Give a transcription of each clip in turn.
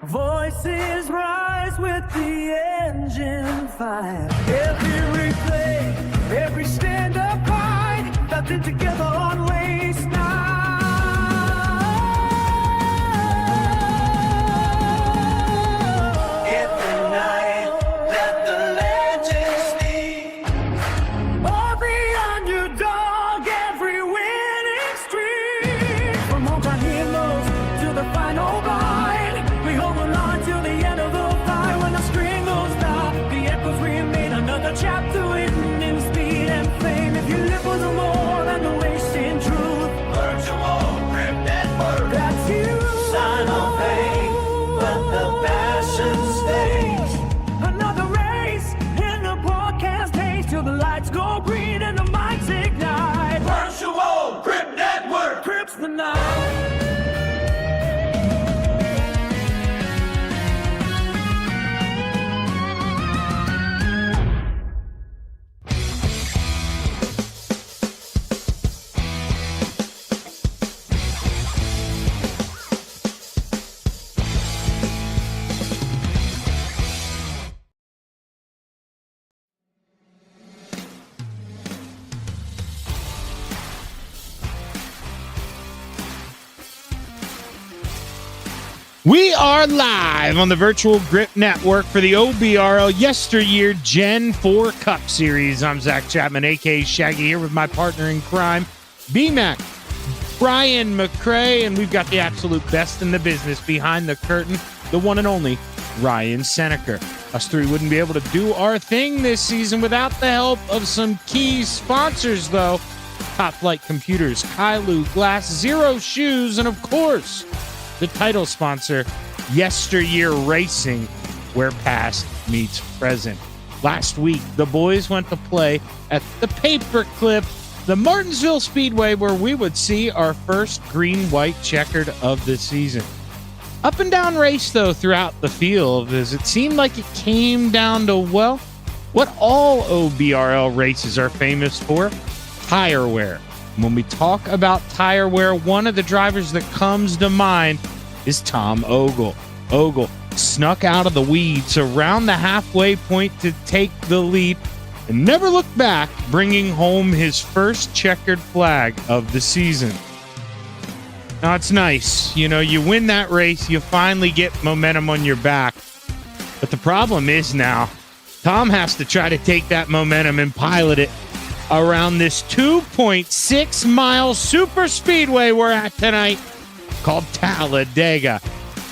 Voices rise with the engine fire. Every replay, every stand-up fight, nothing together on race night. Every night, let the legends lead. Or the underdog, every winning streak. From all-time heroes to the final line, we hold on till the end of the fight. When the screen goes down, the echoes remain. Another chapter written in speed and fame. If you live for the more than the racing truth, learn to own grip network. That's you. Sign of faith, but the passion stays. Another race in the broadcast haze till the lights go green and the mics ignite. Learn to own grip network. Grips the night. We are live on the Virtual Grip Network for the OBRL YesterYear Gen 4 Cup Series. I'm Zach Chapman, a.k.a. Shaggy, here with my partner in crime, B-Mac, Brian McCrae, and we've got the absolute best in the business behind the curtain, the one and only Ryan Seneker. Us three wouldn't be able to do our thing this season without the help of some key sponsors, though. Top Flight Computers, Kailu Glass, Zero Shoes, and of course, the title sponsor, YesterYear Racing, where past meets present. Last week, the boys went to play at the Paperclip, the Martinsville Speedway, where we would see our first green-white checkered of the season. Up and down race, though, throughout the field, as it seemed like it came down to, well, what all OBRL races are famous for, tire wear. When we talk about tire wear, one of the drivers that comes to mind is Tom Ogle. Ogle snuck out of the weeds around the halfway point to take the lead and never looked back, bringing home his first checkered flag of the season. Now, it's nice. You know, you win that race, you finally get momentum on your back. But the problem is now, Tom has to try to take that momentum and pilot it around this 2.6-mile superspeedway we're at tonight called Talladega.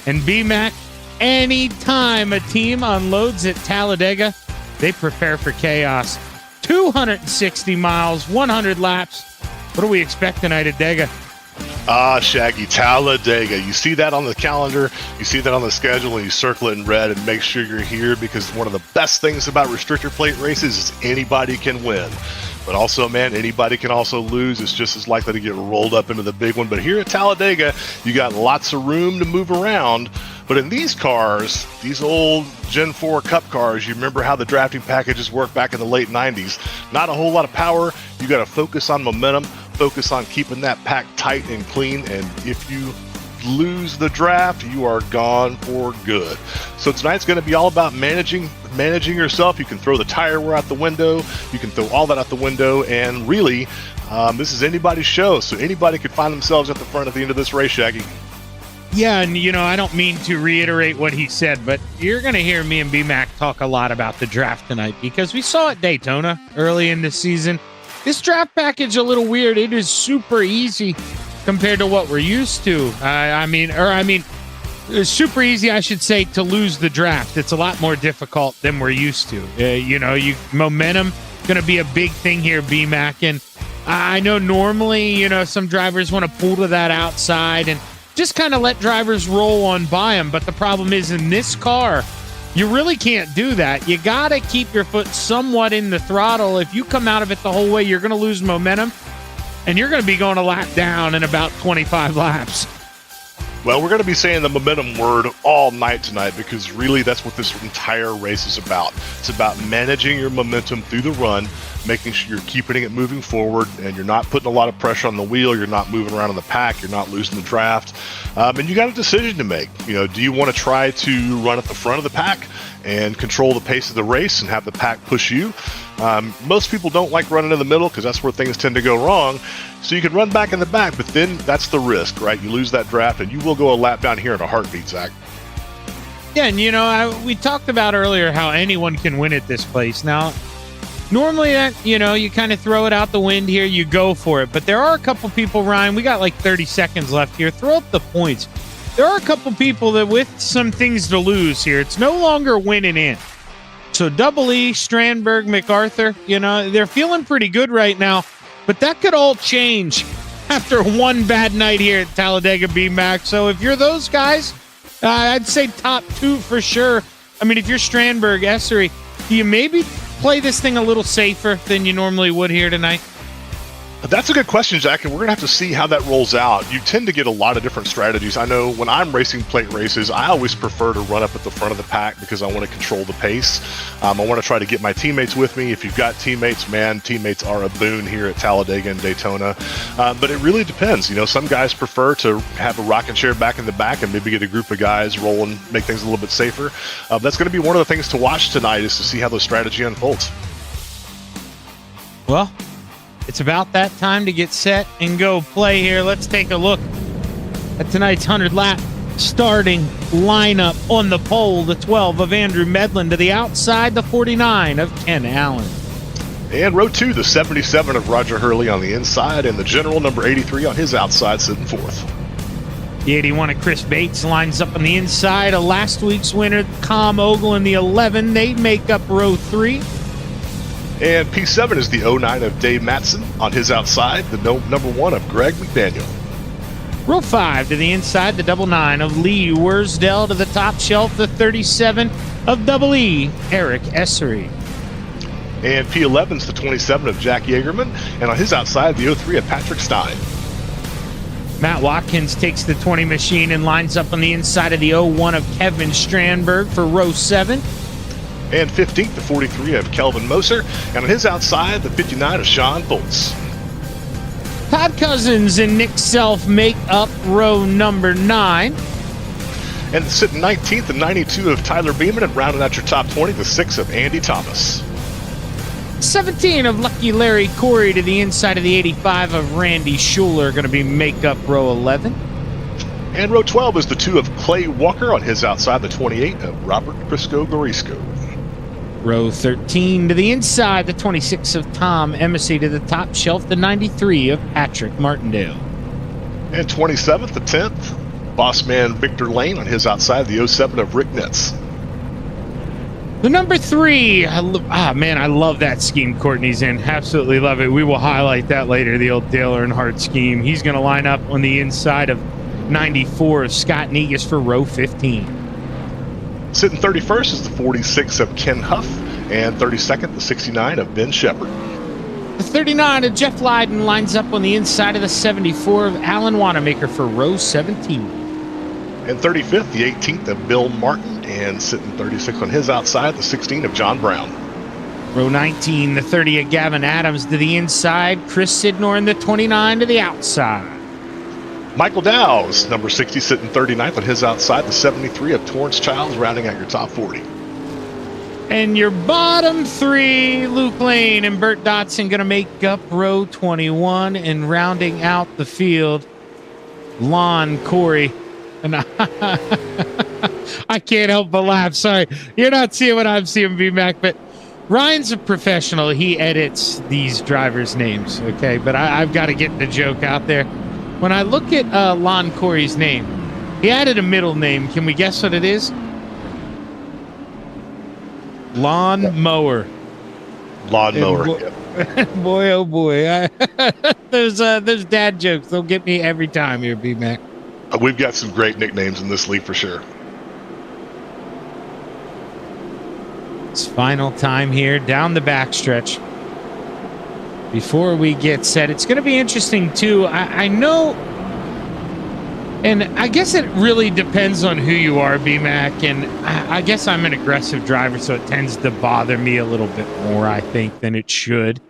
And B-Mac, anytime a team unloads at Talladega, they prepare for chaos. 260 miles, 100 laps. What do we expect tonight at Dega? Shaggy, Talladega. You see that on the calendar, you see that on the schedule, and you circle it in red and make sure you're here, because one of the best things about restrictor plate races is anybody can win. But also, man, anybody can also lose. It's just as likely to get rolled up into the big one. But here at Talladega, you got lots of room to move around. But in these cars, these old Gen 4 Cup cars, you remember how the drafting packages worked back in the late 90s. Not a whole lot of power. You got to focus on momentum, focus on keeping that pack tight and clean. And if you lose the draft, you are gone for good. So tonight's going to be all about managing yourself. You can throw the tire wear out the window, you can throw all that out the window, and really this is anybody's show, so anybody could find themselves at the front at the end of this race, Shaggy. Yeah, and you know, I don't mean to reiterate what he said, but you're going to hear me and B-Mac talk a lot about the draft tonight, because we saw at Daytona early in the season. This draft package a little weird. It is super easy compared to what we're used to. It's super easy, I should say, to lose the draft. It's a lot more difficult than we're used to. Momentum going to be a big thing here, B-Mac. And I know normally, some drivers want to pull to that outside and just kind of let drivers roll on by them. But the problem is, in this car, you really can't do that. You got to keep your foot somewhat in the throttle. If you come out of it the whole way, you're going to lose momentum, and you're going to be going a lap down in about 25 laps. Well, we're going to be saying the momentum word all night tonight because really that's what this entire race is about. It's about managing your momentum through the run, making sure you're keeping it moving forward and you're not putting a lot of pressure on the wheel, you're not moving around in the pack, you're not losing the draft. And you got a decision to make. Do you want to try to run at the front of the pack and control the pace of the race and have the pack push you? Most people don't like running in the middle because that's where things tend to go wrong. So you can run back in the back, but then that's the risk, right? You lose that draft and you will go a lap down here in a heartbeat, Zach. Yeah, and we talked about earlier how anyone can win at this place. Now, normally that, you kind of throw it out the wind here, you go for it. But there are a couple people, Ryan, we got like 30 seconds left here. Throw up the points. There are a couple people that with some things to lose here. It's no longer winning in. So Double E, Strandberg, MacArthur, they're feeling pretty good right now. But that could all change after one bad night here at Talladega B-Mac. So if you're those guys, I'd say top two for sure. I mean, if you're Strandberg, Essery, do you maybe play this thing a little safer than you normally would here tonight? That's a good question, Jack, and we're going to have to see how that rolls out. You tend to get a lot of different strategies. I know when I'm racing plate races, I always prefer to run up at the front of the pack because I want to control the pace. I want to try to get my teammates with me. If you've got teammates, man, teammates are a boon here at Talladega and Daytona. But it really depends. Some guys prefer to have a rocking chair back in the back and maybe get a group of guys rolling, make things a little bit safer. That's going to be one of the things to watch tonight is to see how the strategy unfolds. Well, it's about that time to get set and go play here. Let's take a look at tonight's 100-lap starting lineup. On the pole, the 12 of Andrew Medlin. To the outside, the 49 of Ken Allen. And row 2, the 77 of Roger Hurley on the inside, and the general number 83 on his outside sitting fourth. The 81 of Chris Bates lines up on the inside of last week's winner, Com Ogle, in the 11. They make up row 3. And P7 is the 09 of Dave Matson on his outside, the number 1 of Greg McDaniel. Row 5 to the inside, the 99 of Lee Worsdell. To the top shelf, the 37 of Double E, Eric Essery. And P11 is the 27 of Jack Yeagerman, and on his outside, the 03 of Patrick Stein. Matt Watkins takes the 20 machine and lines up on the inside of the 01 of Kevin Strandberg for row 7. And 15th, the 43 of Kelvin Moser. And on his outside, the 59 of Sean Bolts. Todd Cousins and Nick Self make up row number 9. And sitting 19th, the 92 of Tyler Beeman. And rounding out your top 20, the 6 of Andy Thomas. 17 of Lucky Larry Corey to the inside of the 85 of Randy Schuler, going to be make up row 11. And row 12 is the 2 of Clay Walker. On his outside, the 28 of Robert Crisco Gorisco. Row 13 to the inside, the 26 of Tom Embassy. To the top shelf, the 93 of Patrick Martindale. And 27th, the 10th, boss man Victor Lane. On his outside, the 07 of Rick Nitz. The number 3, I love that scheme Courtney's in. Absolutely love it. We will highlight that later, the old Dale Earnhardt scheme. He's going to line up on the inside of 94 of Scott Negus for row 15. Sitting 31st is the 46 of Ken Huff, and 32nd, the 69 of Ben Shepard. The 39 of Jeff Lydon lines up on the inside of the 74 of Alan Wanamaker for row 17. And 35th, the 18th of Bill Martin, and sitting 36th on his outside, the 16 of John Brown. Row 19, the 30 of Gavin Adams. To the inside, Chris Sidnor, and the 29 to the outside. Michael Dow's number 60, sitting 39th on his outside, the 73 of Torrance Childs, rounding out your top 40. And your bottom 3, Luke Lane and Bert Dotson, going to make up row 21, and rounding out the field, Lon Corey. And I can't help but laugh. Sorry, you're not seeing what I'm seeing, B-Mac, but Ryan's a professional. He edits these drivers' names, okay? But I've got to get the joke out there. When I look at Lon Corey's name, he added a middle name. Can we guess what it is? Lawn Mower. Lawn Mower. Boy, oh boy. There's dad jokes. They'll get me every time here, B-Mac. We've got some great nicknames in this league for sure. It's final time here down the backstretch. Before we get set, it's going to be interesting too. I know And I guess it really depends on who you are, BMAC. And I guess I'm an aggressive driver, so it tends to bother me a little bit more, I think, than it should.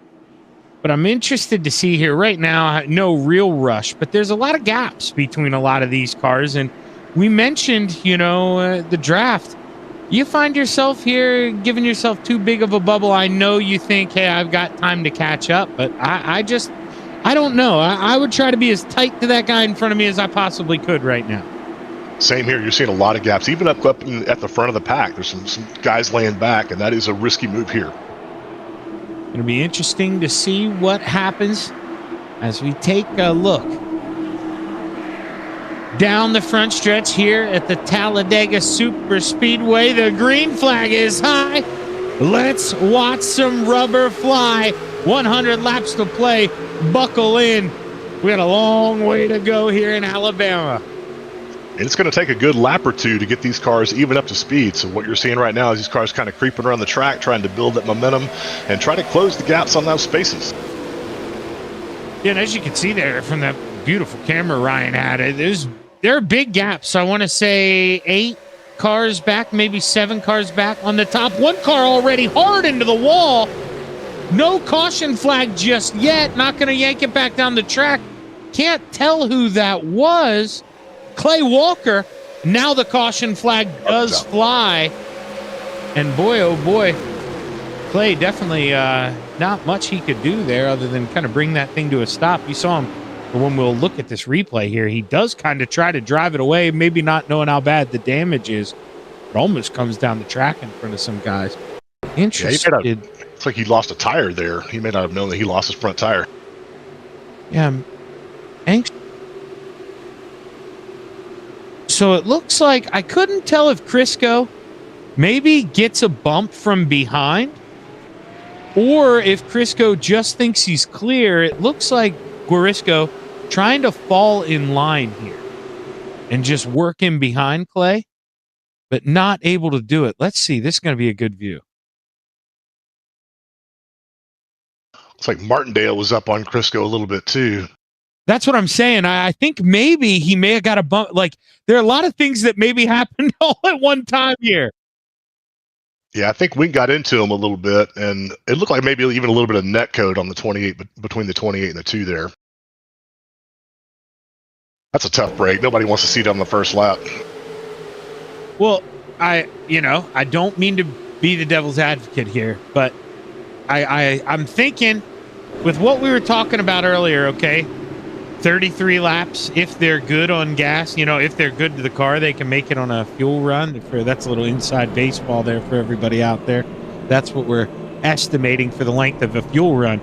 But I'm interested to see here right now, no real rush, but there's a lot of gaps between a lot of these cars. And we mentioned, the draft. You find yourself here giving yourself too big of a bubble. I know you think, hey, I've got time to catch up, but I don't know. I would try to be as tight to that guy in front of me as I possibly could right now. Same here. You're seeing a lot of gaps, even up at the front of the pack. There's some guys laying back, and that is a risky move here. It'll be interesting to see what happens as we take a look down the front stretch here at the Talladega Superspeedway. The green flag is high. Let's watch some rubber fly. 100 laps to play. Buckle in. We got a long way to go here in Alabama. And it's going to take a good lap or two to get these cars even up to speed. So what you're seeing right now is these cars kind of creeping around the track, trying to build that momentum and try to close the gaps on those spaces. Yeah, and as you can see there from that beautiful camera Ryan had, there are big gaps. I want to say 8 cars back, maybe 7 cars back on the top. One car already hard into the wall. No caution flag just yet. Not going to yank it back down the track. Can't tell who that was. Clay Walker. Now the caution flag does fly. And boy, oh boy, Clay definitely not much he could do there other than kind of bring that thing to a stop. You saw him, when we'll look at this replay here, he does kind of try to drive it away, maybe not knowing how bad the damage is. It almost comes down the track in front of some guys. Interested. Yeah, it's like he lost a tire there. He may not have known that he lost his front tire. Yeah, I'm anxious. So it looks like I couldn't tell if Crisco maybe gets a bump from behind or if Crisco just thinks he's clear. It looks like Guarisco trying to fall in line here and just work in behind Clay, but not able to do it. Let's see. This is going to be a good view. Looks like Martindale was up on Crisco a little bit too. That's what I'm saying. I think maybe he may have got a bump. Like, there are a lot of things that maybe happened all at one time here. Yeah, I think we got into him a little bit, and it looked like maybe even a little bit of net code on the 28, but between the 28 and the 2 there. That's a tough break. Nobody wants to see it on the first lap. Well, I don't mean to be the devil's advocate here, but I'm thinking with what we were talking about earlier, okay, 33 laps, if they're good on gas, if they're good to the car, they can make it on a fuel run. That's a little inside baseball there for everybody out there. That's what we're estimating for the length of a fuel run.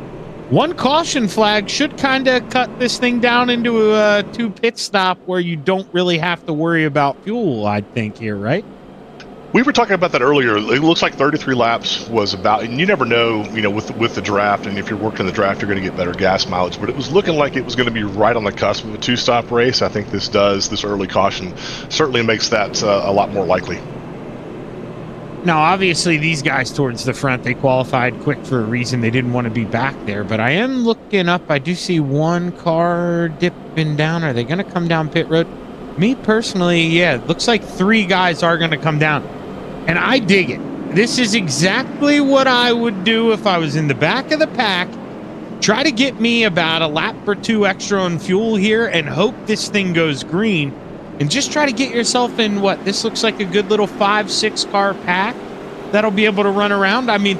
One caution flag should kind of cut this thing down into a 2 pit stop where you don't really have to worry about fuel, I think, here, right? We were talking about that earlier. It looks like 33 laps was about, and you never know, with the draft, and if you're working the draft, you're going to get better gas mileage, but it was looking like it was going to be right on the cusp of a 2-stop race. I think this early caution certainly makes that a lot more likely. Now, obviously, these guys towards the front, they qualified quick for a reason. They didn't want to be back there, but I am looking up. I do see one car dipping down. Are they going to come down pit road? Me personally, yeah, it looks like 3 guys are going to come down. And I dig it. This is exactly what I would do if I was in the back of the pack. Try to get me about a lap or 2 extra on fuel here and hope this thing goes green. And just try to get yourself in what? This looks like a good little 5-6 car pack that'll be able to run around. I mean,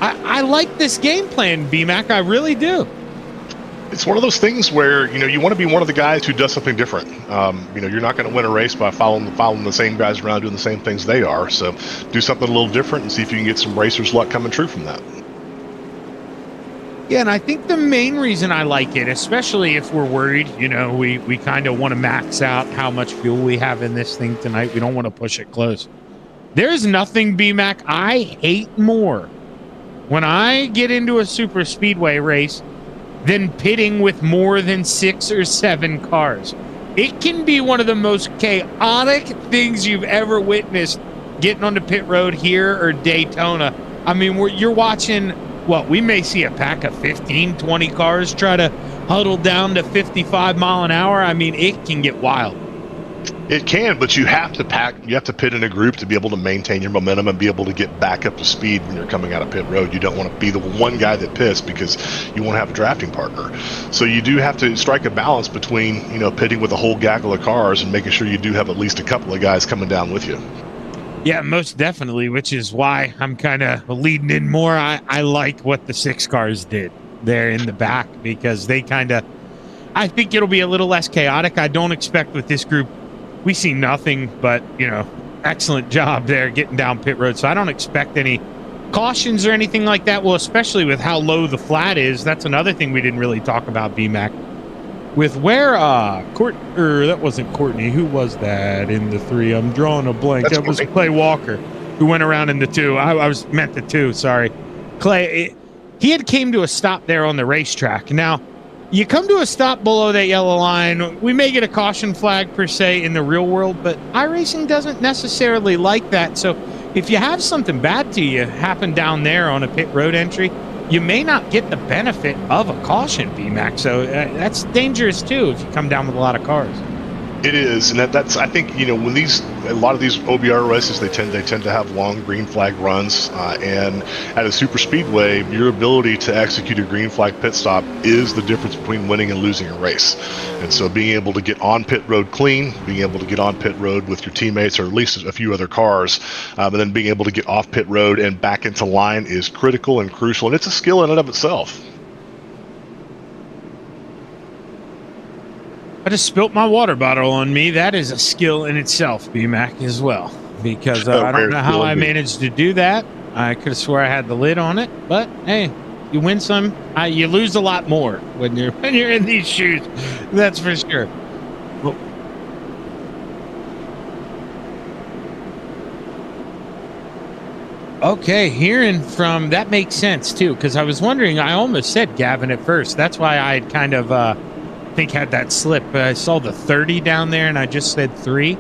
I like this game plan, BMAC. I really do. It's one of those things where, you want to be one of the guys who does something different. You're not going to win a race by following the same guys around doing the same things they are. So do something a little different and see if you can get some racer's luck coming true from that. Yeah, and I think the main reason I like it, especially if we're worried, we kind of want to max out how much fuel we have in this thing tonight. We don't want to push it close. There's nothing, BMAC, I hate more when I get into a super speedway race than pitting with more than 6 or 7 cars. It can be one of the most chaotic things you've ever witnessed getting on the pit road here or Daytona. I mean, you're watching, we may see a pack of 15, 20 cars try to huddle down to 55 mile an hour. I mean, it can get wild. It can, but you have to pit in a group to be able to maintain your momentum and be able to get back up to speed when you're coming out of pit road. You don't want to be the one guy that pits because you won't have a drafting partner. So you do have to strike a balance between, pitting with a whole gaggle of cars and making sure you do have at least a couple of guys coming down with you. Yeah, most definitely, which is why I'm kind of leading in more. I like what the 6 cars did there in the back, because they I think it'll be a little less chaotic. I don't expect with this group, we see nothing but, excellent job there getting down pit road. So I don't expect any cautions or anything like that. Well, especially with how low the flat is. That's another thing we didn't really talk about, BMAC. With where that wasn't Courtney. Who was that in the 3? I'm drawing a blank. That was Clay Walker, who went around in the 2. I was meant the 2. Sorry, Clay. He had came to a stop there on the racetrack. Now, you come to a stop below that yellow line, we may get a caution flag per se in the real world, but iRacing doesn't necessarily like that. So if you have something bad to you happen down there on a pit road entry, you may not get the benefit of a caution, BMAC. So that's dangerous too if you come down with a lot of cars. It is, and that's I think when a lot of these OBR races they tend to have long green flag runs, and at a super speedway, your ability to execute a green flag pit stop is the difference between winning and losing a race. And so being able to get on pit road clean, being able to get on pit road with your teammates or at least a few other cars, and then being able to get off pit road and back into line is critical and crucial, and it's a skill in and of itself. I just spilt my water bottle on me. That is a skill in itself, BMAC, as well. Because I don't know how I managed to do that. I could have swore I had the lid on it. But, hey, you win some, you lose a lot more when you're in these shoes. That's for sure. Well, okay, hearing from... That makes sense, too, because I was wondering, I almost said Gavin at first. That's why I had kind of... think had that slip. I saw the 30 down there and I just said 3,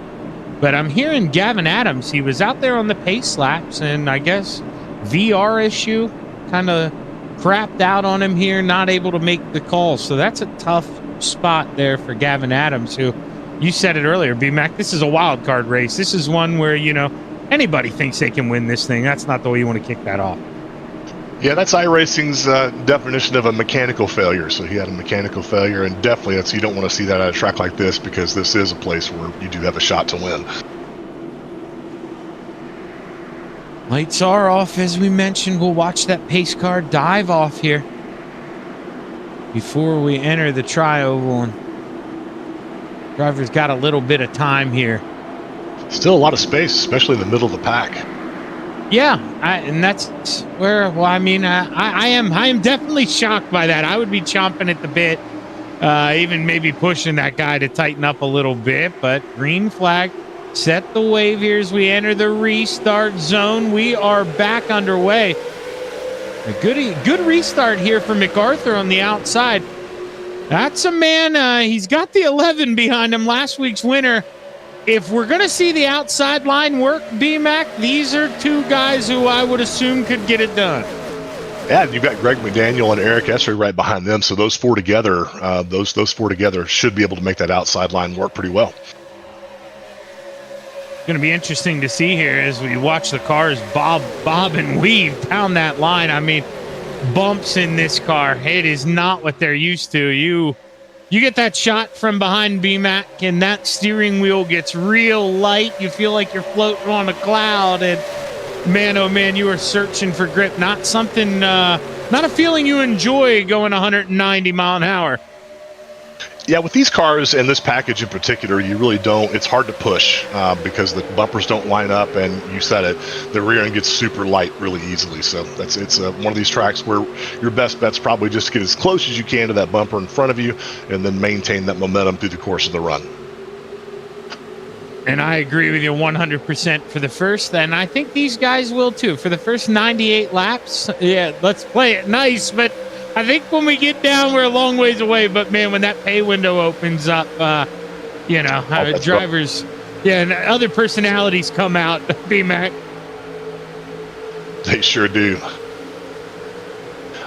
but I'm hearing Gavin Adams. He was out there on the pace laps, and I guess VR issue kind of crapped out on him here, not able to make the call. So that's a tough spot there for Gavin Adams, who, you said it earlier, BMAC, this is a wild card race. This is one where anybody thinks they can win this thing. That's not the way you want to kick that off. Yeah, that's iRacing's definition of a mechanical failure. So he had a mechanical failure, and definitely you don't want to see that at a track like this, because this is a place where you do have a shot to win. Lights are off, as we mentioned. We'll watch that pace car dive off here before we enter the tri-oval. And driver's got a little bit of time here. Still a lot of space, especially in the middle of the pack. Yeah, and that's where, well, I mean, I am definitely shocked by that. I would be chomping at the bit, even maybe pushing that guy to tighten up a little bit. But green flag, set the wave here as we enter the restart zone. We are back underway. A good restart here for MacArthur on the outside. That's a man, he's got the 11 behind him, last week's winner. If we're going to see the outside line work, BMAC, these are 2 guys who I would assume could get it done. Yeah, you've got Greg McDaniel and Eric Essery right behind them, so those 4 together, those 4 together should be able to make that outside line work pretty well. It's going to be interesting to see here as we watch the cars bob and weave down that line. I mean, bumps in this car, it is not what they're used to. You get that shot from behind, BMAC, and that steering wheel gets real light. You feel like you're floating on a cloud, and man, oh man, you are searching for grip. Not something, not a feeling you enjoy going 190 mile an hour. Yeah, with these cars and this package in particular, you really don't. It's hard to push because the bumpers don't line up, and you said it, the rear end gets super light really easily. So it's one of these tracks where your best bet's probably just to get as close as you can to that bumper in front of you, and then maintain that momentum through the course of the run. And I agree with you 100% for the first, and I think these guys will too. For the first 98 laps, yeah, let's play it nice, but I think when we get down, we're a long ways away. But man, when that pay window opens up, drivers, and other personalities come out. BMAC, they sure do.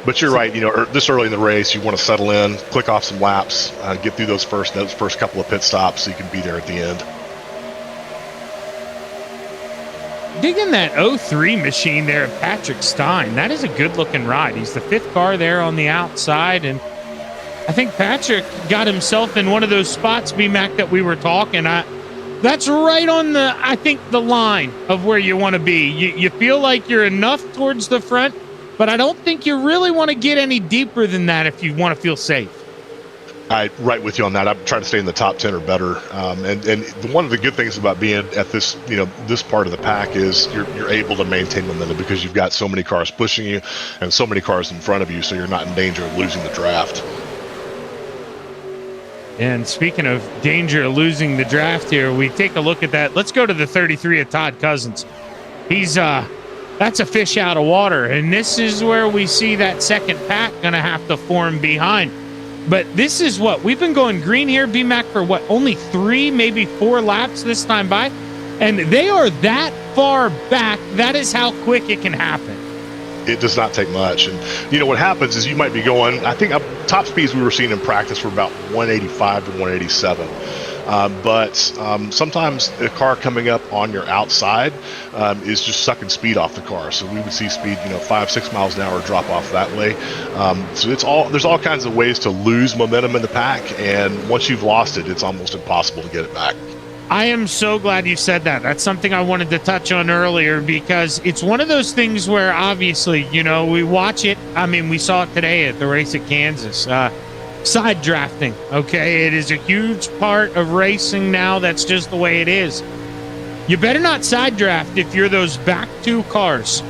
But you're right. This early in the race, you want to settle in, click off some laps, get through those first couple of pit stops, so you can be there at the end. digging that 03 machine there of Patrick Stein. That is a good-looking ride. He's the 5th car there on the outside, and I think Patrick got himself in one of those spots, B-Mac, that we were talking. That's right on the, I think, the line of where you want to be. You feel like you're enough towards the front, but I don't think you really want to get any deeper than that if you want to feel safe. I'm right with you on that. I'm trying to stay in the top 10 or better. And one of the good things about being at this, this part of the pack is you're able to maintain momentum because you've got so many cars pushing you and so many cars in front of you, so you're not in danger of losing the draft. And speaking of danger of losing the draft here, we take a look at that. Let's go to the 33 of Todd Cousins. He's that's a fish out of water, and this is where we see that second pack going to have to form behind. But this is what we've been going green here, B-Mac, for what, only 3, maybe 4 laps this time by, and they are that far back. That is how quick it can happen. It does not take much. And what happens is you might be going, I think top speeds we were seeing in practice were about 185 to 187. But sometimes a car coming up on your outside is just sucking speed off the car. So we would see speed, 5-6 miles an hour drop off that way. So there's all kinds of ways to lose momentum in the pack, and once you've lost it, it's almost impossible to get it back. I am so glad you said that. That's something I wanted to touch on earlier, because it's one of those things where obviously, we watch it. I mean, we saw it today at the race at Kansas. Side drafting, okay? It is a huge part of racing now. That's just the way it is. You better not side draft if you're those back 2 cars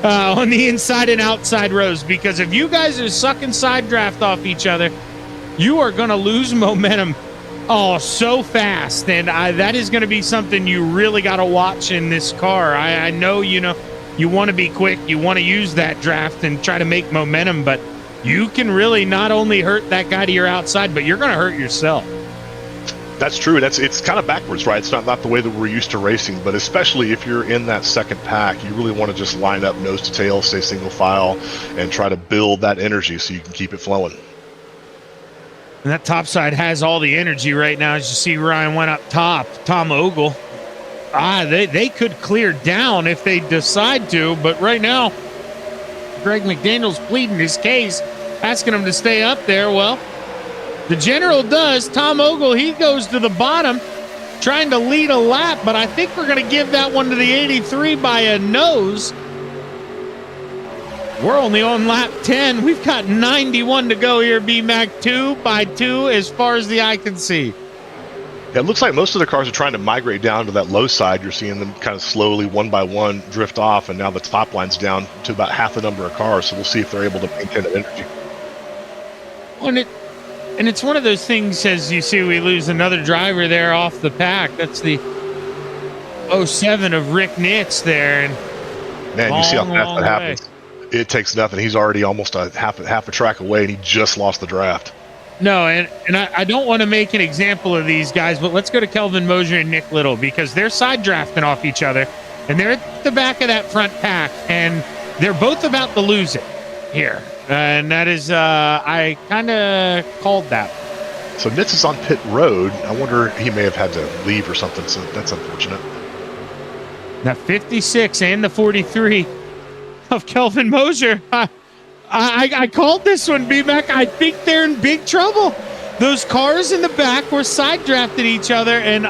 on the inside and outside rows, because if you guys are sucking side draft off each other, you are going to lose momentum so fast. And that is going to be something you really got to watch in this car. I know, you want to be quick. You want to use that draft and try to make momentum, but you can really not only hurt that guy to your outside, but you're going to hurt yourself. That's true. It's kind of backwards, right? It's not the way that we're used to racing, but especially if you're in that second pack, you really want to just line up nose to tail, stay single file, and try to build that energy so you can keep it flowing. And that top side has all the energy right now. As you see, Ryan went up top. Tom Ogle. They could clear down if they decide to, but right now, Greg McDaniel's pleading his case, asking him to stay up there. Well, the general does. Tom Ogle, he goes to the bottom, trying to lead a lap, but I think we're going to give that one to the 83 by a nose. We're only on lap 10. We've got 91 to go here, B-Mac, 2 by 2 as far as the eye can see. Yeah, it looks like most of the cars are trying to migrate down to that low side. You're seeing them kind of slowly, one by one, drift off, and now the top line's down to about half the number of cars, so we'll see if they're able to maintain that energy. And it's one of those things, as you see, we lose another driver there off the pack. That's the 07 of Rick Nitz there. And man, you see how fast that happens. It takes nothing. He's already almost half a track away, and he just lost the draft. No, and I don't want to make an example of these guys, but let's go to Kelvin Mosier and Nick Little, because they're side drafting off each other, and they're at the back of that front pack, and they're both about to lose it here. And that is, I kind of called that. So Nitz is on pit road. I wonder, he may have had to leave or something, so that's unfortunate. Now 56 and the 43 of Kelvin Mosier. I called this one, B-Mac. I think they're in big trouble. Those cars in the back were side drafting each other, and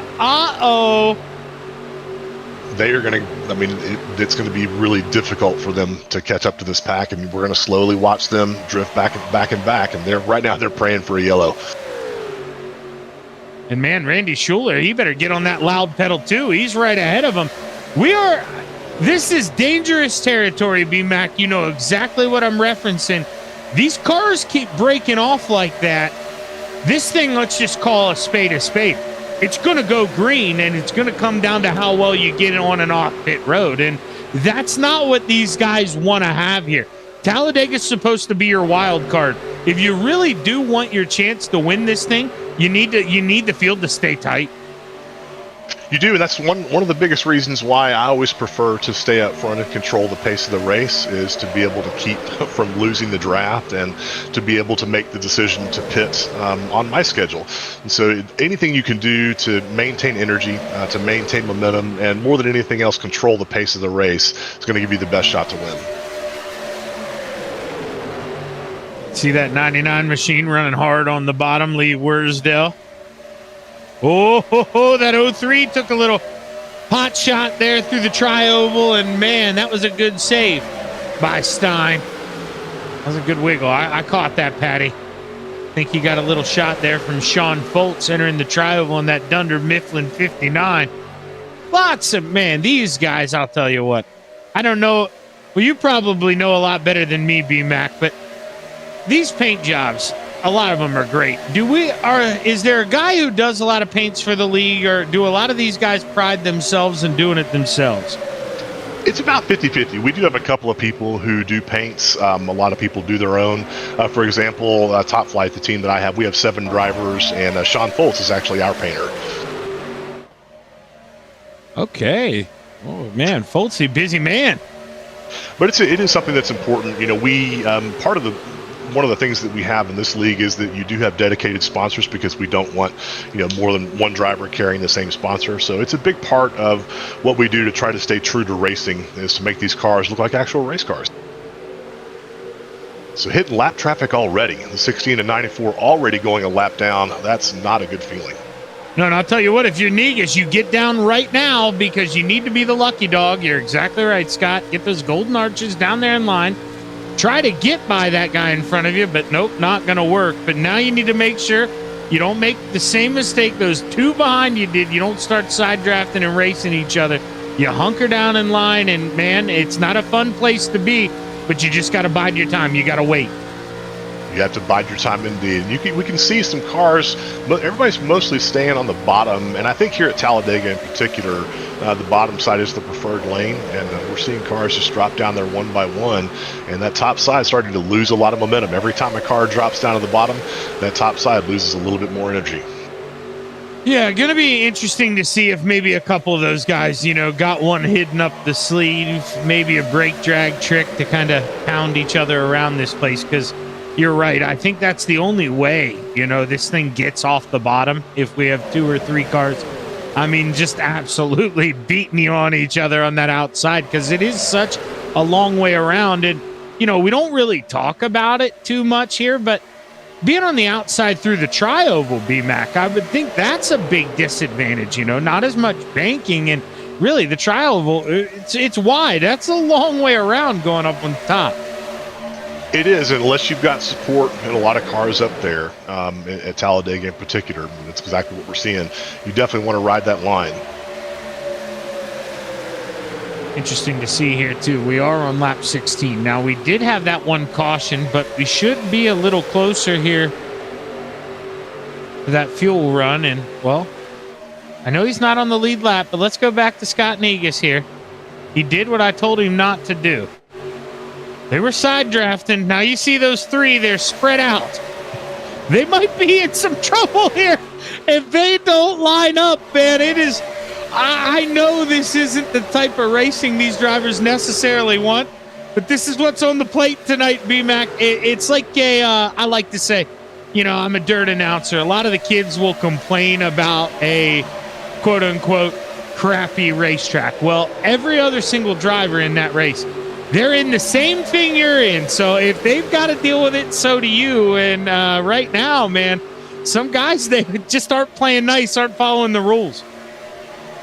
they are going to, it's going to be really difficult for them to catch up to this pack, and we're going to slowly watch them drift back and back, and right now they're praying for a yellow. And man, Randy Schuler, he better get on that loud pedal too. He's right ahead of him. This is dangerous territory, B-Mac. You know exactly what I'm referencing. These cars keep breaking off like that. This thing, let's just call a spade a spade. It's going to go green, and it's going to come down to how well you get on and off pit road. And that's not what these guys want to have here. Talladega is supposed to be your wild card. If you really do want your chance to win this thing, you need the field to stay tight. You do, and that's one of the biggest reasons why I always prefer to stay up front and control the pace of the race, is to be able to keep from losing the draft and to be able to make the decision to pit on my schedule. And so anything you can do to maintain energy, to maintain momentum, and more than anything else, control the pace of the race is going to give you the best shot to win. See that 99 machine running hard on the bottom, Lee Wursdale. Oh, that 03 took a little hot shot there through the tri-oval, and man, that was a good save by Stein. That was a good wiggle. I caught that, Patty. I think he got a little shot there from Sean Foltz entering the tri-oval on that Dunder Mifflin 59. Lots of, man, these guys, I'll tell you what. I don't know. Well, you probably know a lot better than me, B-Mac, but these paint jobs, a lot of them are great. Is there a guy who does a lot of paints for the league, or do a lot of these guys pride themselves in doing it themselves? It's about 50-50. We do have a couple of people who do paints. A lot of people do their own. For example, Top Flight, the team that I have, we have 7 drivers, and Sean Foltz is actually our painter. Okay. Oh, man, Foltzy, busy man. But it is something that's important. You know, we one of the things that we have in this league is that you do have dedicated sponsors, because we don't want, more than one driver carrying the same sponsor. So it's a big part of what we do to try to stay true to racing, is to make these cars look like actual race cars. So hitting lap traffic already, the 16 and 94 already going a lap down. That's not a good feeling. No, and I'll tell you what, if you're Negus, you get down right now, because you need to be the lucky dog. You're exactly right, Scott. Get those golden arches down there in line. Try to get by that guy in front of you, but nope, not going to work. But now you need to make sure you don't make the same mistake those 2 behind you did. You don't start side drafting and racing each other. You hunker down in line, and, man, it's not a fun place to be, but you just got to bide your time. You got to wait. You have to bide your time indeed. We can see some cars, but everybody's mostly staying on the bottom. And I think here at Talladega in particular, the bottom side is the preferred lane. And we're seeing cars just drop down there one by one. And that top side is starting to lose a lot of momentum. Every time a car drops down to the bottom, that top side loses a little bit more energy. Yeah, going to be interesting to see if maybe a couple of those guys, got one hidden up the sleeve, maybe a brake drag trick to kind of pound each other around this place, because you're right. I think that's the only way, this thing gets off the bottom, if we have 2 or 3 cars. I mean, just absolutely beating you on each other on that outside, because it is such a long way around. And, we don't really talk about it too much here, but being on the outside through the tri-oval, B-Mac, I would think that's a big disadvantage, not as much banking. And really, the tri-oval, it's wide. That's a long way around going up on top. It is, unless you've got support and a lot of cars up there at Talladega in particular. That's exactly what we're seeing. You definitely want to ride that line. Interesting to see here, too. We are on lap 16. Now, we did have that one caution, but we should be a little closer here to that fuel run. And, well, I know he's not on the lead lap, but let's go back to Scott Negus here. He did what I told him not to do. They were side drafting. Now you see those 3, they're spread out. They might be in some trouble here if they don't line up, man. It is, I know this isn't the type of racing these drivers necessarily want, but this is what's on the plate tonight, B-Mac. It's like I like to say, I'm a dirt announcer. A lot of the kids will complain about a quote-unquote crappy racetrack. Well, every other single driver in that race, they're in the same thing you're in. So if they've got to deal with it, so do you. And right now, man, some guys, they just aren't playing nice, aren't following the rules.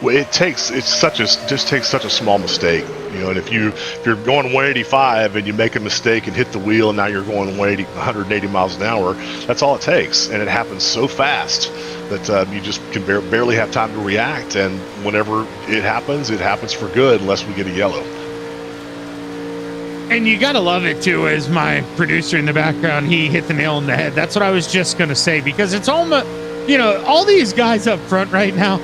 Well, it just takes such a small mistake, and if you're going 185 and you make a mistake and hit the wheel, and now you're going 180 miles an hour, that's all it takes. And it happens so fast that you just can barely have time to react. And whenever it happens for good, unless we get a yellow. And you got to love it, too, as my producer in the background, he hit the nail on the head. That's what I was just going to say, because it's almost, all these guys up front right now,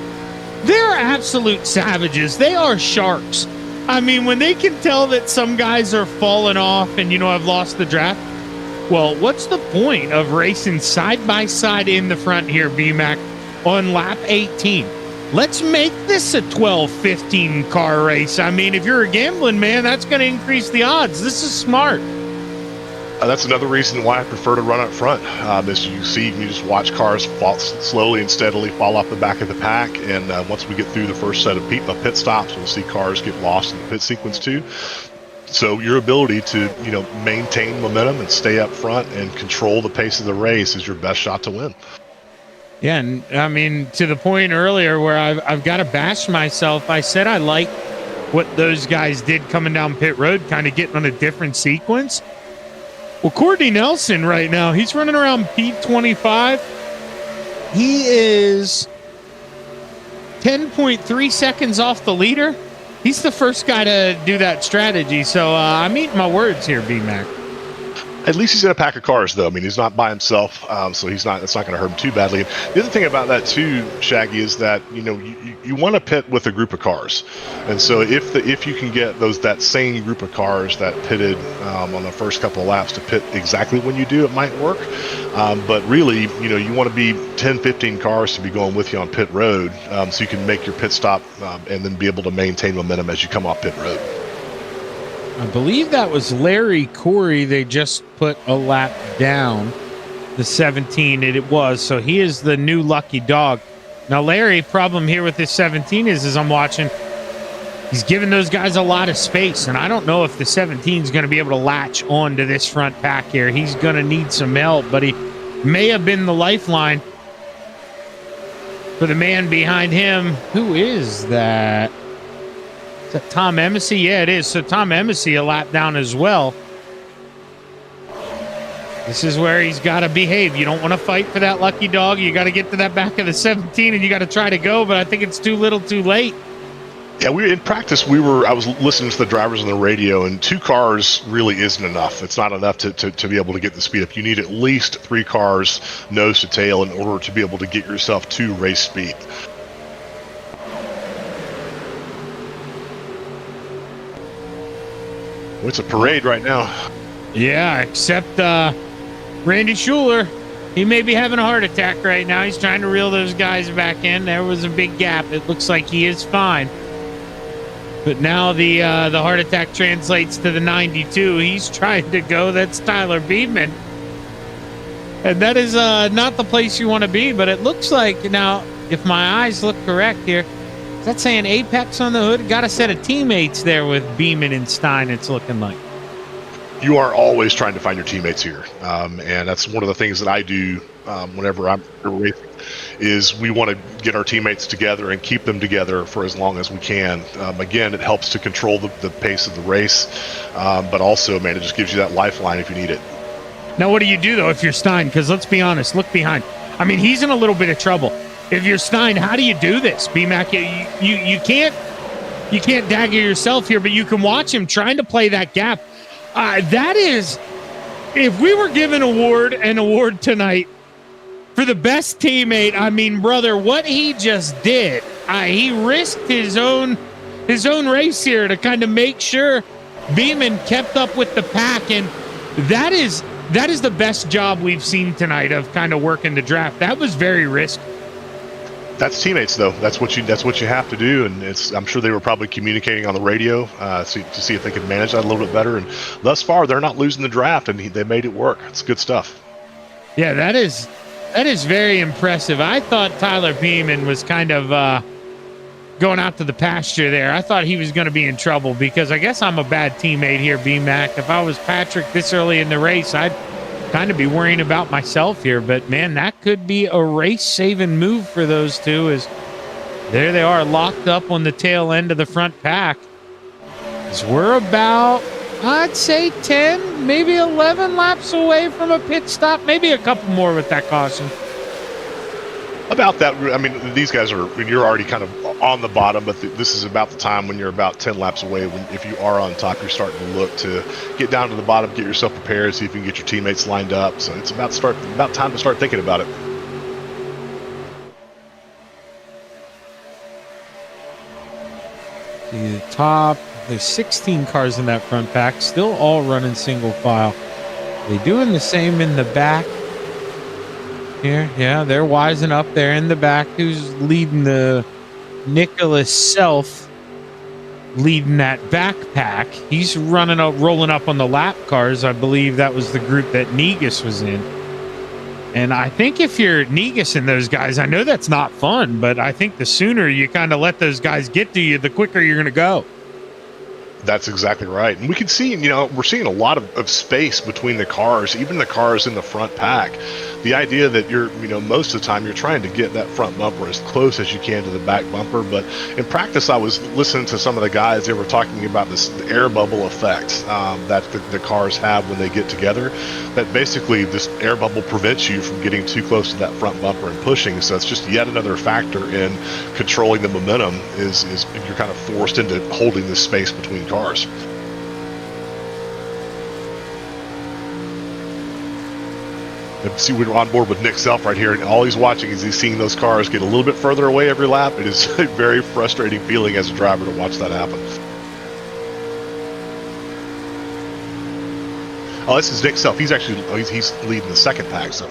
they're absolute savages. They are sharks. I mean, when they can tell that some guys are falling off and, have lost the draft, well, what's the point of racing side by side in the front here, B-Mac, on lap 18? let's make this a 12, 15 car race. I mean, if you're a gambling man, that's going to increase the odds. This is smart. That's another reason why I prefer to run up front. As you see, you just watch cars fall slowly and steadily fall off the back of the pack. And once we get through the first set of pit stops, we'll see cars get lost in the pit sequence too. So your ability to, maintain momentum and stay up front and control the pace of the race is your best shot to win. Yeah, and I mean, to the point earlier where I've got to bash myself, I said I like what those guys did coming down pit road, kind of getting on a different sequence. Well, Courtney Nelson right now, he's running around P25. He is 10.3 seconds off the leader. He's the first guy to do that strategy. So I'm eating my words here, B-Mac. At least he's in a pack of cars, though. I mean, he's not by himself, so it's not going to hurt him too badly. The other thing about that too, Shaggy, is that you want to pit with a group of cars, and so if you can get that same group of cars that pitted on the first couple of laps to pit exactly when you do, it might work. But really, you want to be 10, 15 cars to be going with you on pit road, so you can make your pit stop and then be able to maintain momentum as you come off pit road. I believe that was Larry Corey. They just put a lap down, the 17. It was. So he is the new lucky dog. Now, Larry, problem here with this 17 is I'm watching, he's giving those guys a lot of space. And I don't know if the 17 is going to be able to latch on to this front pack here. He's going to need some help, but he may have been the lifeline for the man behind him. Who is that? Is that Tom Embassy? Yeah, it is. So Tom Embassy a lap down as well. This is where he's got to behave. You don't want to fight for that lucky dog. You got to get to that back of the 17 and you got to try to go, but I think it's too little too late. Yeah, in practice, I was listening to the drivers on the radio, and 2 cars really isn't enough. It's not enough to be able to get the speed up. You need at least 3 cars nose to tail in order to be able to get yourself to race speed. It's a parade right now. Yeah, except Randy Schuler. He may be having a heart attack right now. He's trying to reel those guys back in. There was a big gap. It looks like he is fine. But now the heart attack translates to the 92. He's trying to go. That's Tyler Beedman. And that is not the place you want to be. But it looks like now, if my eyes look correct here, is that saying Apex on the hood? Got a set of teammates there with Beeman and Stein, it's looking like. You are always trying to find your teammates here. And that's one of the things that I do whenever I'm racing, is we want to get our teammates together and keep them together for as long as we can. Again, it helps to control the pace of the race, but also, man, it just gives you that lifeline if you need it. Now, what do you do, though, if you're Stein? Because let's be honest, look behind. I mean, he's in a little bit of trouble. If you're Stein, how do you do this? B-Mac, you can't dagger yourself here, but you can watch him trying to play that gap. That is, if we were given an award tonight for the best teammate, I mean, brother, what he just did, he risked his own race here to kind of make sure Beeman kept up with the pack, and that is the best job we've seen tonight of kind of working the draft. That was very risky. That's teammates, though. That's what you have to do, and I'm sure they were probably communicating on the radio to see if they could manage that a little bit better. And thus far, they're not losing the draft, and they made it work. It's good stuff. Yeah, that is very impressive. I thought Tyler Beeman was kind of going out to the pasture there. I thought he was going to be in trouble because I guess I'm a bad teammate here, B-Mac. If I was Patrick this early in the race, I'd kind of be worrying about myself here. But, man, that could be a race-saving move for those two, as there they are locked up on the tail end of the front pack. As we're about, I'd say, 10, maybe 11 laps away from a pit stop, maybe a couple more with that caution. About that, I mean, these guys you're already kind of on the bottom, but this is about the time when you're about 10 laps away. If you are on top, you're starting to look to get down to the bottom, get yourself prepared, see if you can get your teammates lined up. So it's about time to start thinking about it. See the top, there's 16 cars in that front pack, still all running single file. They doing the same in the back. Here, yeah, they're wising up there in the back. Who's leading the Nicholas Self leading that backpack. He's rolling up on the lap cars. I believe that was the group that Negus was in. And I think if you're Negus and those guys, I know that's not fun, but I think the sooner you kind of let those guys get to you, the quicker you're going to go. That's exactly right. And we can see, we're seeing a lot of space between the cars, even the cars in the front pack. The idea that you're, most of the time you're trying to get that front bumper as close as you can to the back bumper. But in practice, I was listening to some of the guys, they were talking about this air bubble effect that the cars have when they get together. That basically this air bubble prevents you from getting too close to that front bumper and pushing. So it's just yet another factor in controlling the momentum is you're kind of forced into holding this space between cars. And see, we're on board with Nick Self right here, and all he's watching is he's seeing those cars get a little bit further away every lap. It is a very frustrating feeling as a driver to watch that happen. Oh, this is Nick Self. He's actually he's leading the second pack, so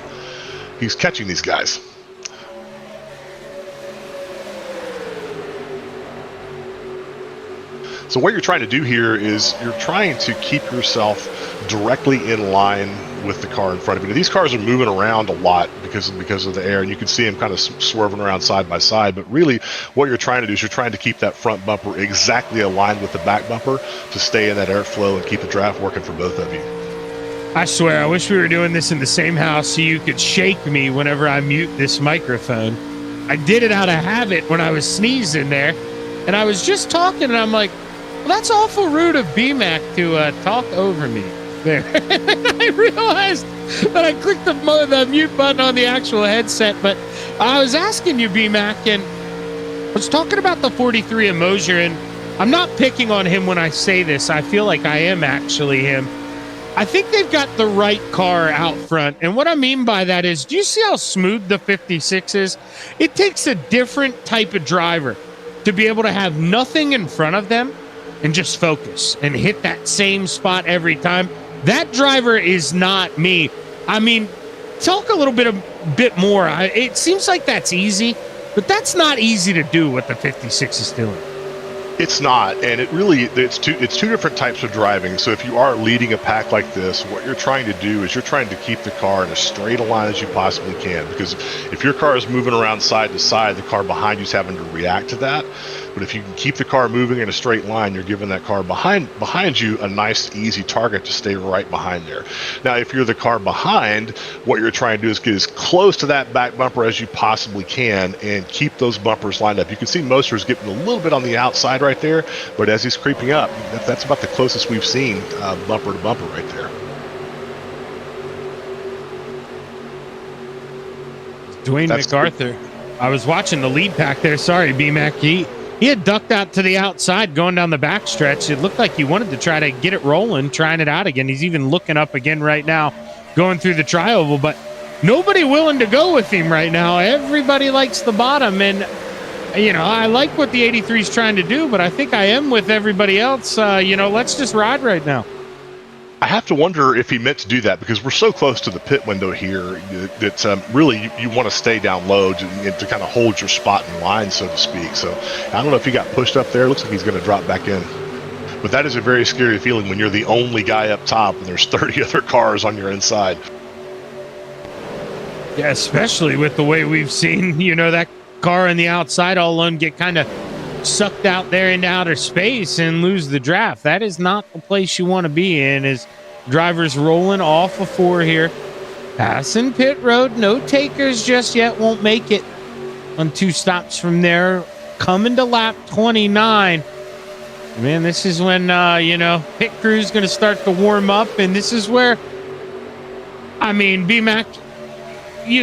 he's catching these guys. So what you're trying to do here is you're trying to keep yourself directly in line with the car in front of you. Now, these cars are moving around a lot because of the air, and you can see them kind of swerving around side by side. But really, what you're trying to do is you're trying to keep that front bumper exactly aligned with the back bumper to stay in that airflow and keep the draft working for both of you. I swear, I wish we were doing this in the same house so you could shake me whenever I mute this microphone. I did it out of habit when I was sneezing there, and I was just talking, and I'm like, well, that's awful rude of BMAC to talk over me there. And I realized that I clicked the mute button on the actual headset, but I was asking you, BMAC, and I was talking about the 43 in Mosier, and I'm not picking on him when I say this. I feel like I am actually him. I think they've got the right car out front. And what I mean by that is, do you see how smooth the 56 is? It takes a different type of driver to be able to have nothing in front of them and just focus and hit that same spot every time. That driver is not me. I mean, talk a little bit more. It seems like that's easy, but that's not easy to do what the 56 is doing. It's not, and it's two different types of driving. So if you are leading a pack like this, what you're trying to do is you're trying to keep the car in as straight a line as you possibly can, because if your car is moving around side to side, the car behind you is having to react to that. But if you can keep the car moving in a straight line, you're giving that car behind you a nice, easy target to stay right behind there. Now, if you're the car behind, what you're trying to do is get as close to that back bumper as you possibly can and keep those bumpers lined up. You can see Moster's getting a little bit on the outside right there, but as he's creeping up, that's about the closest we've seen bumper to bumper right there. Dwayne MacArthur. I was watching the lead pack there. Sorry, BMAC. He had ducked out to the outside going down the back stretch. It looked like he wanted to try to get it rolling, trying it out again. He's even looking up again right now, going through the tri-oval, but nobody willing to go with him right now. Everybody likes the bottom, and I like what the 83 is trying to do, but I think I am with everybody else. Let's just ride right now. I have to wonder if he meant to do that, because we're so close to the pit window here that really you want to stay down low to kind of hold your spot in line, so to speak. So I don't know if he got pushed up there. Looks like he's going to drop back in. But that is a very scary feeling when you're the only guy up top and there's 30 other cars on your inside. Yeah, especially with the way we've seen, that car on the outside all alone get kind of sucked out there into outer space and lose the draft. That is not the place you want to be in, as drivers rolling off of 4 here. Passing pit road. No takers just yet. Won't make it on 2 stops from there. Coming to lap 29. Man, this is when, pit crew's going to start to warm up, and this is where, BMAC,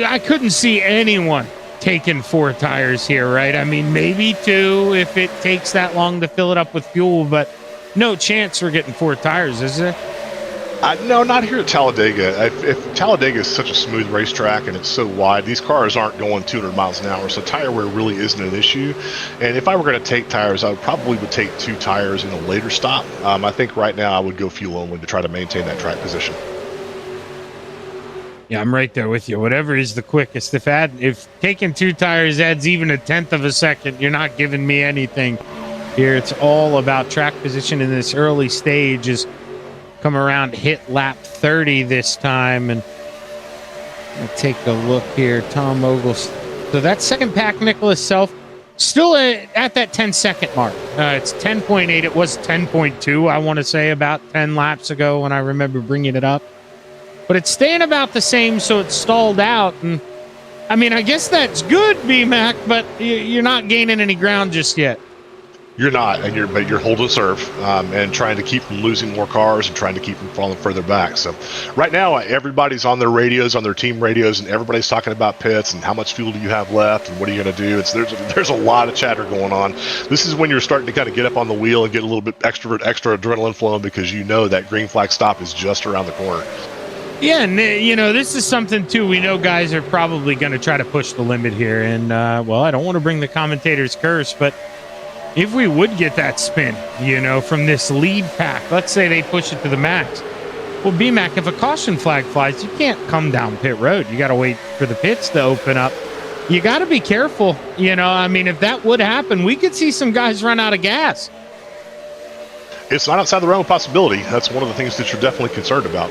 I couldn't see anyone taking 4 tires here, right? Maybe 2 if it takes that long to fill it up with fuel, but no chance we're getting 4 tires, is there? No, not here at Talladega. If Talladega is such a smooth racetrack and it's so wide, these cars aren't going 200 miles an hour, so tire wear really isn't an issue. And if I were going to take tires, I probably would take 2 tires in a later stop. I think right now I would go fuel only to try to maintain that track position. Yeah, I'm right there with you. Whatever is the quickest. If taking 2 tires adds even 1/10 of a second, you're not giving me anything here. It's all about track position in this early stage. Is come around, hit lap 30 this time, and take a look here. Tom Ogles. So that second pack, Nicholas Self, still at that 10-second mark. It's 10.8. It was 10.2, I want to say, about 10 laps ago when I remember bringing it up. But it's staying about the same, so it's stalled out. And I mean, I guess that's good, BMAC, but you're not gaining any ground just yet. You're not, but you're holding serve and trying to keep from losing more cars and trying to keep them falling further back. So right now, everybody's on their radios, on their team radios, and everybody's talking about pits and how much fuel do you have left and what are you going to do. There's a lot of chatter going on. This is when you're starting to kind of get up on the wheel and get a little bit extra adrenaline flowing because you know that green flag stop is just around the corner. Yeah, and this is something too. We know guys are probably going to try to push the limit here, and well, I don't want to bring the commentator's curse, but if we would get that spin, from this lead pack, let's say they push it to the max. Well, BMAC, if a caution flag flies, you can't come down pit road. You got to wait for the pits to open up. You got to be careful. I mean, if that would happen, we could see some guys run out of gas. It's not outside the realm of possibility. That's one of the things that you're definitely concerned about.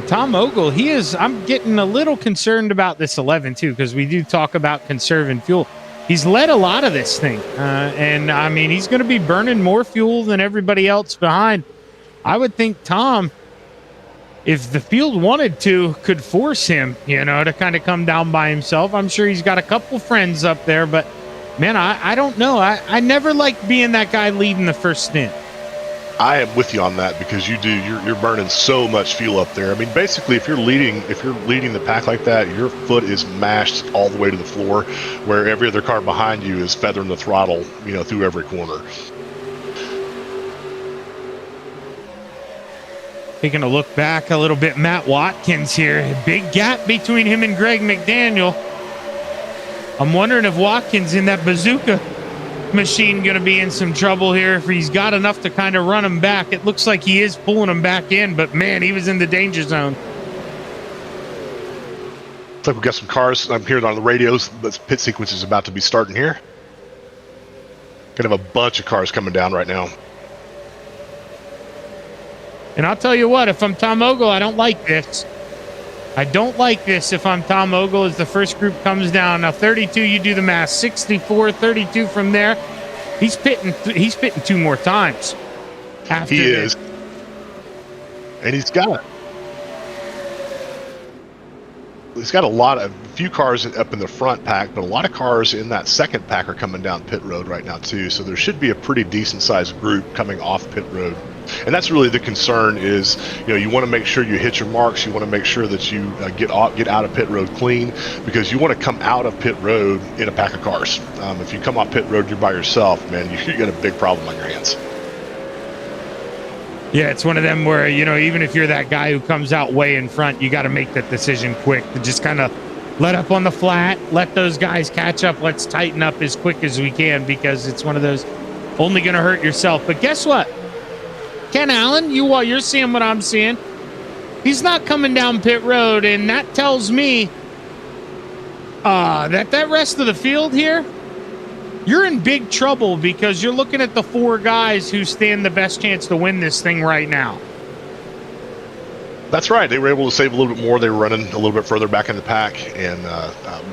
Tom Ogle, I'm getting a little concerned about this 11 too, because we do talk about conserving fuel. He's led a lot of this thing, and I mean, he's going to be burning more fuel than everybody else behind. I would think Tom, if the field wanted to, could force him, to kind of come down by himself. I'm sure he's got a couple friends up there, but man, I don't know. I never liked being that guy leading the first stint. I am with you on that because you're burning so much fuel up there. I mean, basically, if you're leading the pack like that, your foot is mashed all the way to the floor, where every other car behind you is feathering the throttle, through every corner. Taking a look back a little bit, Matt Watkins here. Big gap between him and Greg McDaniel. I'm wondering if Watkins in that bazooka machine going to be in some trouble here if he's got enough to kind of run him back. It looks like he is pulling him back in, but man, he was in the danger zone. Looks like we've got some cars. I'm hearing on the radios. The pit sequence is about to be starting here. Gonna have a bunch of cars coming down right now. And I'll tell you what, if I'm Tom Ogle, I don't like this. I don't like this if I'm Tom Ogle as the first group comes down. Now 32, you do the math, 64, 32 from there. He's pitting 2 more times. After he is. And he's got a few cars up in the front pack, but a lot of cars in that second pack are coming down pit road right now too. So there should be a pretty decent sized group coming off pit road. And that's really the concern is, you want to make sure you hit your marks. You want to make sure that you get out of pit road clean, because you want to come out of pit road in a pack of cars. If you come off pit road, you're by yourself, man, you got a big problem on your hands. Yeah, it's one of them where, even if you're that guy who comes out way in front, you got to make that decision quick to just kind of let up on the flat, let those guys catch up. Let's tighten up as quick as we can, because it's one of those only going to hurt yourself. But guess what? Ken Allen, you're seeing what I'm seeing. He's not coming down pit road, and that tells me that rest of the field here, you're in big trouble, because you're looking at the 4 guys who stand the best chance to win this thing right now. That's right. They were able to save a little bit more. They were running a little bit further back in the pack, and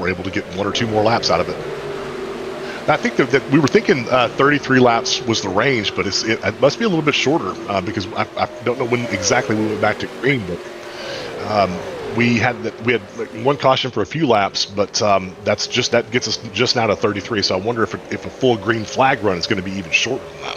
were able to get 1 or 2 more laps out of it. I think that we were thinking 33 laps was the range, but it must be a little bit shorter because I don't know when exactly we went back to green, but we had 1 caution for a few laps, but that gets us just now to 33. So I wonder if a full green flag run is going to be even shorter than that.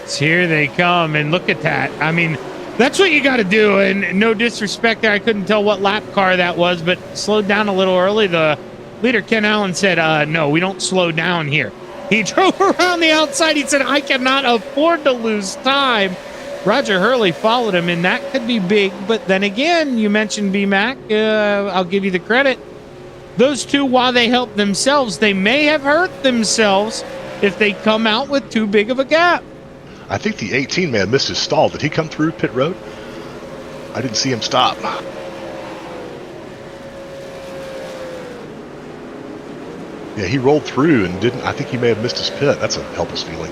So here they come, and look at that. I mean, that's what you got to do. And no disrespect there, I couldn't tell what lap car that was, but slowed down a little early. The leader, Ken Allen, said, no, we don't slow down here. He drove around the outside. He said, I cannot afford to lose time. Roger Hurley followed him, and that could be big. But then again, you mentioned BMAC. I'll give you the credit. Those 2, while they help themselves, they may have hurt themselves if they come out with too big of a gap. I think the 18 man missed his stall. Did he come through pit road? I didn't see him stop. Yeah, he rolled through and didn't. I think he may have missed his pit. That's a helpless feeling.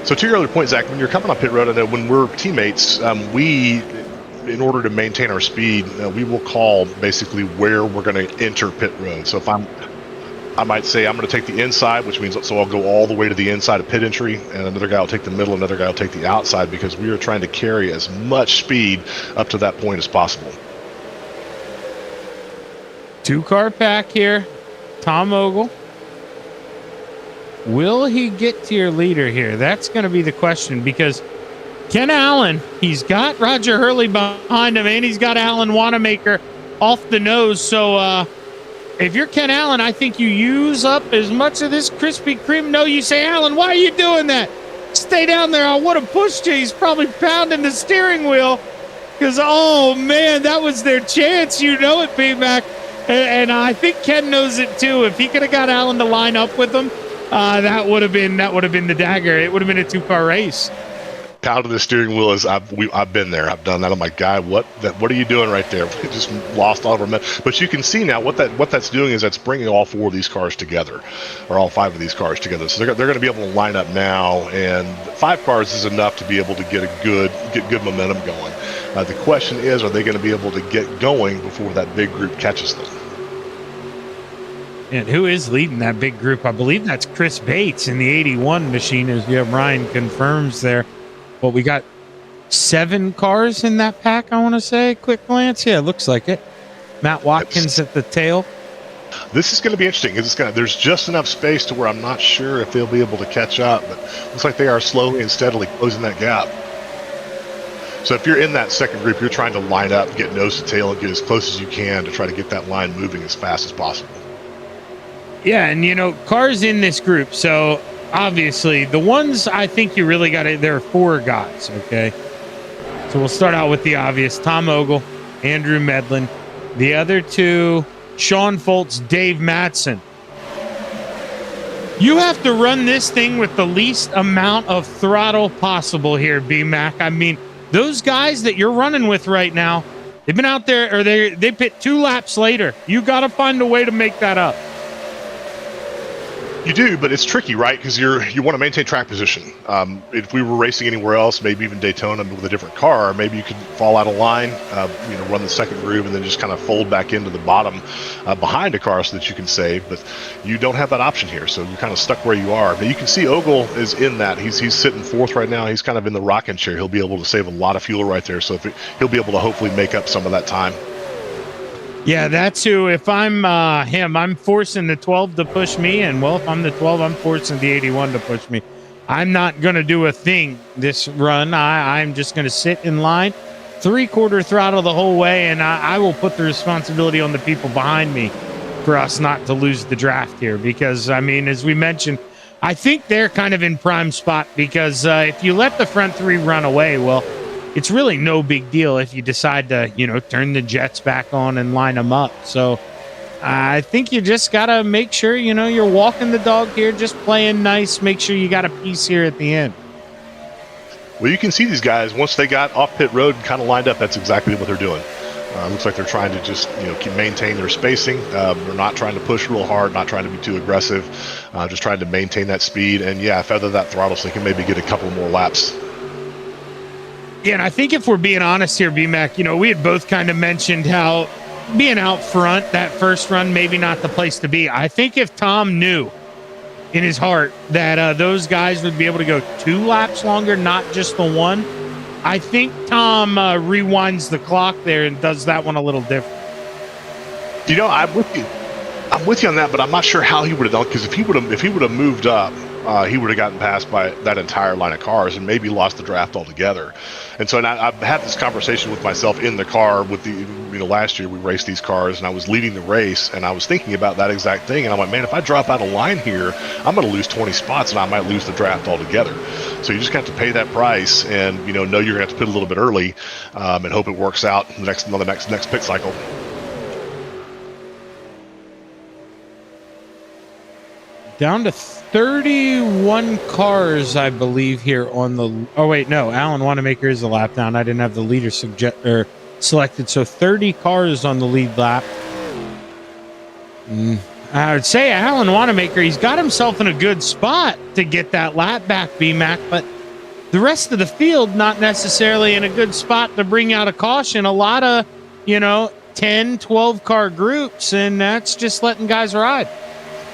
So to your other point, Zach, when you're coming on pit road, I know when we're teammates, in order to maintain our speed, we will call basically where we're going to enter pit road. So if I might say I'm going to take the inside, which means so I'll go all the way to the inside of pit entry, and another guy will take the middle, another guy will take the outside, because we are trying to carry as much speed up to that point as possible. 2-car pack here. Tom Ogle. Will he get to your leader here? That's going to be the question, because Ken Allen, he's got Roger Hurley behind him, and he's got Alan Wanamaker off the nose. So if you're Ken Allen, I think you use up as much of this Krispy Kreme. No, you say, Allen, why are you doing that? Stay down there. I would have pushed you. He's probably pounding the steering wheel because, oh, man, that was their chance. You know it, B-Mac. And I think Ken knows it too. If he could have got Allen to line up with him, that would have been the dagger. It would have been a 2-car race. Pounding the steering wheel is I've been there. I've done that. I'm like, guy, what are you doing right there? We just lost all of our men. But you can see now what that's doing is that's bringing all 4 of these cars together, or all 5 of these cars together. So they're going to be able to line up now, and 5 cars is enough to be able to get good momentum going. The question is, are they going to be able to get going before that big group catches them? And who is leading that big group? I believe that's Chris Bates in the 81 machine, as you have Ryan confirms there. Well, we got 7 cars in that pack, I want to say. Quick glance. Yeah, it looks like it. Matt Watkins at the tail. This is going to be interesting because there's just enough space to where I'm not sure if they'll be able to catch up, but looks like they are slowly and steadily closing that gap. So if you're in that second group, you're trying to line up, get nose to tail, and get as close as you can to try to get that line moving as fast as possible. Yeah, and cars in this group. So obviously, the ones I think you really got to, there are 4 guys, okay? So we'll start out with the obvious. Tom Ogle, Andrew Medlin. The other 2, Sean Foltz, Dave Matson. You have to run this thing with the least amount of throttle possible here, B-Mac. I mean, those guys that you're running with right now, they've been out there, or they pit 2 laps later. You got to find a way to make that up. You do, but it's tricky, right? Because you want to maintain track position. If we were racing anywhere else, maybe even Daytona with a different car, maybe you could fall out of line, run the second groove, and then just kind of fold back into the bottom behind a car so that you can save. But you don't have that option here, so you're kind of stuck where you are. But you can see Ogle is in that. He's sitting 4th right now. He's kind of in the rocking chair. He'll be able to save a lot of fuel right there. So he'll be able to hopefully make up some of that time. Yeah, that's who. If I'm him, I'm forcing the 12 to push me. And, well, if I'm the 12, I'm forcing the 81 to push me. I'm not going to do a thing this run. I'm just going to sit in line, 3/4 throttle the whole way, and I will put the responsibility on the people behind me for us not to lose the draft here. Because, I mean, as we mentioned, I think they're kind of in prime spot because if you let the front 3 run away, well, it's really no big deal if you decide to, turn the jets back on and line them up. So I think you just got to make sure, you're walking the dog here, just playing nice. Make sure you got a piece here at the end. Well, you can see these guys, once they got off pit road and kind of lined up, that's exactly what they're doing. Looks like they're trying to just, maintain their spacing. They're not trying to push real hard, not trying to be too aggressive, just trying to maintain that speed and, feather that throttle so they can maybe get a couple more laps. Yeah, and I think if we're being honest here, B-Mac, we had both kind of mentioned how being out front, that first run, maybe not the place to be. I think if Tom knew in his heart that those guys would be able to go 2 laps longer, not just the 1, I think Tom rewinds the clock there and does that one a little different. I'm with you. I'm with you on that, but I'm not sure how he would have done, because if he would have moved up, he would have gotten passed by that entire line of cars and maybe lost the draft altogether. And so I've had this conversation with myself in the car with last year we raced these cars and I was leading the race and I was thinking about that exact thing. And I'm like, man, if I drop out of line here, I'm going to lose 20 spots and I might lose the draft altogether. So you just have to pay that price and, know you're going to have to pit a little bit early and hope it works out in the next pit cycle. Down to 31 31 cars, I believe, here on the. Oh wait, no, Alan Wanamaker is a lap down. I didn't have the leader selected, so 30 cars on the lead lap. I would say Alan Wanamaker, he's got himself in a good spot to get that lap back, BMAC, but the rest of the field not necessarily in a good spot to bring out a caution. A lot of, 10, 12 car groups, and that's just letting guys ride.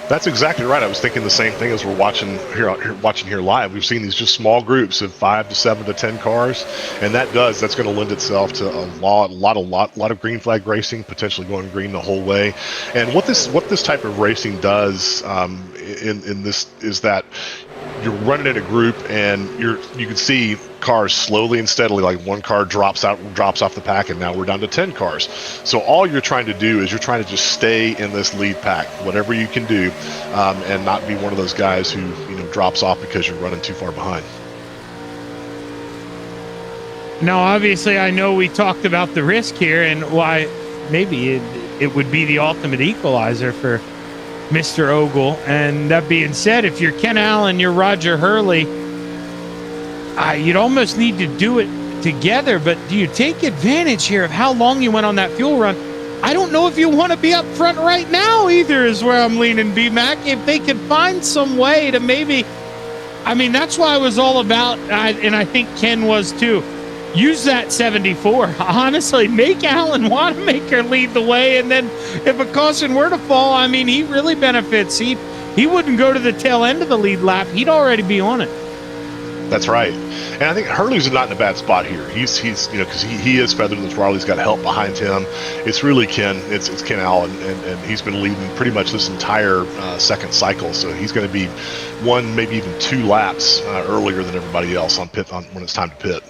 That's exactly right. I was thinking the same thing as we're watching here live. We've seen these just small groups of 5 to 7 to 10 cars, and that's going to lend itself to a lot of green flag racing, potentially going green the whole way. And what this type of racing does in this is that you're running in a group, and you can see cars slowly and steadily, like one car drops off the pack, and now we're down to 10 cars. So all you're trying to do is you're trying to just stay in this lead pack, whatever you can do, and not be one of those guys who drops off because you're running too far behind. Now, obviously, I know we talked about the risk here and why maybe it would be the ultimate equalizer for Mr. Ogle. And that being said, if you're Ken Allen, you're Roger Hurley, you'd almost need to do it together. But do you take advantage here of how long you went on that fuel run? I don't know if you want to be up front right now either, is where I'm leaning, BMAC. If they could find some way to maybe, that's why I was all about, and I think Ken was too, use that 74. Honestly, make Alan Wanamaker lead the way, and then if a caution were to fall, he really benefits. He wouldn't go to the tail end of the lead lap. He'd already be on it. That's right. And I think Hurley's not in a bad spot here. He's because he is feathered in the throttle. He's got help behind him. It's really Ken. It's Ken Allen, and he's been leading pretty much this entire second cycle. So he's going to be 1, maybe even 2 laps earlier than everybody else when it's time to pit.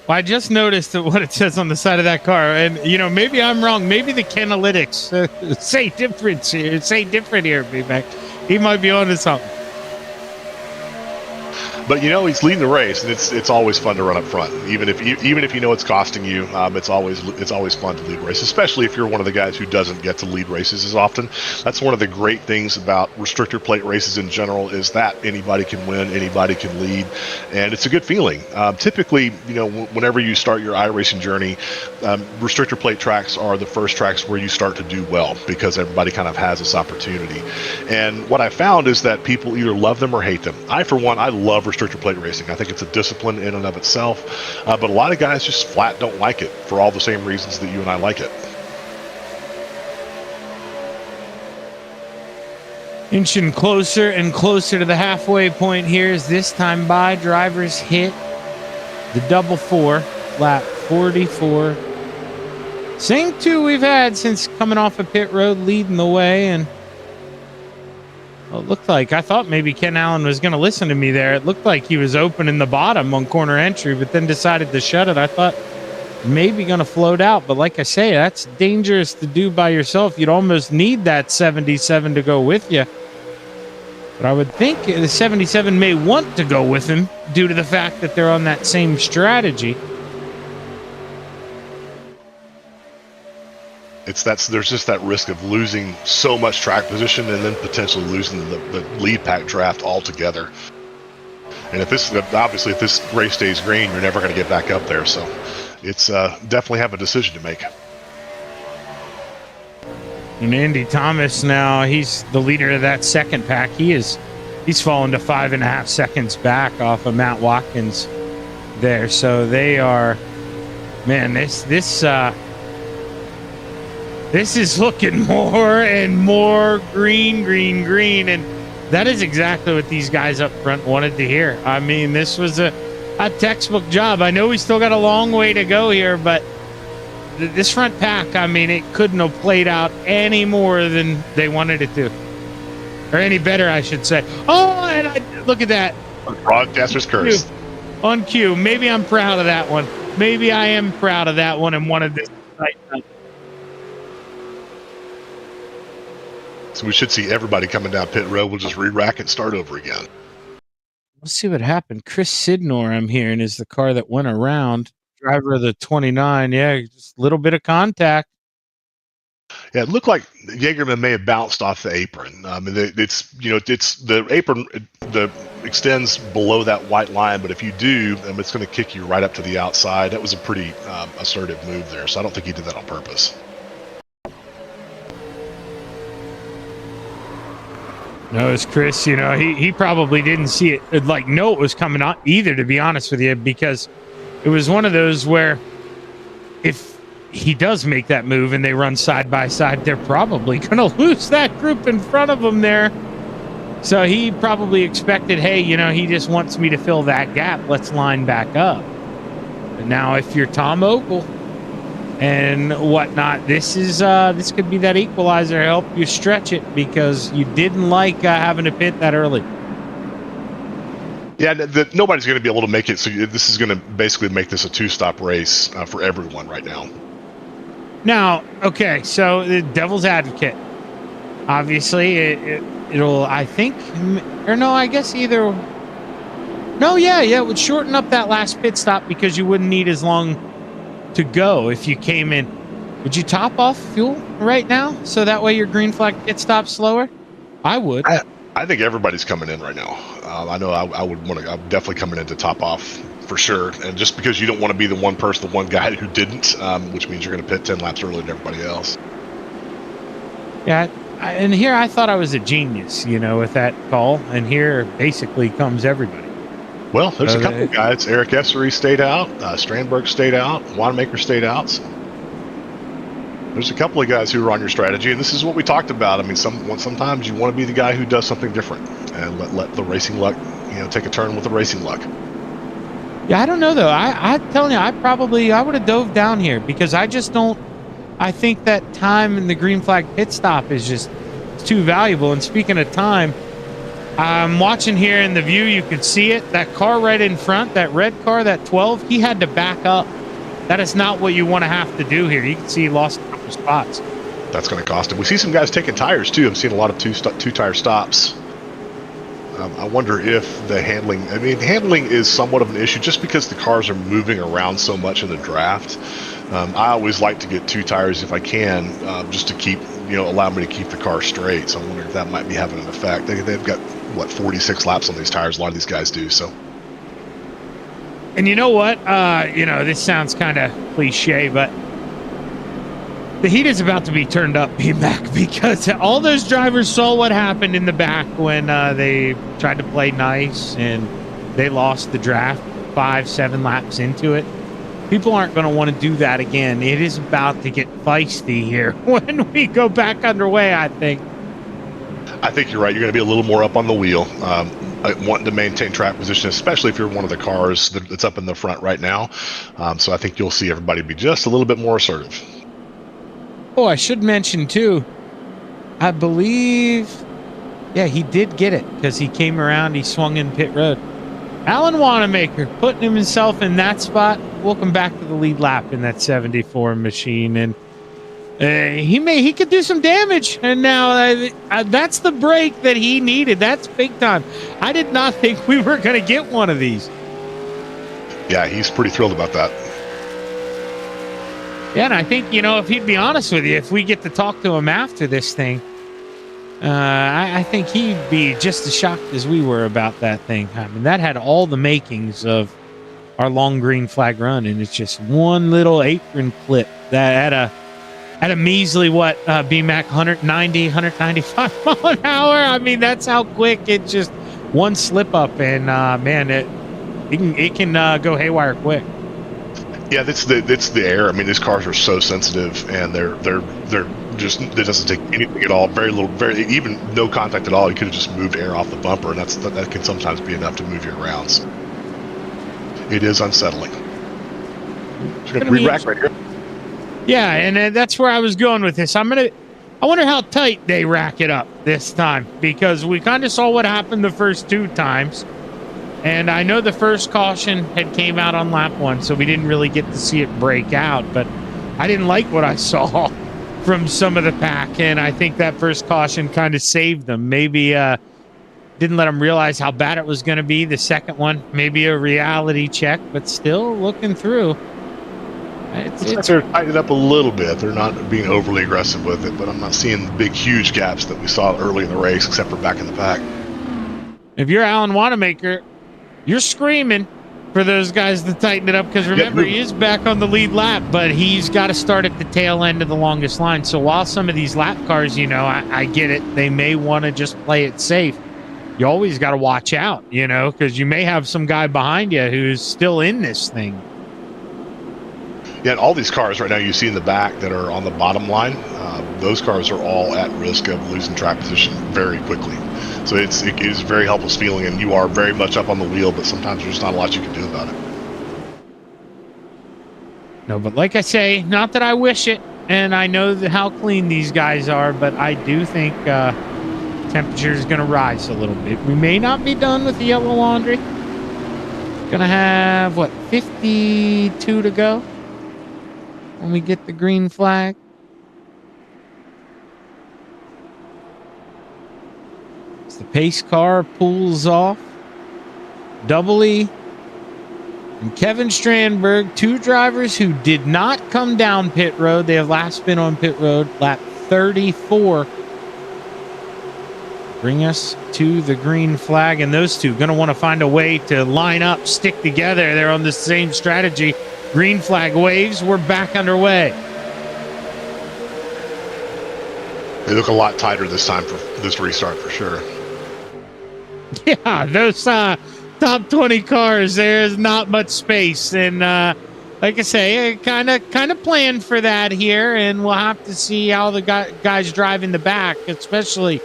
Well, I just noticed what it says on the side of that car, and maybe I'm wrong. Maybe the Kenalytics say different here, B-Mac. He might be onto something. But he's leading the race, and it's always fun to run up front, even if it's costing you. It's always fun to lead a race, especially if you're one of the guys who doesn't get to lead races as often. That's one of the great things about restrictor plate races in general, is that anybody can win, anybody can lead, and it's a good feeling. Typically, whenever you start your iRacing journey, restrictor plate tracks are the first tracks where you start to do well because everybody kind of has this opportunity. And what I found is that people either love them or hate them. I, for one, I love restrictor plate racing. I think it's a discipline in and of itself, but a lot of guys just flat don't like it for all the same reasons that you and I like it. Inching closer and closer to the halfway point here as this time by drivers hit the double 4, lap 44. Same 2 we've had since coming off of pit road, leading the way, and it looked like, I thought maybe Ken Allen was going to listen to me there. It looked like he was opening the bottom on corner entry, but then decided to shut it. I thought maybe going to float out, but like I say, that's dangerous to do by yourself. You'd almost need that 77 to go with you. But I would think the 77 may want to go with him due to the fact that they're on that same strategy. There's just that risk of losing so much track position and then potentially losing the lead pack draft altogether. And if this race stays green, you're never going to get back up there. So it's definitely have a decision to make. And Andy Thomas now, he's the leader of that second pack. He's fallen to 5.5 seconds back off of Matt Watkins there. So they are, man, this is looking more and more green, and that is exactly what these guys up front wanted to hear. This was a textbook job. I know we still got a long way to go here, but this front pack, it couldn't have played out any more than they wanted it to. Or any better, I should say. Oh, and look at that. Broadcaster's curse. On cue. Maybe I'm proud of that one. Maybe I am proud of that one and wanted this right now. So we should see everybody coming down pit road. We'll just re-rack and start over again. Let's see what happened. Chris Sidnor, I'm hearing, is the car that went around. Driver of the 29. Yeah, just a little bit of contact. Yeah, it looked like Jagerman may have bounced off the apron. It's the apron. The extends below that white line, but if you do, it's going to kick you right up to the outside. That was a pretty assertive move there, so I don't think he did that on purpose. No, it's Chris. You know, he probably didn't see it, like, know it was coming on either, to be honest with you, because it was one of those where if he does make that move and they run side by side, they're probably going to lose that group in front of him there. So he probably expected, hey, you know, he just wants me to fill that gap. Let's line back up. And now if you're Tom Ogle and whatnot, this could be that equalizer to help you stretch it, because you didn't like having to pit that early. Yeah, nobody's going to be able to make it, so this is going to basically make this a two-stop race for everyone right now. Now, okay, so the devil's advocate. Obviously, it'll, I think, or no, I guess either. No, yeah, it would shorten up that last pit stop because you wouldn't need as long to go if you came in. Would you top off fuel right now so that way your green flag pit stops slower? I would. I think everybody's coming in right now. I know I would want to. I'm definitely coming in to top off for sure. And just because you don't want to be the one person, the one guy who didn't, which means you're going to pit 10 laps earlier than everybody else. Yeah, and here I thought I was a genius, you know, with that call. And here basically comes everybody. Well, there's a couple of guys. Eric YesterYear stayed out. Strandberg stayed out. Wanamaker stayed out. So there's a couple of guys who are on your strategy, and this is what we talked about. I mean, sometimes you want to be the guy who does something different and let the racing luck, you know, take a turn with the racing luck. Yeah, I don't know though. I'm telling you, I would have dove down here because I just don't. I think that time in the green flag pit stop is just too valuable. And speaking of time, I'm watching here in the view. You can see it. That car right in front, that red car, that 12. He had to back up. That is not what you want to have to do here. You can see he lost a couple spots. That's going to cost him. We see some guys taking tires too. I'm seeing a lot of two-tire stops. I wonder if the handling. I mean, handling is somewhat of an issue just because the cars are moving around so much in the draft. I always like to get two tires if I can, just to keep, you know, allow me to keep the car straight. So I wonder if that might be having an effect. They've got, what, 46 laps on these tires. A lot of these guys do. So. And you know what? You know, this sounds kind of cliche, but the heat is about to be turned up, back, because all those drivers saw what happened in the back when they tried to play nice and they lost the draft 5-7 laps into it. People aren't going to want to do that again. It is about to get feisty here when we go back underway, I think. I think you're right. You're going to be a little more up on the wheel, wanting to maintain track position, especially if you're one of the cars that's up in the front right now. So I think you'll see everybody be just a little bit more assertive. Oh, I should mention, too, I believe, yeah, he did get it because he came around, he swung in pit road. Alan Wanamaker putting himself in that spot. Welcome back to the lead lap in that 74 machine. And he could do some damage. And now that's the break that he needed. That's big time. I did not think we were going to get one of these. Yeah, he's pretty thrilled about that. Yeah, and I think, you know, if he'd be honest with you, if we get to talk to him after this thing, I think he'd be just as shocked as we were about that thing. I mean, that had all the makings of our long green flag run, and it's just one little apron clip that at a measly, BMAC 195 mile an hour. I mean, that's how quick it just one slip up, and man, it can go haywire quick. Yeah, it's the air. I mean, these cars are so sensitive, and they're just, it doesn't take anything at all. Very even no contact at all. You could have just moved air off the bumper, and that can sometimes be enough to move you around. So it is unsettling. Just gonna re-rack right here. Yeah, and that's where I was going with this. I wonder how tight they rack it up this time, because we kind of saw what happened the first two times. And I know the first caution had came out on lap 1, so we didn't really get to see it break out. But I didn't like what I saw from some of the pack, and I think that first caution kind of saved them. Maybe didn't let them realize how bad it was going to be. The second one, maybe a reality check, but still looking through. They're tightening up a little bit. They're not being overly aggressive with it, but I'm not seeing the big, huge gaps that we saw early in the race, except for back in the pack. If you're Alan Wanamaker, you're screaming for those guys to tighten it up, because remember, he is back on the lead lap, but he's got to start at the tail end of the longest line. So while some of these lap cars, I get it, they may want to just play it safe. You always got to watch out, because you may have some guy behind you who's still in this thing. Yeah, and all these cars right now you see in the back that are on the bottom line, those cars are all at risk of losing track position very quickly. So it is a very helpless feeling, and you are very much up on the wheel, but sometimes there's not a lot you can do about it. No, but like I say, not that I wish it, and I know how clean these guys are, but I do think temperature is going to rise a little bit. We may not be done with the yellow laundry. Going to have, 52 to go when we get the green flag. As the pace car pulls off, Double E and Kevin Strandberg, two drivers who did not come down pit road. They have last been on pit road, lap 34. Bring us to the green flag, and those two going to want to find a way to line up, stick together. They're on the same strategy. Green flag waves. We're back underway. They look a lot tighter this time for this restart for sure. Yeah, those top 20 cars, there's not much space. And like I say, kind of planned for that here, and we'll have to see how the guys drive in the back, especially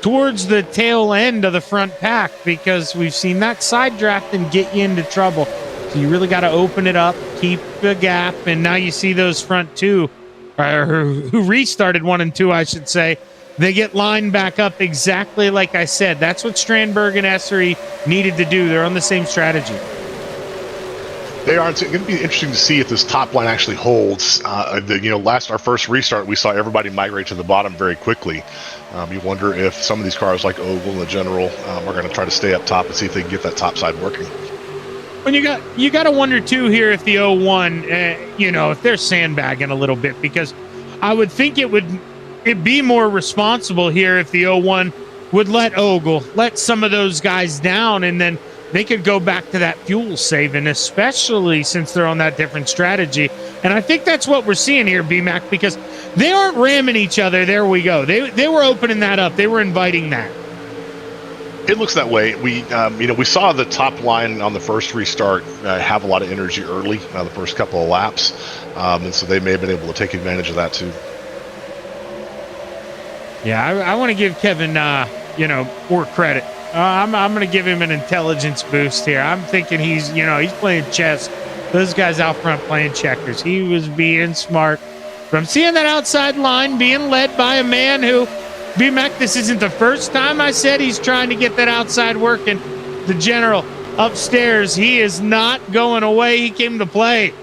towards the tail end of the front pack, because we've seen that side draft and get you into trouble. So you really got to open it up, keep the gap, and now you see those front two, or who restarted 1 and 2, I should say. They get lined back up exactly like I said. That's what Strandberg and Essery needed to do. They're on the same strategy. They are. It's going to be interesting to see if this top line actually holds. Our first restart, we saw everybody migrate to the bottom very quickly. You wonder if some of these cars, like Oval and the General, are going to try to stay up top and see if they can get that top side working. When you got to wonder too here if the 01, if they're sandbagging a little bit, because I would think it'd be more responsible here if the 01 would let some of those guys down, and then they could go back to that fuel saving, especially since they're on that different strategy. And I think that's what we're seeing here, BMAC, because they aren't ramming each other. There we go. They were opening that up. They were inviting that. It looks that way. We saw the top line on the first restart have a lot of energy early, the first couple of laps, and so they may have been able to take advantage of that too. Yeah, I want to give Kevin, more credit. I'm going to give him an intelligence boost here. I'm thinking he's playing chess. Those guys out front playing checkers. He was being smart. But I'm seeing that outside line being led by a man who, BMAC, this isn't the first time I said he's trying to get that outside working. The General upstairs, he is not going away. He came to play.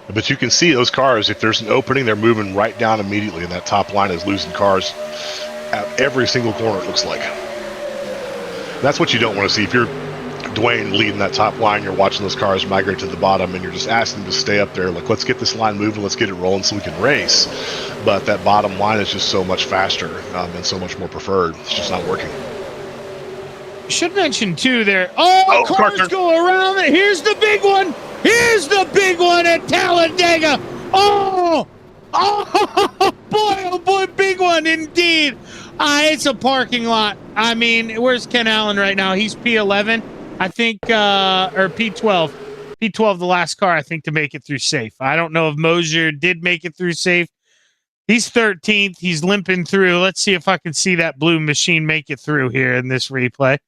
But you can see those cars, if there's an opening, they're moving right down immediately, and that top line is losing cars at every single corner, it looks like. That's what you don't want to see. If you're Dwayne leading that top line, you're watching those cars migrate to the bottom, and you're just asking them to stay up there. Like, let's get this line moving, let's get it rolling so we can race. But that bottom line is just so much faster and so much more preferred. It's just not working. Should mention, too, there. Cars go around. Here's the big one. Here's the big one at Talladega. Oh, boy, big one indeed. It's a parking lot. I mean, where's Ken Allen right now? He's P11, I think, or P12. P12, the last car, I think, to make it through safe. I don't know if Mosier did make it through safe. He's 13th. He's limping through. Let's see if I can see that blue machine make it through here in this replay.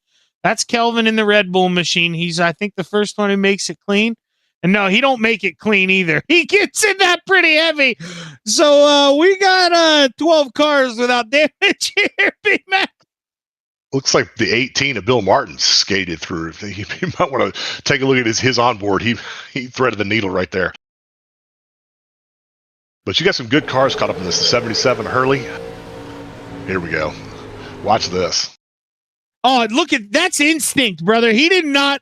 That's Kelvin in the Red Bull machine. He's, I think, the first one who makes it clean. And no, he don't make it clean either. He gets in that pretty heavy. So we got 12 cars without damage here, B-Mac. Looks like the 18 of Bill Martin skated through. You might want to take a look at his onboard. He threaded the needle right there. But you got some good cars caught up in this. The 77 Hurley. Here we go. Watch this. Oh, look at that's instinct, brother. He did not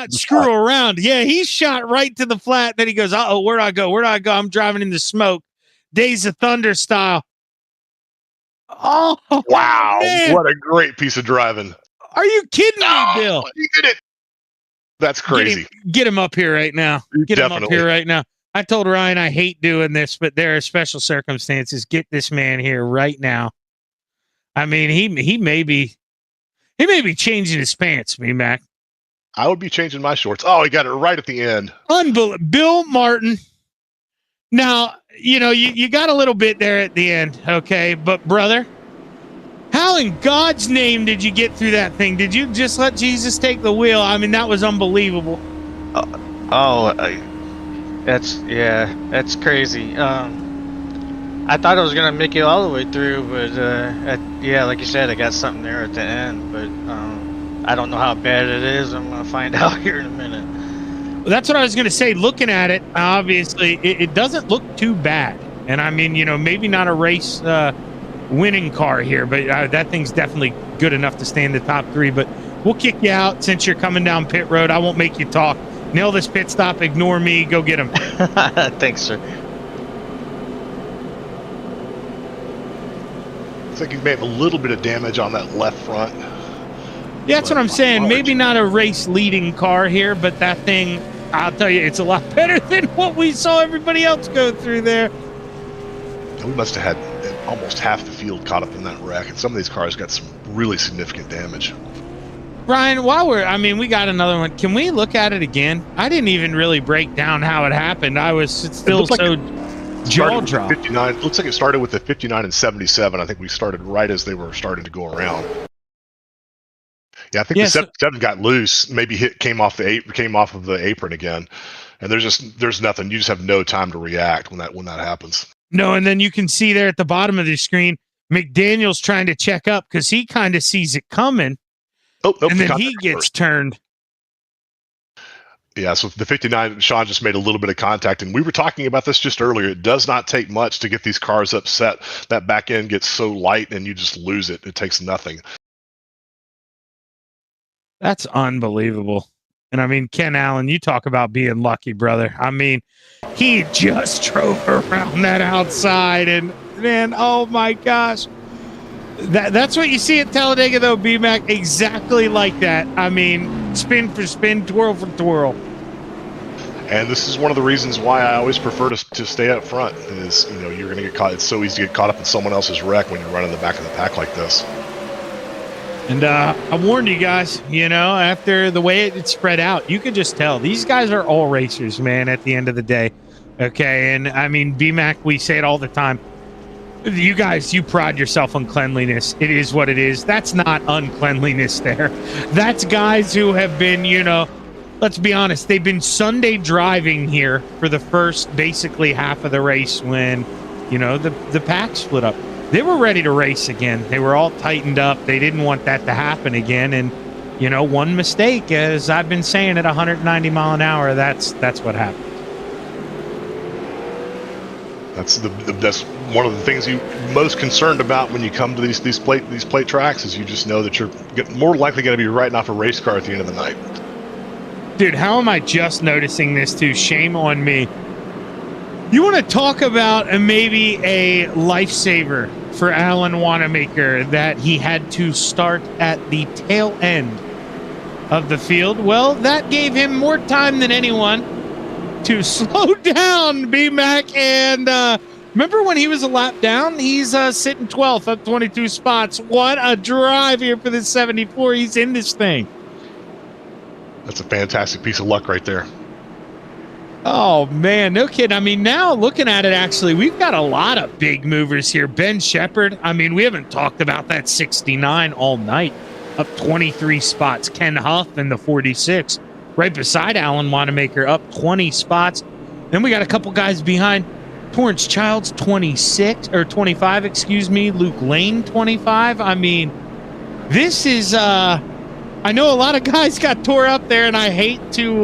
screw around. Yeah, he shot right to the flat. Then he goes, "Uh-oh, where'd I go? I'm driving in the smoke." Days of Thunder style. Oh, wow. man. What a great piece of driving. Are you kidding me, Oh, Bill? he did it. That's crazy. Get him up here right now. Get him up here right now. I told Ryan I hate doing this, but there are special circumstances. Get this man here right now. I mean, he may be changing his pants, me, Mac. I would be changing my shorts. Oh, he got it right at the end. Unbelievable. Bill Martin. Now, you got a little bit there at the end, okay? But, brother, how in God's name did you get through that thing? Did you just let Jesus take the wheel? I mean, that was unbelievable. That's crazy. I thought I was going to make it all the way through, but, like you said, I got something there at the end, but I don't know how bad it is. I'm going to find out here in a minute. Well, that's what I was going to say. Looking at it, obviously, it doesn't look too bad. And I mean, maybe not a race winning car here, but that thing's definitely good enough to stay in the top 3. But we'll kick you out since you're coming down pit road. I won't make you talk. Nail this pit stop. Ignore me. Go get him. Thanks, sir. Looks like he may have a little bit of damage on that left front. Yeah, that's what I'm saying. Maybe not a race-leading car here, but that thing, I'll tell you, it's a lot better than what we saw everybody else go through there. We must have had almost half the field caught up in that wreck, and some of these cars got some really significant damage. Brian, we got another one. Can we look at it again? I didn't even really break down how it happened. I was still so jaw-dropped. 59. Looks like it started with the 59 and 77. I think we started right as they were starting to go around. Yeah, I think the 77 got loose. Maybe came off of the apron again, and there's nothing. You just have no time to react when that happens. No, and then you can see there at the bottom of the screen, McDaniel's trying to check up because he kind of sees it coming. And then he gets turned. Yeah, so the 59, Sean just made a little bit of contact, and we were talking about this just earlier. It does not take much to get these cars upset. That back end gets so light, and you just lose it. It takes nothing. That's unbelievable. And I mean, Ken Allen, you talk about being lucky, brother. I mean, he just drove around that outside, and man, oh my gosh. That's what you see at Talladega, though, B-Mac, exactly like that. I mean, spin for spin, twirl for twirl. And this is one of the reasons why I always prefer to stay up front. Is you're going to get caught. It's so easy to get caught up in someone else's wreck when you're running the back of the pack like this. And I warned you guys, after the way it spread out, you could just tell these guys are all racers, man, at the end of the day. Okay. And I mean, BMAC, we say it all the time. You guys, you pride yourself on cleanliness. It is what it is. That's not uncleanliness there. That's guys who have been, let's be honest, they've been Sunday driving here for the first basically half of the race when, the pack split up. They were ready to race again. They were all tightened up. They didn't want that to happen again. And, one mistake, as I've been saying, at 190 mile an hour, that's what happened. That's one of the things you're most concerned about when you come to these plate tracks is you just know that you're more likely going to be riding off a race car at the end of the night. Dude, how am I just noticing this too? Shame on me. You want to talk about maybe a lifesaver for Alan Wanamaker that he had to start at the tail end of the field? Well, that gave him more time than anyone to slow down, B-Mac. And remember when he was a lap down? He's sitting 12th, up 22 spots. What a drive here for the 74. He's in this thing. That's a fantastic piece of luck right there. Oh, man, no kidding. I mean, now looking at it, actually, we've got a lot of big movers here. Ben Shepherd, I mean, we haven't talked about that 69 all night, up 23 spots. Ken Huff in the 46, right beside Alan Wanamaker, up 20 spots. Then we got a couple guys behind. Torrance Childs, 25, Luke Lane, 25. I mean, this is... I know a lot of guys got tore up there, and I hate to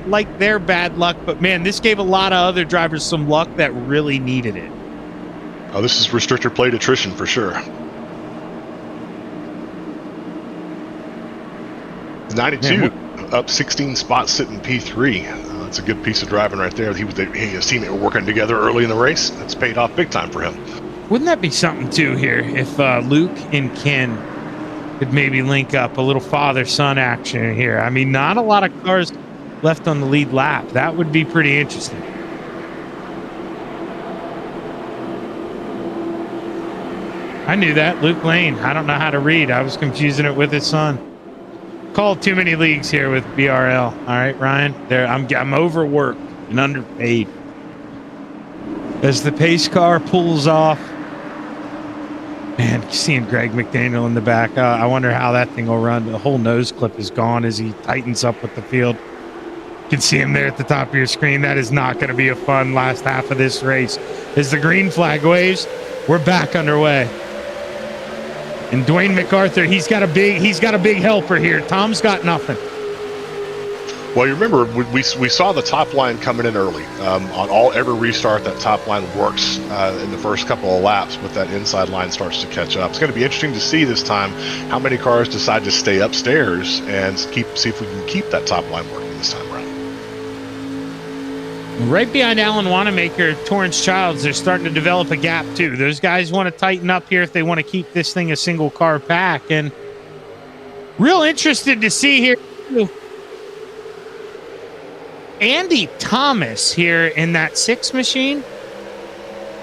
like their bad luck, but man, this gave a lot of other drivers some luck that really needed it. Oh, this is restrictor plate attrition for sure. 92, up 16 spots, sitting P3. That's a good piece of driving right there. He and his teammate were working together early in the race. That's paid off big time for him. Wouldn't that be something too here if Luke and Ken could maybe link up a little father-son action here. I mean, not a lot of cars left on the lead lap. That would be pretty interesting. I knew that. Luke Lane. I don't know how to read. I was confusing it with his son. Called too many leagues here with BRL. All right, Ryan. There, I'm overworked and underpaid. As the pace car pulls off. Man, seeing Greg McDaniel in the back. I wonder how that thing will run. The whole nose clip is gone as he tightens up with the field. You can see him there at the top of your screen. That is not going to be a fun last half of this race. As the green flag waves, we're back underway. And Dwayne MacArthur, he's got a big helper here. Tom's got nothing. Well, you remember we saw the top line coming in early. On every restart, that top line works in the first couple of laps, but that inside line starts to catch up. It's going to be interesting to see this time how many cars decide to stay upstairs and see if we can keep that top line working this time around. Right behind Alan Wanamaker, Torrance Childs, they're starting to develop a gap too. Those guys want to tighten up here if they want to keep this thing a single car pack. And real interested to see here Andy Thomas here in that 6 machine.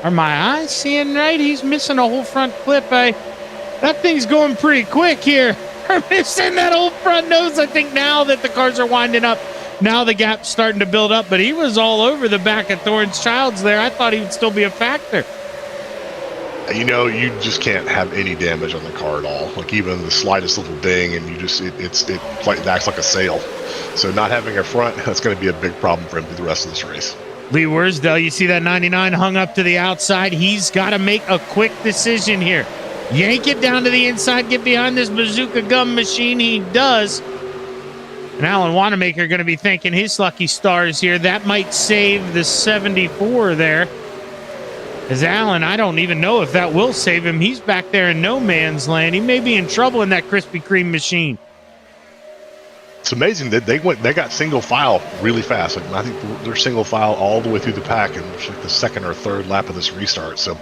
Are my eyes seeing right? He's missing a whole front clip. That thing's going pretty quick here. They're missing that whole front nose. I think now that the cars are winding up, now the gap's starting to build up, but he was all over the back of Torrance Childs there. I thought he would still be a factor. You know, you just can't have any damage on the car at all. Like even the slightest little ding, and it acts like a sail. So not having a front, that's going to be a big problem for him through the rest of this race. Lee Wursdale, you see that 99 hung up to the outside. He's got to make a quick decision here. Yank it down to the inside, get behind this bazooka gum machine. He does. And Alan Wanamaker going to be thanking his lucky stars here. That might save the 74 there. As Alan, I don't even know if that will save him. He's back there in no man's land. He may be in trouble in that Krispy Kreme machine. It's amazing that they got single file really fast. Like, I think they're single file all the way through the pack, and it's like the second or third lap of this restart. So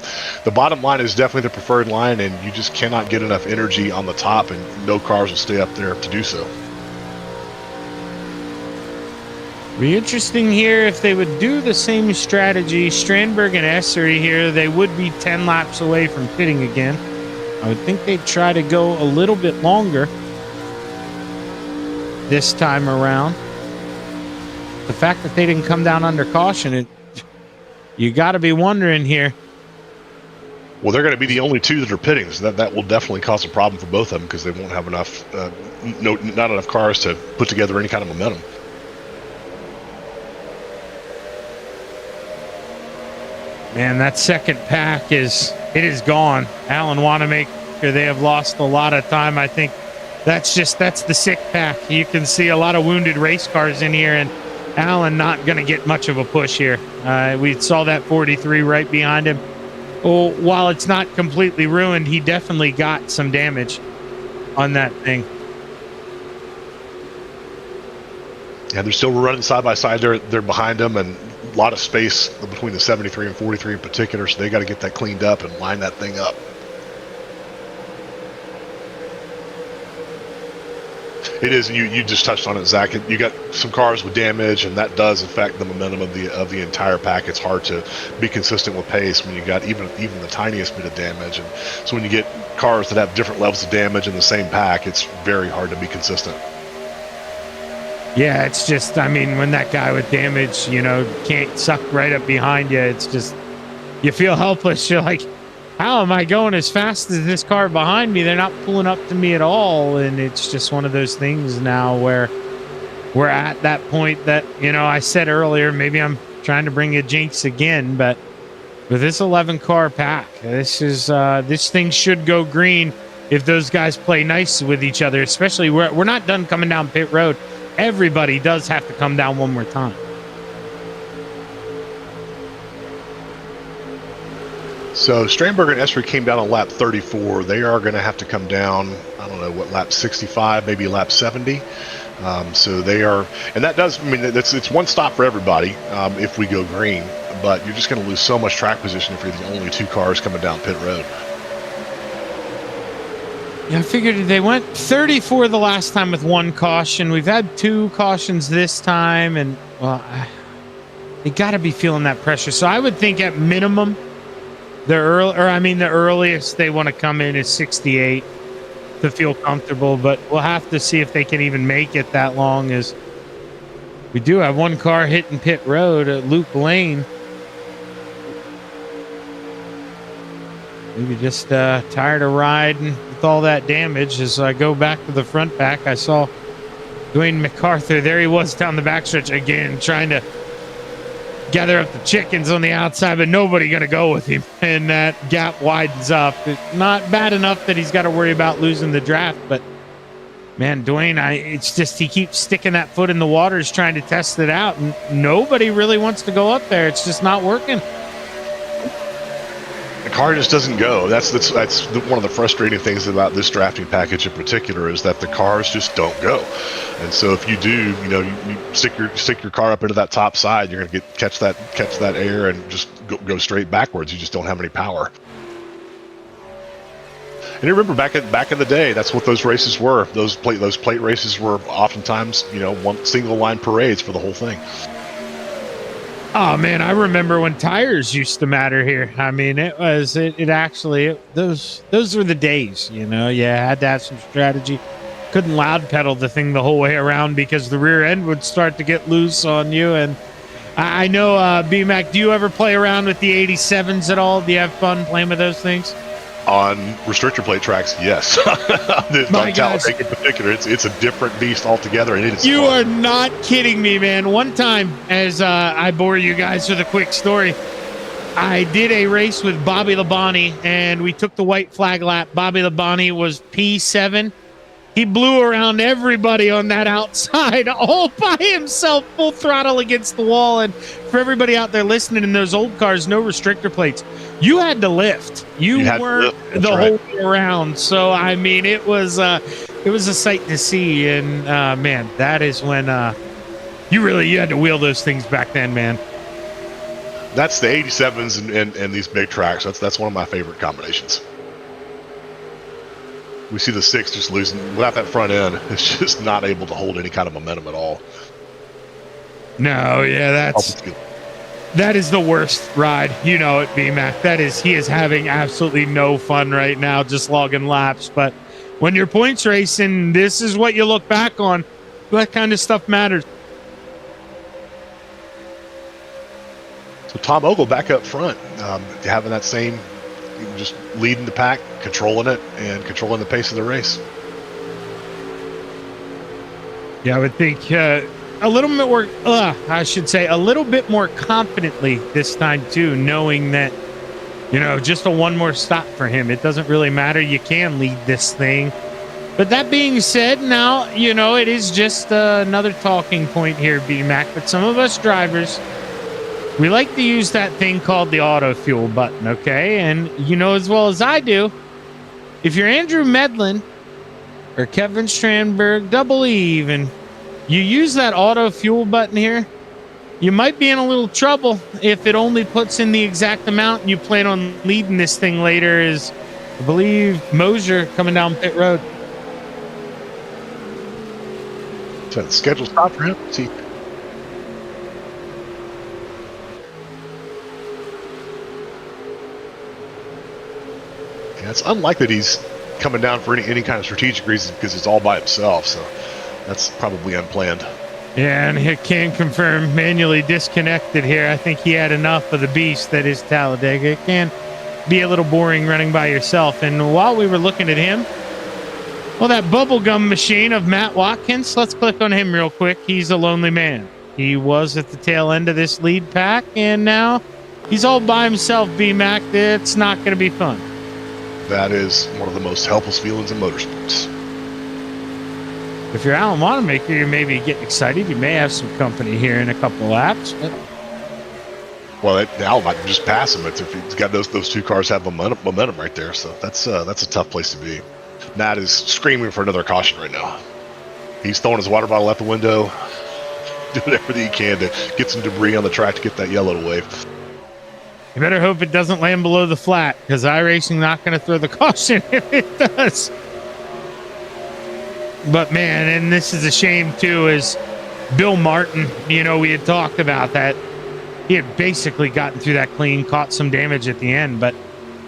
the bottom line is definitely the preferred line, and you just cannot get enough energy on the top, and no cars will stay up there to do so. Be interesting here if they would do the same strategy. Strandberg and Essery here, they would be 10 laps away from pitting again. I would think they'd try to go a little bit longer this time around. The fact that they didn't come down under caution, you got to be wondering here. Well, they're going to be the only two that are pitting, so that will definitely cause a problem for both of them because they won't have enough, not enough cars to put together any kind of momentum. Man, that second pack is gone. Alan Wanamaker, they have lost a lot of time. I think that's the sick pack. You can see a lot of wounded race cars in here, and Alan not going to get much of a push here. We saw that 43 right behind him. Well, while it's not completely ruined, he definitely got some damage on that thing. Yeah, they're still running side by side. They're behind them, and a lot of space between the 73 and 43 in particular, so they got to get that cleaned up and line that thing up. It is. You just touched on it, Zach. You got some cars with damage, and that does affect the momentum of the entire pack. It's hard to be consistent with pace when you got even the tiniest bit of damage. And so when you get cars that have different levels of damage in the same pack, it's very hard to be consistent. Yeah, it's just, I mean, when that guy with damage, can't suck right up behind you, it's just, you feel helpless. You're like, how am I going as fast as this car behind me? They're not pulling up to me at all. And it's just one of those things now where we're at that point that, I said earlier, maybe I'm trying to bring a jinx again, but with this 11 car pack, this thing should go green if those guys play nice with each other, especially we're not done coming down pit road. Everybody does have to come down one more time. So Strandberg and Essery came down on lap 34. They are going to have to come down, I don't know, what, lap 65, maybe lap 70. So they are, and that does, I mean, it's one stop for everybody if we go green, but you're just going to lose so much track position if you're the only two cars coming down pit road. Yeah, I figured they went 34 the last time with 1 caution. We've had 2 cautions this time, and well, they got to be feeling that pressure. So I would think at minimum, the earliest they want to come in is 68 to feel comfortable. But we'll have to see if they can even make it that long. As we do have 1 car hitting pit road at Luke Lane. Maybe just tired of riding with all that damage. As I go back to the front back, I saw Dwayne MacArthur. There he was down the backstretch again, trying to gather up the chickens on the outside, but nobody going to go with him. And that gap widens up. It's not bad enough that he's got to worry about losing the draft, but man, Dwayne, it's just he keeps sticking that foot in the waters trying to test it out, and nobody really wants to go up there. It's just not working. The car just doesn't go. That's one of the frustrating things about this drafting package in particular, is that the cars just don't go. And so if you do, you stick your car up into that top side, you're going to catch that air and just go straight backwards. You just don't have any power. And you remember back in the day, that's what those races were. Those plate races were oftentimes, one single line parades for the whole thing. Oh man, I remember when tires used to matter here. I mean, those were the days, You had to have some strategy. Couldn't loud pedal the thing the whole way around because the rear end would start to get loose on you. And I know, B-Mac, do you ever play around with the 87s at all? Do you have fun playing with those things? On restrictor plate tracks, yes. My gosh. In particular, it's a different beast altogether, and it is You fun. are not kidding me, man. One time, as I bore you guys with a quick story, I did a race with Bobby Labonte, and we took the white flag lap. Bobby Labonte was P7. He blew around everybody on that outside all by himself, full throttle against the wall. And for everybody out there listening in those old cars, no restrictor plates. You had to lift. You weren't the whole way around. So, I mean, it was a sight to see. And, man, that is when you had to wheel those things back then, man. That's the 87s and these big tracks. That's one of my favorite combinations. We see the 6 just losing without that front end. It's just not able to hold any kind of momentum at all. No, yeah, that is the worst ride. You know it, B-Mac. He is having absolutely no fun right now, just logging laps. But when you're points racing, this is what you look back on. That kind of stuff matters. So Tom Ogle back up front, having that same, just leading the pack, controlling it, and controlling the pace of the race. Yeah, I would think a little bit more confidently this time too, knowing that, just a one more stop for him. It doesn't really matter. You can lead this thing. But that being said, now, it is just another talking point here, B-Mac. But some of us drivers, we like to use that thing called the auto fuel button, okay? And you know as well as I do, if you're Andrew Medlin or Kevin Strandberg, double E even, you use that auto fuel button here, you might be in a little trouble if it only puts in the exact amount and you plan on leading this thing later, as I believe Mosier coming down pit road. So the schedule stop for him. See. Yeah, it's unlikely that he's coming down for any kind of strategic reason, because it's all by himself. So that's probably unplanned. Yeah, and he can confirm manually disconnected here. I think he had enough of the beast that is Talladega. It can be a little boring running by yourself. And while we were looking at him, well, that bubblegum machine of Matt Watkins, let's click on him real quick. He's a lonely man. He was at the tail end of this lead pack, and now he's all by himself, B-Mac. It's not going to be fun. That is one of the most helpless feelings in motorsports. If you're Alan Wanamaker, you may be getting excited. You may have some company here in a couple laps. But well, Al might just pass him. If he's got those two cars have momentum right there. So that's a tough place to be. Matt is screaming for another caution right now. He's throwing his water bottle out the window, doing everything he can to get some debris on the track to get that yellow away. You better hope it doesn't land below the flat, because iRacing not going to throw the caution if it does. But man, and this is a shame too, is Bill Martin, you know, we had talked about that. He had basically gotten through that clean, caught some damage at the end, but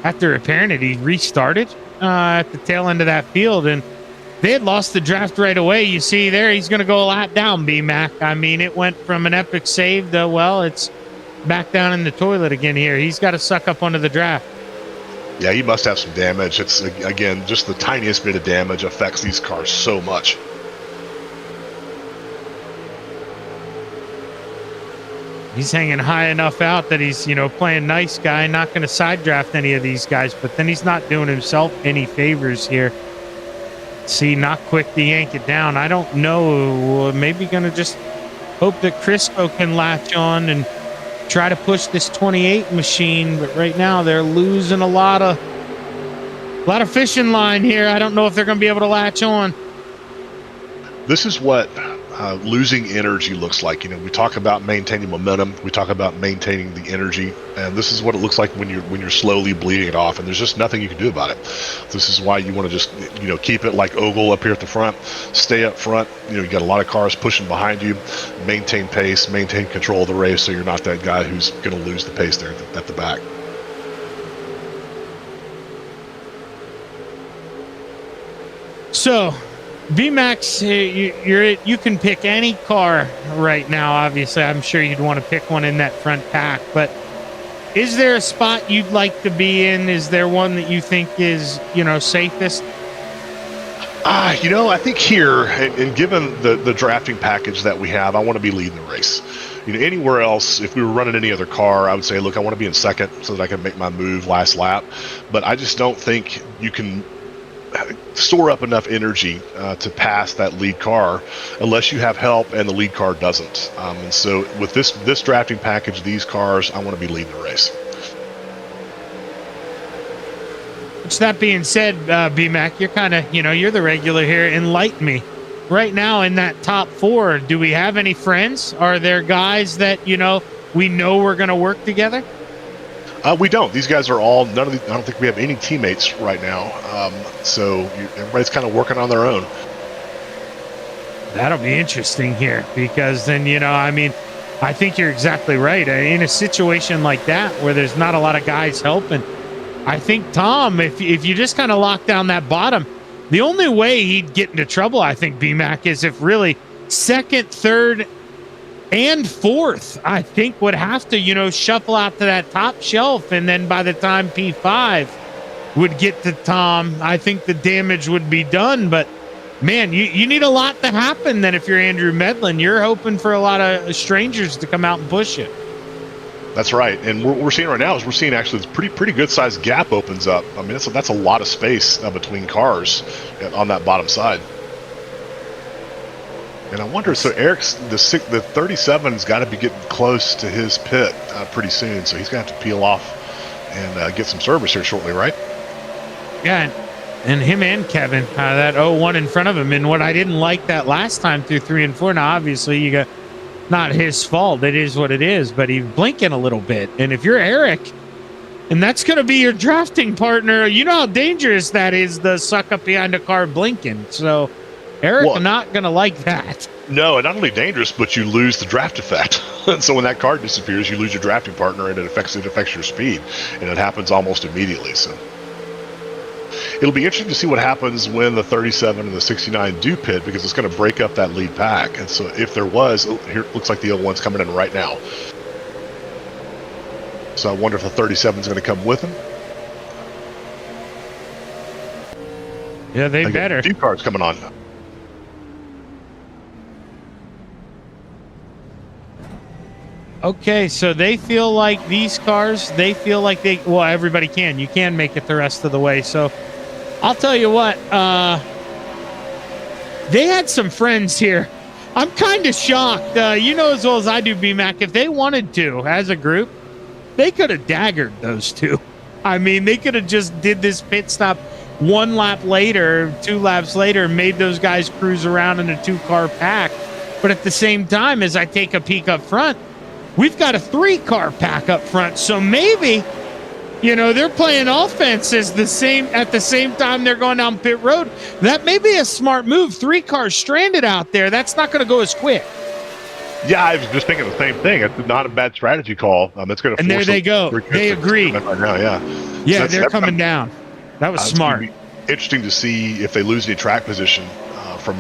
after repairing it, he restarted at the tail end of that field, and they had lost the draft right away. You see there, he's going to go a lap down, B-Mac. I mean, it went from an epic save to, well, it's back down in the toilet again here. He's got to suck up under the draft. Yeah, he must have some damage. It's, again, just the tiniest bit of damage affects these cars so much. He's hanging high enough out that he's, you know, playing nice guy, not going to side draft any of these guys, but then he's not doing himself any favors here. See, not quick to yank it down. I don't know. Maybe going to just hope that Crisco can latch on and try to push this 28 machine, but right now they're losing a lot of fishing line here. I don't know if they're going to be able to latch on. This is what losing energy looks like. You know, we talk about maintaining momentum, we talk about maintaining the energy, and this is what it looks like when you're slowly bleeding it off, and there's just nothing you can do about it. This is why you want to just, you know, keep it like Ogle up here at the front, stay up front. You know, you got a lot of cars pushing behind you, maintain pace, maintain control of the race, so you're not that guy who's going to lose the pace there at the back. So B-Max, you can pick any car right now. Obviously, I'm sure you'd want to pick one in that front pack, but is there a spot you'd like to be in? Is there one that you think is, you know, safest? You know, I think here, and given the drafting package that we have, I want to be leading the race. You know, anywhere else, if we were running any other car, I would say, look, I want to be in second so that I can make my move last lap. But I just don't think you can store up enough energy to pass that lead car unless you have help and the lead car doesn't. And so with this drafting package, these cars, I want to be leading the race. Which, that being said, B-Mac, you're kind of, you know, you're the regular here. Enlighten me. Right now in that top four, do we have any friends? Are there guys that, you know, we know we're going to work together? We don't. These guys are all, I don't think we have any teammates right now. So everybody's kind of working on their own. That'll be interesting here, because then, you know, I mean, I think you're exactly right. In a situation like that where there's not a lot of guys helping, I think Tom, if you just kind of lock down that bottom, the only way he'd get into trouble, I think, B-Mac, is if really second, third, and fourth, I think, would have to, you know, shuffle out to that top shelf. And then by the time P5 would get to Tom, I think the damage would be done. But, man, you need a lot to happen then if you're Andrew Medlin. You're hoping for a lot of strangers to come out and push it. That's right. And what we're seeing right now is we're seeing actually this pretty good-sized gap opens up. I mean, that's a lot of space between cars on that bottom side. And I wonder, so Eric's, the 37's got to be getting close to his pit pretty soon, so he's going to have to peel off and get some service here shortly, right? Yeah, and him and Kevin, that 01 in front of him. And what I didn't like that last time through 3 and 4, now obviously you got, not his fault, it is what it is, but he's blinking a little bit. And if you're Eric, and that's going to be your drafting partner, you know how dangerous that is, the suck up behind a car blinking. So Eric not going to like that. No, and not only dangerous, but you lose the draft effect. And so when that car disappears, you lose your drafting partner, and it affects your speed, and it happens almost immediately. So it'll be interesting to see what happens when the 37 and the 69 do pit, because it's going to break up that lead pack. And so if there was, here it looks like the 01's coming in right now. So I wonder if the 37 is going to come with him. Yeah, they better. A few cars coming on. Okay, so they feel like these cars, they feel like they, well, everybody can. You can make it the rest of the way. So I'll tell you what, they had some friends here. I'm kind of shocked. You know as well as I do, B-Mac, if they wanted to, as a group, they could have daggered those two. I mean, they could have just did this pit stop 1 lap later, 2 laps later, made those guys cruise around in a 2-car pack. But at the same time, as I take a peek up front, we've got a 3-car pack up front. So maybe You know, they're playing offense at the same time they're going down pit road. That may be a smart move. 3 cars stranded out there. That's not going to go as quick. Yeah, I was just thinking the same thing. It's not a bad strategy call. It's going to. And there they go. They agree. Right now, yeah. Yeah, they're coming down. That was smart. Interesting to see if they lose any track position from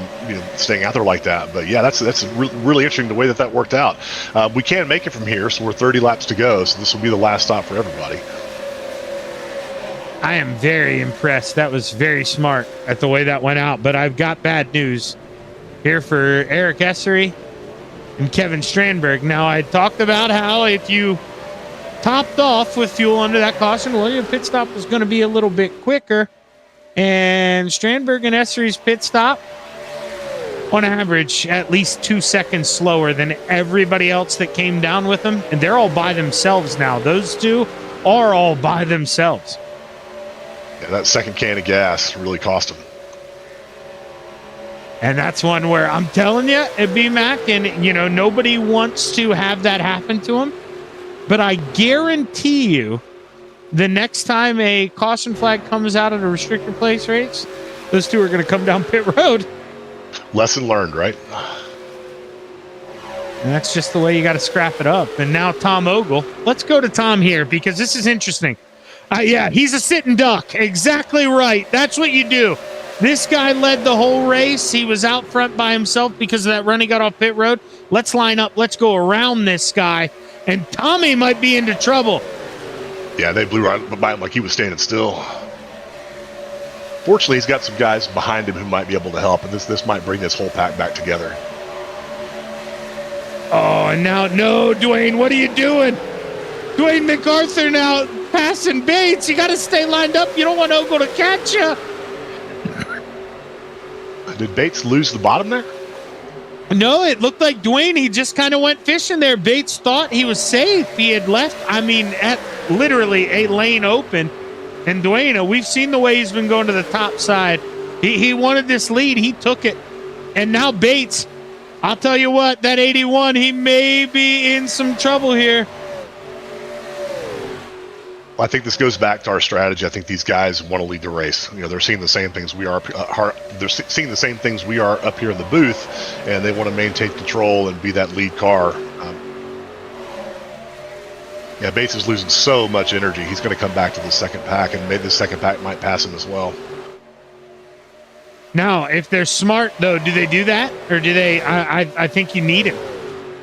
staying out there like that. But yeah, that's really interesting the way that worked out. We can't make it from here, so we're 30 laps to go. So this will be the last stop for everybody. I am very impressed. That was very smart at the way that went out. But I've got bad news here for Eric Essery and Kevin Strandberg. Now, I talked about how if you topped off with fuel under that caution, well, your pit stop was going to be a little bit quicker. And Strandberg and Essery's pit stop, on average, at least 2 seconds slower than everybody else that came down with them. And they're all by themselves now. Those two are all by themselves. Yeah, that second can of gas really cost them. And that's one where I'm telling you, B-Mac, and, nobody wants to have that happen to him. But I guarantee you, the next time a caution flag comes out at a restrictor place race, those two are going to come down pit road. Lesson learned, right? And that's just the way you got to scrap it up. And now Tom Ogle. Let's go to Tom here because this is interesting. Yeah, he's a sitting duck. Exactly right. That's what you do. This guy led the whole race. He was out front by himself because of that run he got off pit road. Let's line up. Let's go around this guy. And Tommy might be into trouble. Yeah, they blew right by him like he was standing still. Fortunately, he's got some guys behind him who might be able to help, and this might bring this whole pack back together. Oh, and now, no, Dwayne, what are you doing? Dwayne MacArthur now passing Bates. You got to stay lined up. You don't want Ogle to catch you. Did Bates lose the bottom there? No, it looked like Dwayne, he just kind of went fishing there. Bates thought he was safe. He had left, at literally a lane open. And Dwayne, we've seen the way he's been going to the top side. He wanted this lead. He took it. And now Bates, I'll tell you what, that 81, he may be in some trouble here. Well, I think this goes back to our strategy. I think these guys want to lead the race. They're seeing the same things we are. They're seeing the same things we are up here in the booth, and they want to maintain control and be that lead car. Yeah, Bates is losing so much energy. He's going to come back to the second pack, and maybe the second pack might pass him as well. Now, if they're smart, though, do they do that, or do they? I think you need him.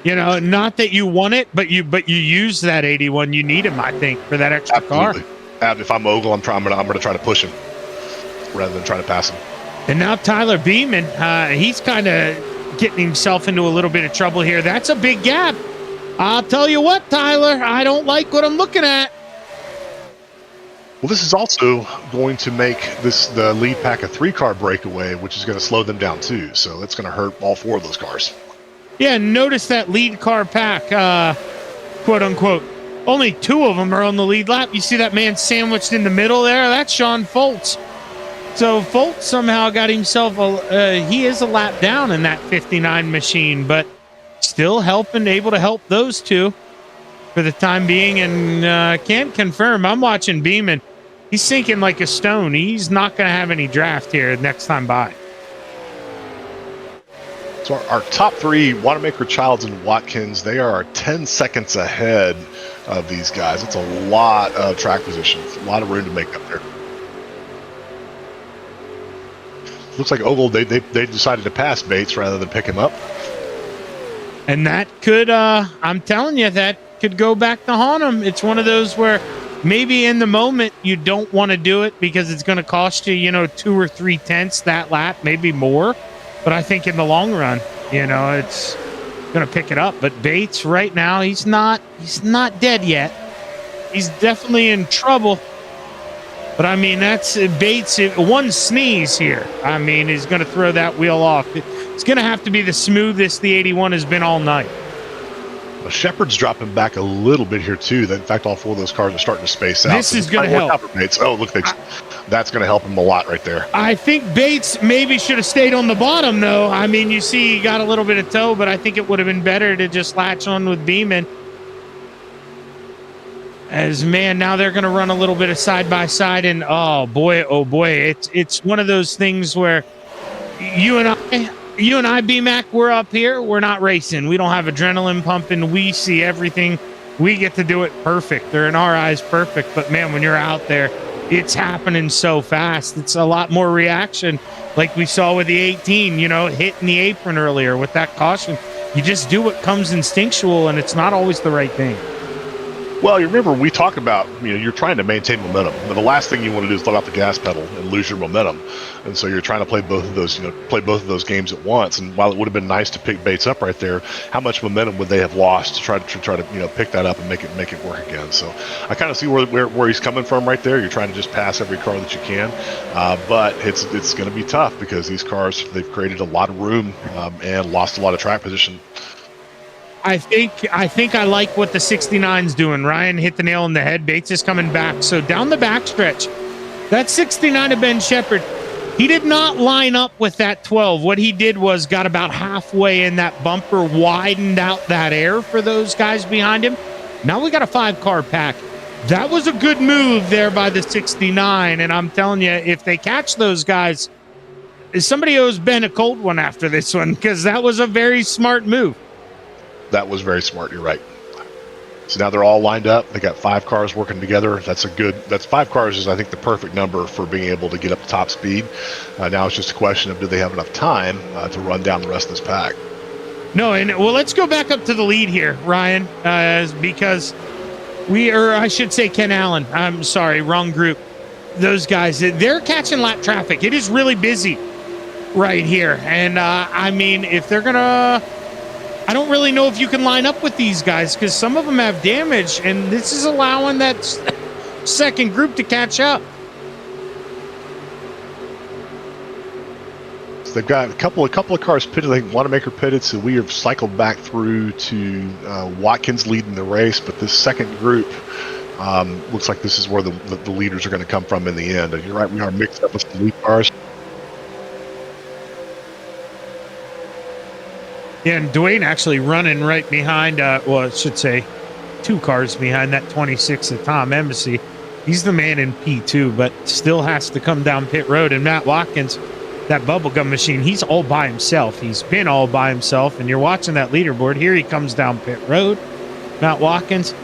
Not that you want it, but you use that 81. You need him, I think, for that extra Absolutely. car. If I'm Ogle, I'm going to try to push him rather than try to pass him. And now Tyler Beeman, he's kind of getting himself into a little bit of trouble here. That's a big gap. I'll tell you what, Tyler, I don't like what I'm looking at. Well, this is also going to make the lead pack a 3-car breakaway, which is going to slow them down too. So that's going to hurt all 4 of those cars. Yeah, notice that lead car pack, quote unquote. Only 2 of them are on the lead lap. You see that man sandwiched in the middle there? That's Sean Foltz. So Foltz somehow got himself he is a lap down in that 59 machine, but still able to help those 2 for the time being. And can't confirm. I'm watching Beeman. He's sinking like a stone. He's not going to have any draft here next time by. So our top 3, Wanamaker, Childs, and Watkins, they are 10 seconds ahead of these guys. It's a lot of track positions, a lot of room to make up there. Looks like Ogle, they decided to pass Bates rather than pick him up. And that could, I'm telling you, that could go back to haunt him. It's one of those where maybe in the moment you don't want to do it because it's going to cost you, 2 or 3 tenths that lap, maybe more. But I think in the long run, it's going to pick it up. But Bates right now, he's not dead yet. He's definitely in trouble. But that's Bates. One sneeze here, is going to throw that wheel off. It's going to have to be the smoothest the 81 has been all night. Well, Shepard's dropping back a little bit here too. In fact, all 4 of those cars are starting to space out. This is going to help. Oh, look, that's going to help him a lot right there. I think Bates maybe should have stayed on the bottom, though. You see he got a little bit of toe, but I think it would have been better to just latch on with Beeman. As man, now they're going to run a little bit of side by side, and oh boy, it's one of those things where you and I, B-Mac, we're up here, we're not racing, we don't have adrenaline pumping, we see everything, we get to do it perfect. They're in our eyes perfect, but man, when you're out there, it's happening so fast. It's a lot more reaction, like we saw with the 18, hitting the apron earlier with that caution. You just do what comes instinctual, and it's not always the right thing. Well, you remember we talked about, you're trying to maintain momentum, but the last thing you want to do is let off the gas pedal and lose your momentum. And so you're trying to play both of those games at once. And while it would have been nice to pick Bates up right there, how much momentum would they have lost to try to pick that up and make it work again? So I kind of see where he's coming from right there. You're trying to just pass every car that you can, but it's going to be tough because these cars, they've created a lot of room and lost a lot of track position. I think I like what the 69's doing. Ryan hit the nail on the head. Bates is coming back. So down the backstretch, that 69 of Ben Shepherd, he did not line up with that 12. What he did was got about halfway in that bumper, widened out that air for those guys behind him. Now we got a 5-car pack. That was a good move there by the 69. And I'm telling you, if they catch those guys, somebody owes Ben a cold one after this one, because that was a very smart move. That was very smart. You're right. So now they're all lined up. They got 5 cars working together. That's 5 cars is, I think, the perfect number for being able to get up to top speed. Now it's just a question of, do they have enough time to run down the rest of this pack? No, and well, let's go back up to the lead here, Ryan, because I should say Ken Allen. I'm sorry, wrong group. Those guys, they're catching lap traffic. It is really busy right here. And I mean, if they're going to, I don't really know if you can line up with these guys because some of them have damage, and this is allowing that second group to catch up. So they've got a couple of cars pitted. I think Wanamaker pitted, so we have cycled back through to Watkins leading the race. But this second group looks like this is where the leaders are going to come from in the end. And you're right, we are mixed up with some lead cars. Yeah, and Dwayne actually running right behind, I should say 2 cars behind that 26 of Tom Embassy. He's the man in P2, but still has to come down pit road. And Matt Watkins, that bubblegum machine, he's all by himself. He's been all by himself, and you're watching that leaderboard. Here he comes down pit road. Matt Watkins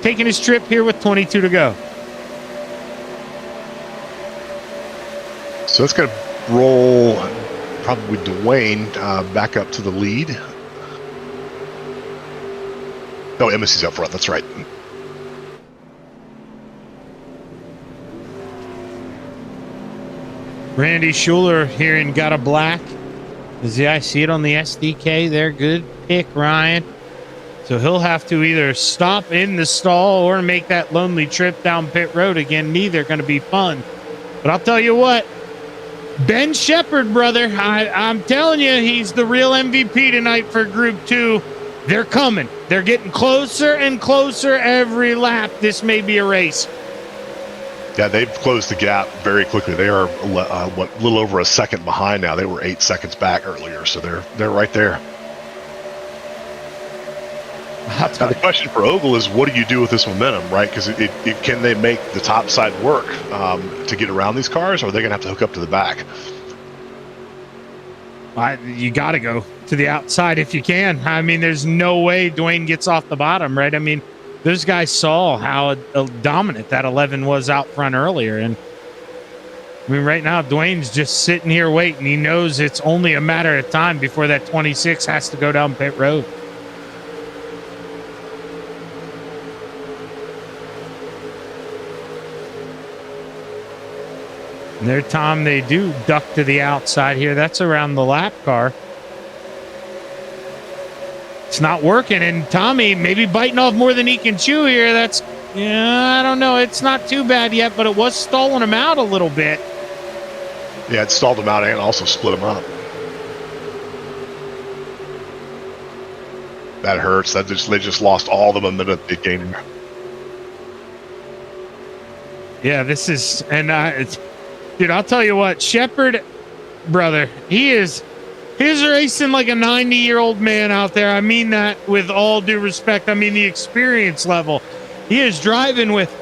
taking his trip here with 22 to go. So it's going to roll probably Dwayne back up to the lead. Oh, Embassy's up front. That's right. Randy Schuler here in Got a Black. I see it on the SDK there. Good pick, Ryan. So he'll have to either stop in the stall or make that lonely trip down pit road again. Neither going to be fun. But I'll tell you what, Ben Shepherd, brother, I'm telling you, he's the real MVP tonight for Group 2. They're coming. They're getting closer and closer every lap. This may be a race. Yeah, they've closed the gap very quickly. They are a little over a second behind now. They were 8 seconds back earlier, so they're right there. Now, the question for Ogle is, what do you do with this momentum, right? Because can they make the top side work to get around these cars, or are they going to have to hook up to the back? You got to go to the outside if you can. I mean, there's no way Dwayne gets off the bottom, right? I mean, those guys saw how dominant that 11 was out front earlier. And I mean, right now, Dwayne's just sitting here waiting. He knows it's only a matter of time before that 26 has to go down pit road. And there, Tom, they do duck to the outside here. That's around the lap car. It's not working, and Tommy maybe biting off more than he can chew here. I don't know. It's not too bad yet, but it was stalling him out a little bit. Yeah, it stalled him out and also split him up. That hurts. They just lost all the momentum they gained. Yeah, this is, and dude, I'll tell you what, Shepherd, brother, he's racing like a 90-year-old man out there. I mean that with all due respect. I mean the experience level. He is driving with,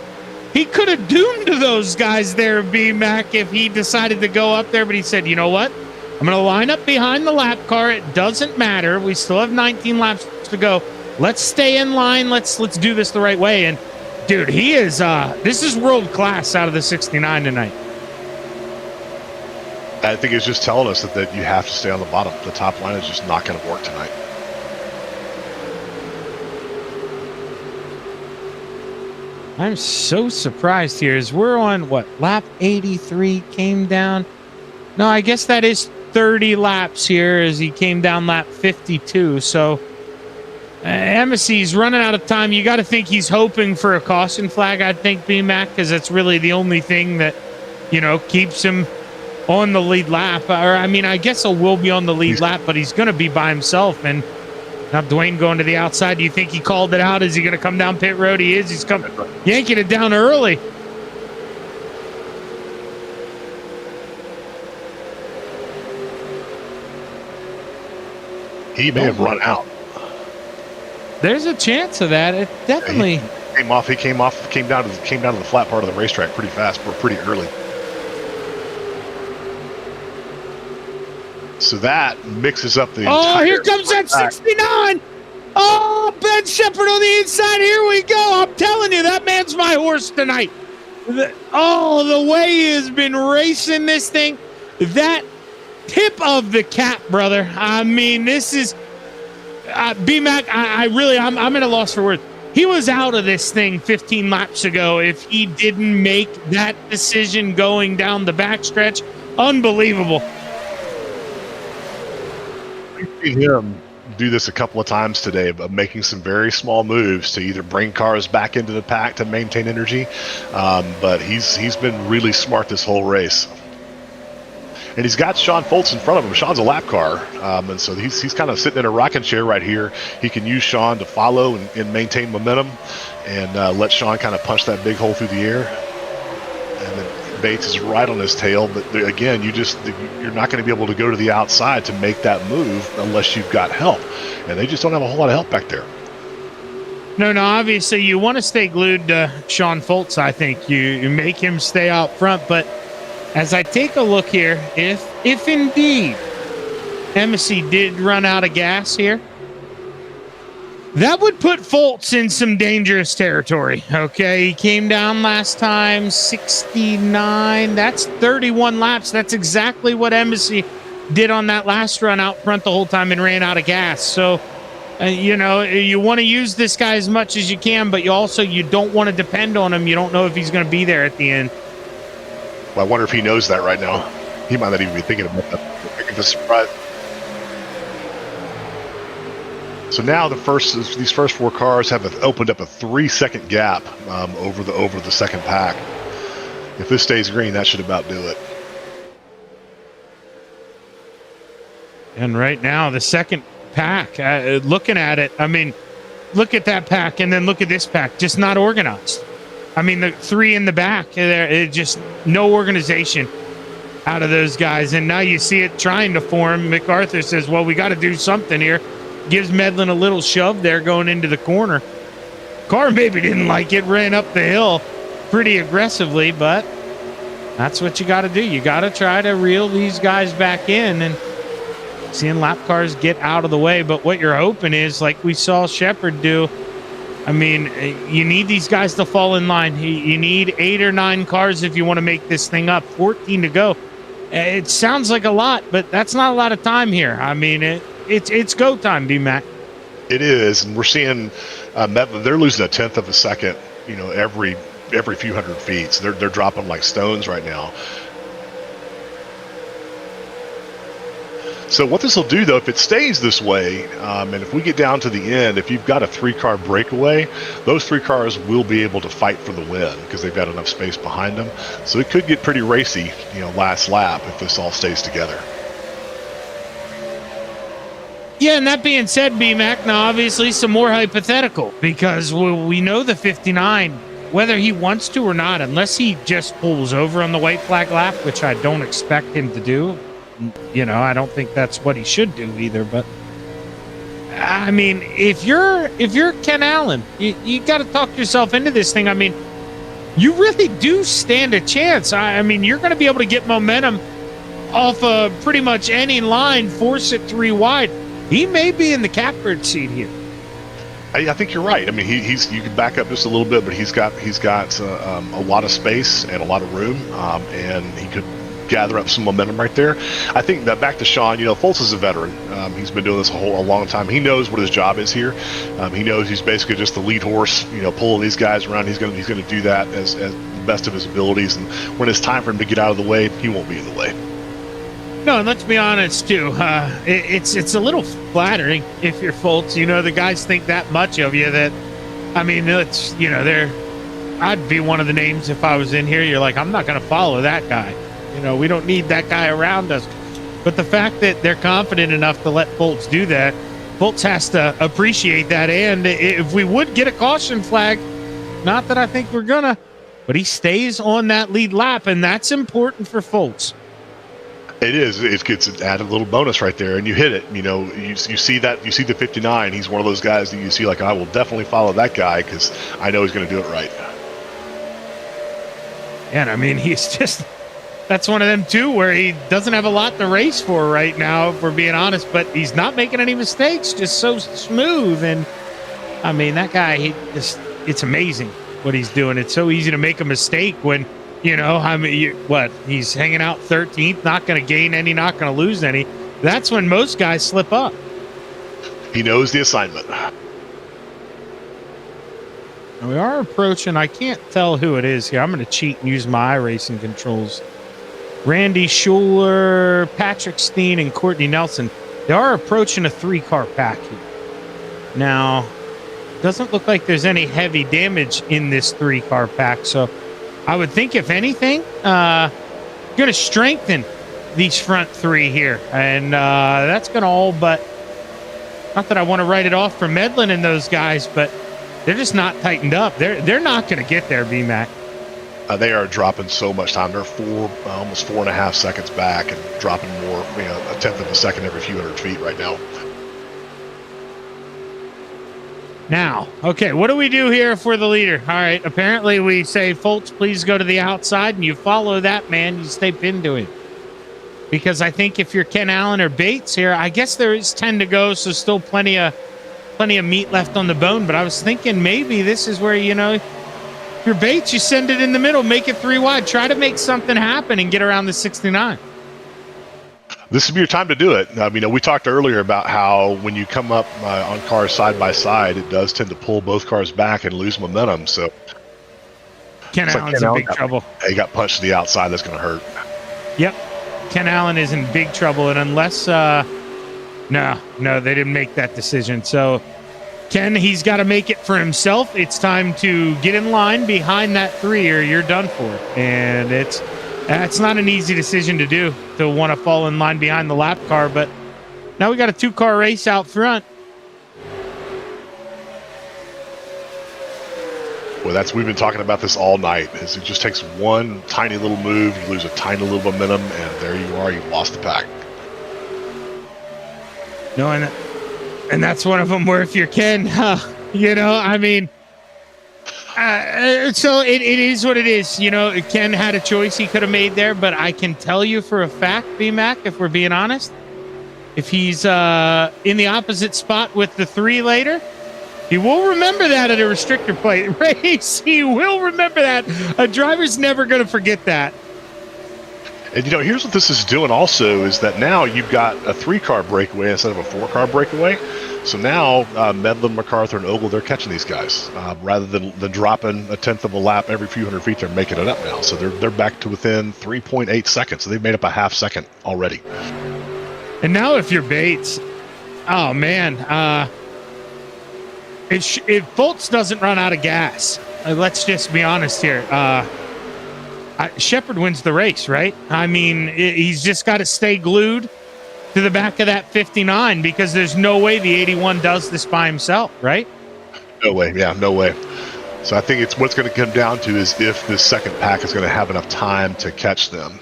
he could have doomed those guys there, B-Mac, if he decided to go up there, but he said, you know what? I'm going to line up behind the lap car. It doesn't matter. We still have 19 laps to go. Let's stay in line. Let's do this the right way. And dude, he is this is world class out of the 69 tonight. I think it's just telling us that you have to stay on the bottom. The top line is just not going to work tonight. I'm so surprised here as we're on what, lap 83 came down. No, I guess that is 30 laps here as he came down lap 52. So Emmy's running out of time. You got to think he's hoping for a caution flag, I think, B-Mac, because that's really the only thing that, you know, keeps him on the lead lap. Or, I mean, I guess he will be on the lead lap, but he's going to be by himself. And now Dwayne going to the outside. Do you think he called it out? Is he going to come down pit road? He is. He's coming, yanking it down early. He may have run out. There's a chance of that. It definitely He came down to the flat part of the racetrack pretty fast, pretty early. So that mixes up the. Oh, here comes that 69. Oh, Ben Shepherd on the inside. Here we go. I'm telling you, that man's my horse tonight. The way he has been racing this thing, that tip of the cap, brother. I mean, this is B-Mac. I'm at a loss for words. He was out of this thing 15 laps ago if he didn't make that decision going down the backstretch. Unbelievable. We've seen him do this a couple of times today, of making some very small moves to either bring cars back into the pack to maintain energy. But he's been really smart this whole race. And he's got Sean Foltz in front of him. Sean's a lap car, and so he's kind of sitting in a rocking chair right here. He can use Sean to follow and maintain momentum, and let Sean kind of punch that big hole through the air. And then Bates is right on his tail, but again, you're not going to be able to go to the outside to make that move unless you've got help, and they just don't have a whole lot of help back there. No, obviously you want to stay glued to Sean Foltz. I think you make him stay out front, but as I take a look here, if indeed Embassy did run out of gas here, that would put Foltz in some dangerous territory. Okay, he came down last time, 69. That's 31 laps. That's exactly what Embassy did on that last run out front the whole time and ran out of gas. So, you want to use this guy as much as you can, but you don't want to depend on him. You don't know if he's going to be there at the end. Well, I wonder if he knows that right now. He might not even be thinking about that. It's a surprise. So now these first four cars have opened up a 3-second gap over the second pack. If this stays green, that should about do it. And right now, the second pack, looking at it, I mean, look at that pack and then look at this pack, just not organized. I mean, the three in the back, it just no organization out of those guys. And now you see it trying to form. MacArthur says, well, we got to do something here. Gives Medlin a little shove there going into the corner. Car maybe didn't like it, ran up the hill pretty aggressively, but that's what you got to do. You got to try to reel these guys back in, and seeing lap cars get out of the way. But what you're hoping is, like we saw Shepherd do, I mean, you need these guys to fall in line. You need 8 or 9 cars if you want to make this thing up. 14 to go. It sounds like a lot, but that's not a lot of time here. I mean, it's go time, B-Mac. It is, and we're seeing Medlin, they're losing a tenth of a second, every few hundred feet. So they're dropping like stones right now. So what this will do, though, if it stays this way, and if we get down to the end, if you've got a 3-car breakaway, those 3 cars will be able to fight for the win because they've got enough space behind them. So it could get pretty racy, last lap if this all stays together. Yeah, and that being said, B-Mac, now obviously some more hypothetical because we know the 59, whether he wants to or not, unless he just pulls over on the white flag lap, which I don't expect him to do. I don't think that's what he should do either, but I mean, if you're Ken Allen, you got to talk yourself into this thing. I mean, you really do stand a chance. I mean, you're going to be able to get momentum off of pretty much any line, force it 3 wide. He may be in the catbird seat here. I think you're right. I mean, you can back up just a little bit, but he's got a lot of space and a lot of room, and he could gather up some momentum right there. I think that back to Sean, Fultz is a veteran. He's been doing this a long time. He knows what his job is here. He knows he's basically just the lead horse, pulling these guys around. He's going to do that as the best of his abilities. And when it's time for him to get out of the way, he won't be in the way. No, and let's be honest too. It's a little flattering if you're Fultz. The guys think that much of you. That, I mean, it's I'd be one of the names if I was in here. You're like, I'm not going to follow that guy. We don't need that guy around us. But the fact that they're confident enough to let Fultz do that, Fultz has to appreciate that. And if we would get a caution flag, not that I think we're gonna, but he stays on that lead lap, and that's important for Fultz. It is. It gets an added little bonus right there, and you hit it. You see that. You see the 59. He's one of those guys that you see like, I will definitely follow that guy because I know he's going to do it right. And I mean, that's one of them too, where he doesn't have a lot to race for right now, if we're being honest. But he's not making any mistakes. Just so smooth. And I mean, that guy, it's amazing what he's doing. It's so easy to make a mistake when. He's hanging out 13th, not going to gain any, not going to lose any. That's when most guys slip up. He knows the assignment. Now we are approaching, I can't tell who it is here. I'm going to cheat and use my iRacing controls. Randy Schuler, Patrick Steen, and Courtney Nelson. They are approaching a 3-car pack here. Now, doesn't look like there's any heavy damage in this 3-car pack, so I would think, if anything, going to strengthen these front 3 here. And that's going to all but, not that I want to write it off for Medlin and those guys, but they're just not tightened up. They're not going to get there, B-Mac. They are dropping so much time. They're almost 4.5 seconds back and dropping more, a tenth of a second every few hundred feet right now. Now, okay, what do we do here for the leader? All right, apparently we say, Fultz, please go to the outside, and you follow that man. You stay pinned to him. Because I think if you're Ken Allen or Bates here, I guess there is 10 to go, so still plenty of meat left on the bone. But I was thinking maybe this is where, if you're Bates, you send it in the middle, make it 3 wide. Try to make something happen and get around the 69. This would be your time to do it. We talked earlier about how when you come up on cars side by side, it does tend to pull both cars back and lose momentum. So Ken Allen's in big trouble. He got punched to the outside. That's going to hurt. Yep. Ken Allen is in big trouble. And unless, no, they didn't make that decision. So Ken, he's got to make it for himself. It's time to get in line behind that 3 or you're done for. And it's not an easy decision to do, to want to fall in line behind the lap car, but now we got a 2-car race out front. Well, we've been talking about this all night. It just takes one tiny little move, you lose a tiny little momentum, and there you are, you've lost the pack. No, and that's one of them where if you're Ken, so it is what it is. Ken had a choice he could have made there, but I can tell you for a fact, B-Mac, if we're being honest, if he's in the opposite spot with the 3 later, he will remember that at a restrictor plate race. He will remember that. A driver's never going to forget that. And, here's what this is doing also is that now you've got a 3-car breakaway instead of a 4-car breakaway. So now Medlin, MacArthur, and Ogle, they're catching these guys. Rather than dropping a tenth of a lap every few hundred feet, they're making it up now. So they're back to within 3.8 seconds. So they've made up a half second already. And now if you're Bates, oh, man. If Fultz doesn't run out of gas, let's just be honest here. Shepard wins the race, right? I mean, he's just got to stay glued to the back of that 59 because there's no way the 81 does this by himself, right? No way. Yeah, no way. So I think what's going to come down to is if this second pack is going to have enough time to catch them.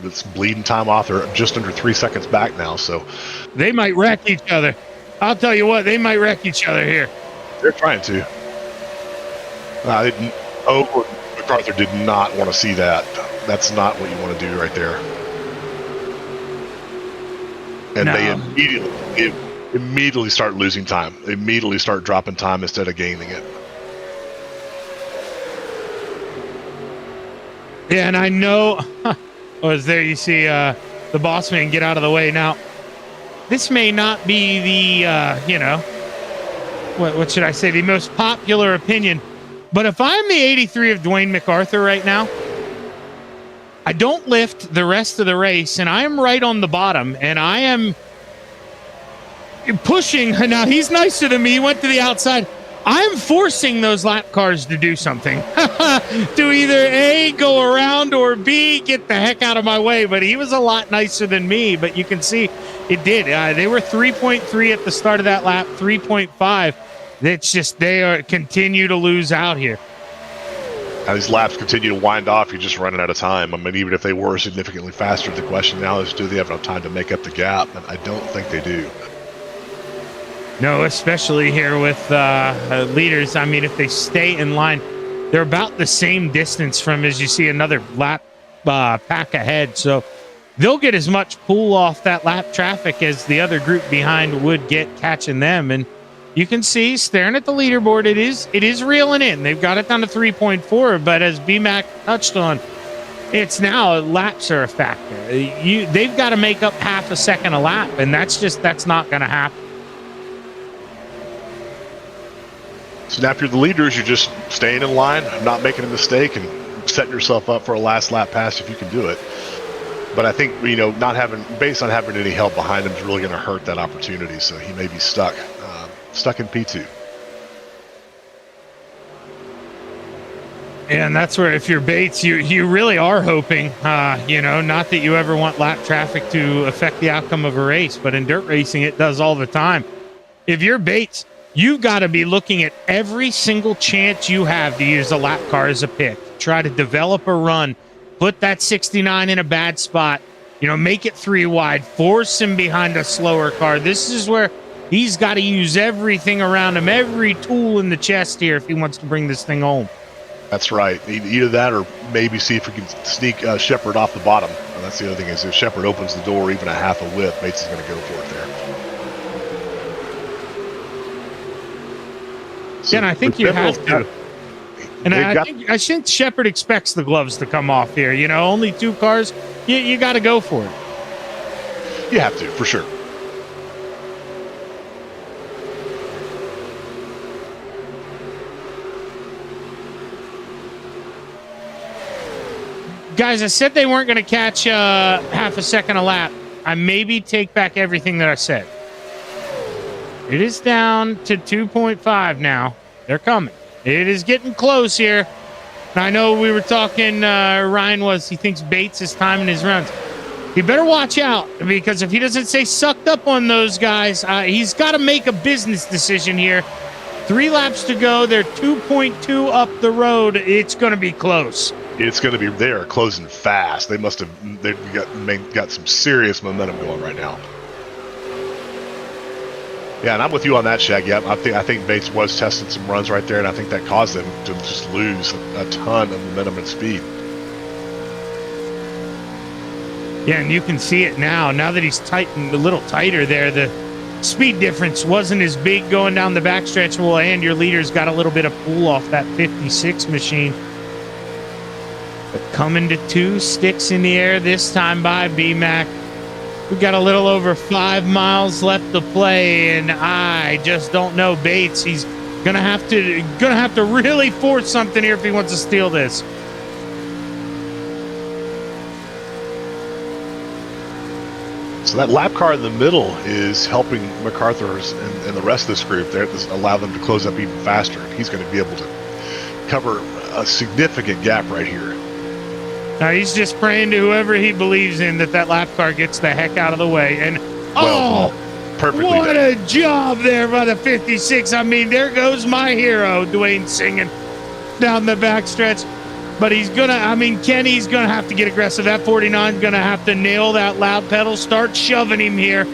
It's bleeding time off. They're just under 3 seconds back now, so they might wreck each other. I'll tell you what, they might wreck each other here. They're trying to. MacArthur did not want to see that. That's not what you want to do right there. And No. they immediately start losing time. They immediately start dropping time instead of gaining it. Yeah, and I know, there you see the boss man get out of the way. Now, this may not be the, what should I say, the most popular opinion, but if I'm the 83 of Dwayne MacArthur right now, I don't lift the rest of the race, and I am right on the bottom, and I am pushing. Now, he's nicer than me. He went to the outside. I'm forcing those lap cars to do something, to either A, go around, or B, get the heck out of my way. But he was a lot nicer than me, but you can see it did. They were 3.3 at the start of that lap, 3.5. It's just they continue to lose out here. Now these laps continue to wind off. You're just running out of time. I mean, even if they were significantly faster, the question now is, do they have enough time to make up the gap? And I don't think they do. No, especially here with leaders. I mean, if they stay in line, they're about the same distance from, as you see, another lap pack ahead. So they'll get as much pull off that lap traffic as the other group behind would get catching them. And you can see, staring at the leaderboard, it is reeling in. They've got it down to 3.4, but as BMAC touched on, it's now laps are a factor. They've got to make up half a second a lap, and that's not going to happen. So now if you're the leaders, you're just staying in line, not making a mistake, and setting yourself up for a last lap pass if you can do it. But I think, not having any help behind him is really going to hurt that opportunity. So he may be stuck in P2. And that's where, if you're Bates, you really are hoping, not that you ever want lap traffic to affect the outcome of a race, but in dirt racing, it does all the time. If you're Bates, you've got to be looking at every single chance you have to use a lap car as a pick. Try to develop a run, put that 69 in a bad spot, make it 3 wide, force him behind a slower car. This is where he's got to use everything around him, every tool in the chest here if he wants to bring this thing home. That's right. Either that or maybe see if we can sneak Shepard off the bottom. And that's the other thing, is if Shepard opens the door even a half a width, Bates is going to go for it there. Yeah, and I think you have to. And I think Shepard expects the gloves to come off here. Only 2 cars. You got to go for it. You have to, for sure. Guys, I said they weren't going to catch half a second a lap. I maybe take back everything that I said. It is down to 2.5 now. They're coming. It is getting close here. I know we were talking, he thinks Bates is timing his runs. He better watch out, because if he doesn't stay sucked up on those guys, he's got to make a business decision here. 3 laps to go. They're 2.2 up the road. It's going to be close. It's going to be, they're closing fast. They've got some serious momentum going right now. Yeah, and I'm with you on that, Shaggy. I think Bates was testing some runs right there, and I think that caused them to just lose a ton of momentum and speed. Yeah, and you can see it now. Now that he's tightened a little tighter there, the speed difference wasn't as big going down the backstretch. Well, and your leader's got a little bit of pull off that 56 machine. But coming to 2 sticks in the air this time by BMAC. We got a little over 5 miles left to play, and I just don't know Bates. He's gonna have to really force something here if he wants to steal this. So that lap car in the middle is helping MacArthur's and the rest of this group there, allow them to close up even faster. He's going to be able to cover a significant gap right here. Now he's just praying to whoever he believes in that lap car gets the heck out of the way. And perfectly what done. a job there by the 56. I mean, there goes my hero, Dwayne, singing down the backstretch. But Kenny's going to have to get aggressive. That 49's going to have to nail that loud pedal, start shoving him here.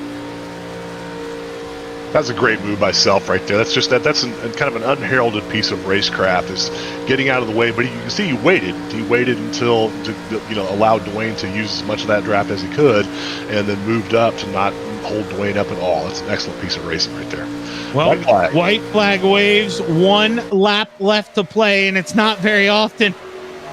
That's a great move by Self right there. That's kind of an unheralded piece of racecraft, is getting out of the way. But you can see he waited. He waited until allowed Dwayne to use as much of that draft as he could, and then moved up to not hold Dwayne up at all. That's an excellent piece of racing right there. Well, white flag waves, 1 lap left to play, and it's not very often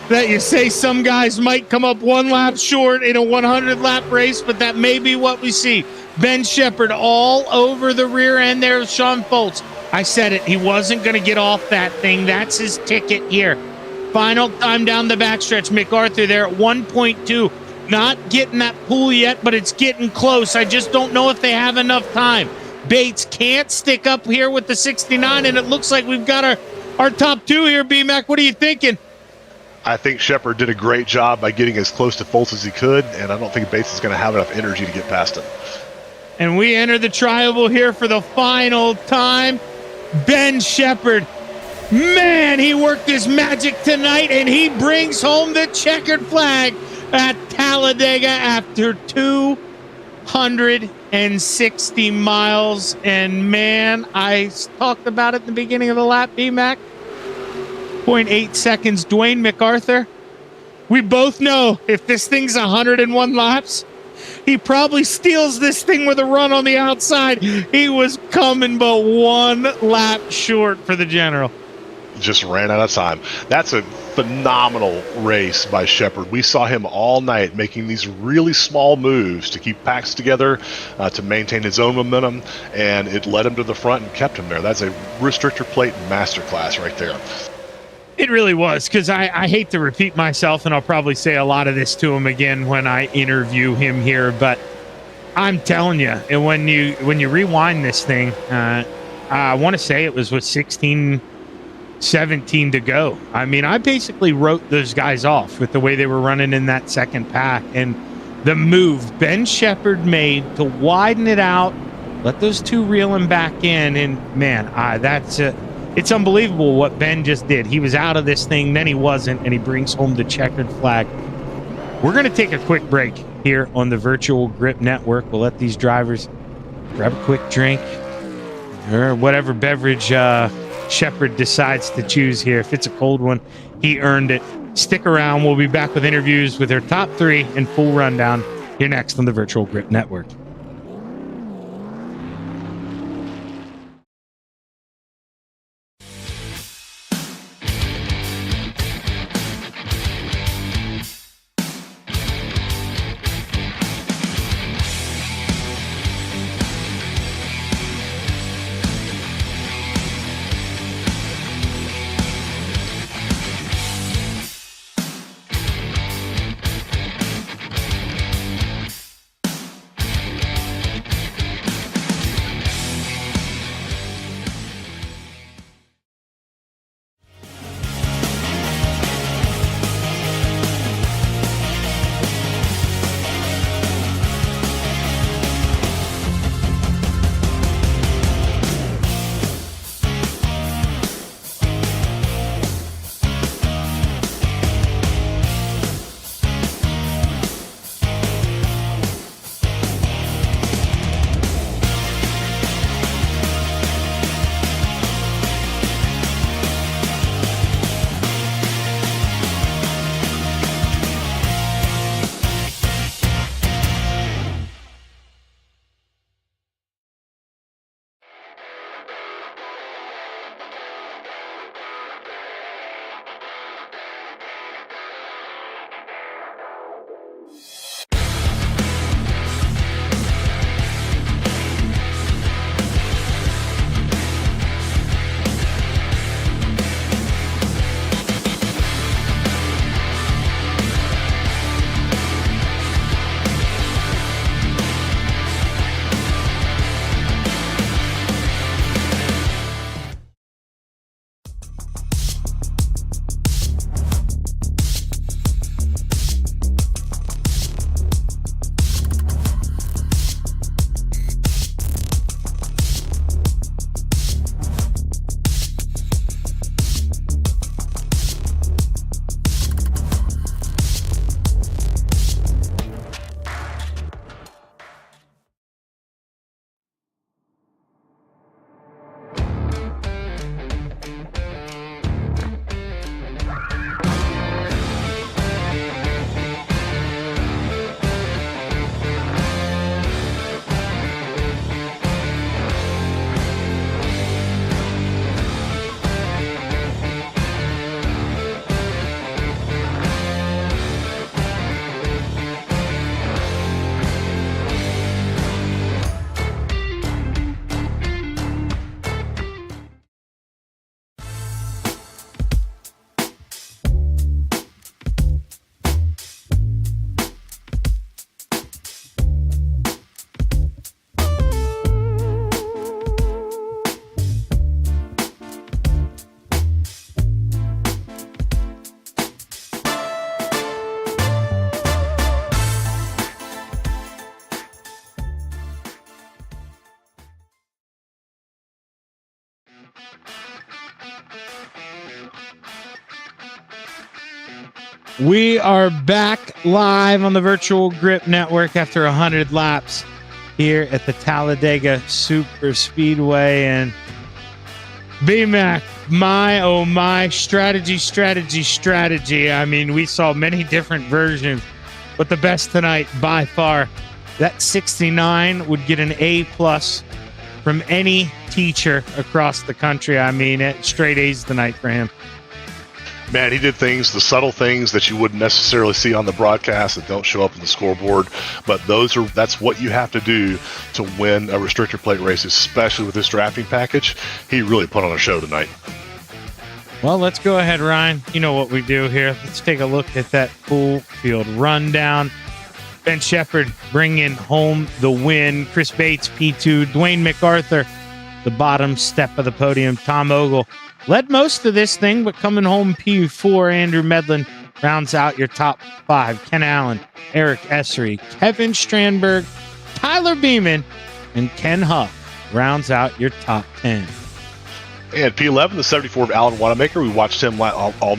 that you say some guys might come up 1 lap short in a 100-lap race, but that may be what we see. Ben Shepherd all over the rear end there of Sean Foltz. I said it. He wasn't going to get off that thing. That's his ticket here. Final time down the backstretch. MacArthur there at 1.2. Not getting that pool yet, but it's getting close. I just don't know if they have enough time. Bates can't stick up here with the 69, and it looks like we've got our top 2 here, B-Mac. What are you thinking? I think Shepard did a great job by getting as close to Foltz as he could, and I don't think Bates is going to have enough energy to get past him. And we enter the tri-oval here for the final time. Ben Shepherd, man, he worked his magic tonight, and he brings home the checkered flag at Talladega after 260 miles. And man, I talked about it at the beginning of the lap, B-Mac. 0.8 seconds, Dwayne MacArthur. We both know if this thing's 101 laps, he probably steals this thing with a run on the outside. He was coming but 1 lap short for the General. Just ran out of time. That's a phenomenal race by Shepard. We saw him all night making these really small moves to keep packs together, to maintain his own momentum, and it led him to the front and kept him there. That's a restrictor plate masterclass right there. It really was, because I hate to repeat myself, and I'll probably say a lot of this to him again when I interview him here, but I'm telling you, and when you rewind this thing, I want to say it was with 17 to go. I mean, I basically wrote those guys off with the way they were running in that second pack, and the move Ben Shepherd made to widen it out, let those 2 reel him back in, and man, it's unbelievable what Ben just did. He was out of this thing, then he wasn't, and he brings home the checkered flag. We're going to take a quick break here on the Virtual Grip Network. We'll let these drivers grab a quick drink or whatever beverage Shepherd decides to choose here. If it's a cold one, he earned it. Stick around. We'll be back with interviews with their top 3 and full rundown here next on the Virtual Grip Network. We are back live on the Virtual Grip Network after 100 laps here at the Talladega Superspeedway. And B-Mac, my, oh my, strategy. I mean, we saw many different versions, but the best tonight by far, that 69 would get an A+ from any teacher across the country. I mean, straight A's tonight for him. Man, he did things, the subtle things that you wouldn't necessarily see on the broadcast that don't show up in the scoreboard. But that's what you have to do to win a restrictor plate race, especially with this drafting package. He really put on a show tonight. Well, let's go ahead, Ryan. You know what we do here. Let's take a look at that full field rundown. Ben Shepherd bringing home the win. Chris Bates, P2. Dwayne MacArthur, the bottom step of the podium. Tom Ogle led most of this thing, but coming home P4. Andrew Medlin rounds out your top 5. Ken Allen, Eric Essery, Kevin Strandberg, Tyler Beeman, and Ken Huff rounds out your top 10. And P11, the 74 of Alan Wanamaker, we watched him all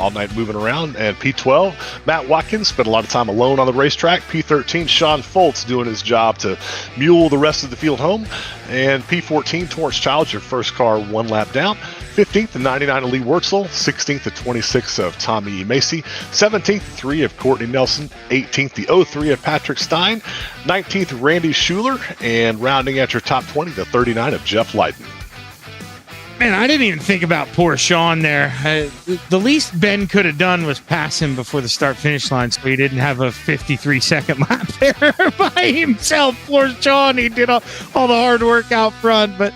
night moving around. And P12, Matt Watkins spent a lot of time alone on the racetrack. P13, Sean Foltz doing his job to mule the rest of the field home. And P14, Torrance Childs, your first car 1 lap down. 15th, the 99 of Lee Wurtzel. 16th, the 26 of Tommy E. Macy. 17th, the 3 of Courtney Nelson. 18th, the 03 of Patrick Stein. 19th, Randy Schuler. And rounding at your top 20, the 39 of Jeff Lydon. Man, I didn't even think about poor Sean there. The least Ben could have done was pass him before the start-finish line, so he didn't have a 53-second lap there by himself. Poor Sean, he did all the hard work out front, but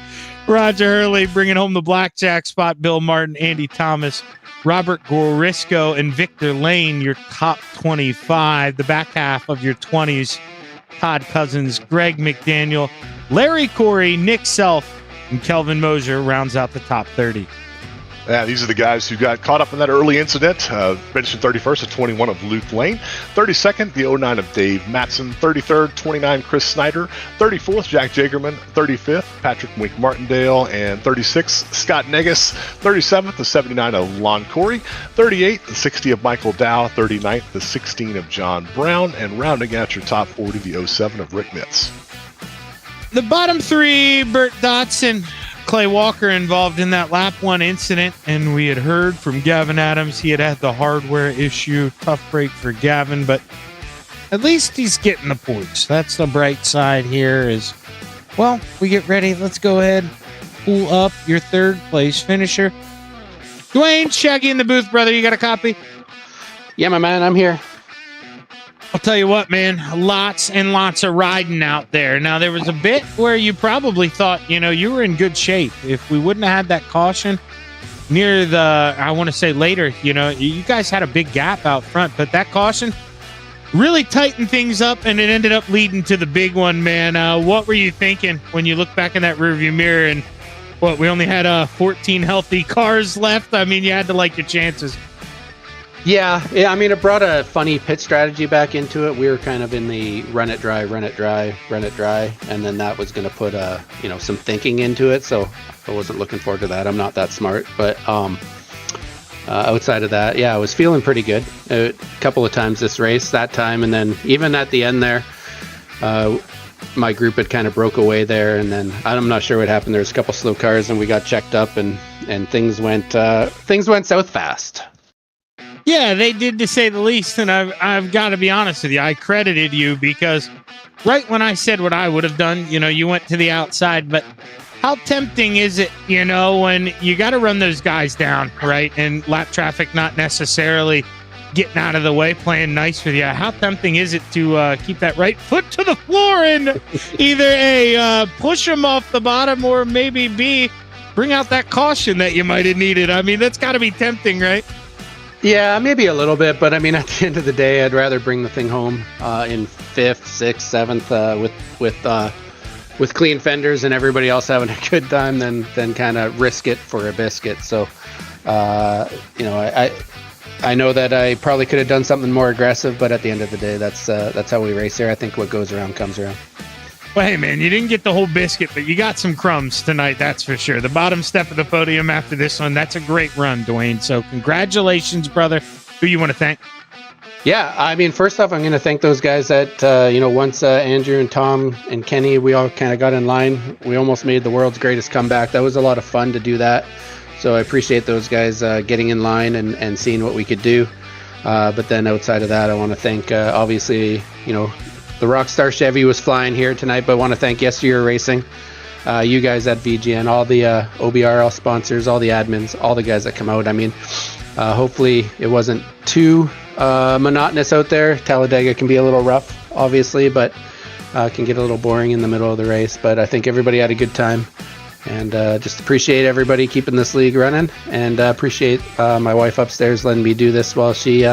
Roger Hurley bringing home the blackjack spot. Bill Martin, Andy Thomas, Robert Gorisco, and Victor Lane, your top 25. The back half of your 20s, Todd Cousins, Greg McDaniel, Larry Corey, Nick Self, and Kelvin Mosier rounds out the top 30. Yeah, these are the guys who got caught up in that early incident. Finished 31st at 21 of Luke Lane. 32nd, the 09 of Dave Matson. 33rd, 29, Chris Snyder. 34th, Jack Jagerman. 35th, Patrick Wink Martindale. And 36th, Scott Negus. 37th, the 79 of Lon Corey. 38th, the 60 of Michael Dow. 39th, the 16 of John Brown. And rounding out your top 40, the 07 of Rick Mitz. The bottom 3, Bert Dotson, Clay Walker involved in that lap 1 incident, and we had heard from Gavin Adams he had the hardware issue. Tough break for Gavin, but at least he's getting the points. That's the bright side here is, well, we get ready. Let's go ahead, pull up your 3rd place finisher. Dwayne, Shaggy in the booth, brother. You got a copy? Yeah, my man, I'm here. I'll tell you what, man, lots and lots of riding out there. Now, there was a bit where you probably thought, you were in good shape. If we wouldn't have had that caution near the, I want to say later, you guys had a big gap out front, but that caution really tightened things up, and it ended up leading to the big one, man. What were you thinking when you look back in that rearview mirror and, we only had 14 healthy cars left? I mean, you had to like your chances. Yeah. I mean, it brought a funny pit strategy back into it. We were kind of in the run it dry, and then that was going to put some thinking into it. So I wasn't looking forward to that. I'm not that smart, but outside of that, yeah, I was feeling pretty good a couple of times this race that time, and then even at the end there, my group had kind of broke away there, and then I'm not sure what happened. There was a couple slow cars, and we got checked up, and things went south fast. Yeah, they did, to say the least, and I've got to be honest with you. I credited you because right when I said what I would have done, you went to the outside, but how tempting is it, when you got to run those guys down, right? And lap traffic not necessarily getting out of the way, playing nice with you. How tempting is it to keep that right foot to the floor and either A, push them off the bottom, or maybe B, bring out that caution that you might have needed? I mean, that's got to be tempting, right? Yeah, maybe a little bit, but I mean, at the end of the day, I'd rather bring the thing home in 5th, 6th, 7th with clean fenders and everybody else having a good time than kind of risk it for a biscuit. So, I know that I probably could have done something more aggressive, but at the end of the day, that's how we race here. I think what goes around comes around. Well, hey, man, you didn't get the whole biscuit, but you got some crumbs tonight, that's for sure. The bottom step of the podium after this one, that's a great run, Dwayne. So congratulations, brother. Who you want to thank? Yeah, I mean, first off, I'm going to thank those guys that, once Andrew and Tom and Kenny, we all kind of got in line. We almost made the world's greatest comeback. That was a lot of fun to do that. So I appreciate those guys getting in line and seeing what we could do. But then outside of that, I want to thank, obviously, the Rockstar Chevy was flying here tonight, but I want to thank YesterYear Racing, you guys at VGN, all the OBRL sponsors, all the admins, all the guys that come out. I mean, hopefully it wasn't too monotonous out there. Talladega can be a little rough, obviously, but can get a little boring in the middle of the race. But I think everybody had a good time, and just appreciate everybody keeping this league running, and appreciate my wife upstairs letting me do this while she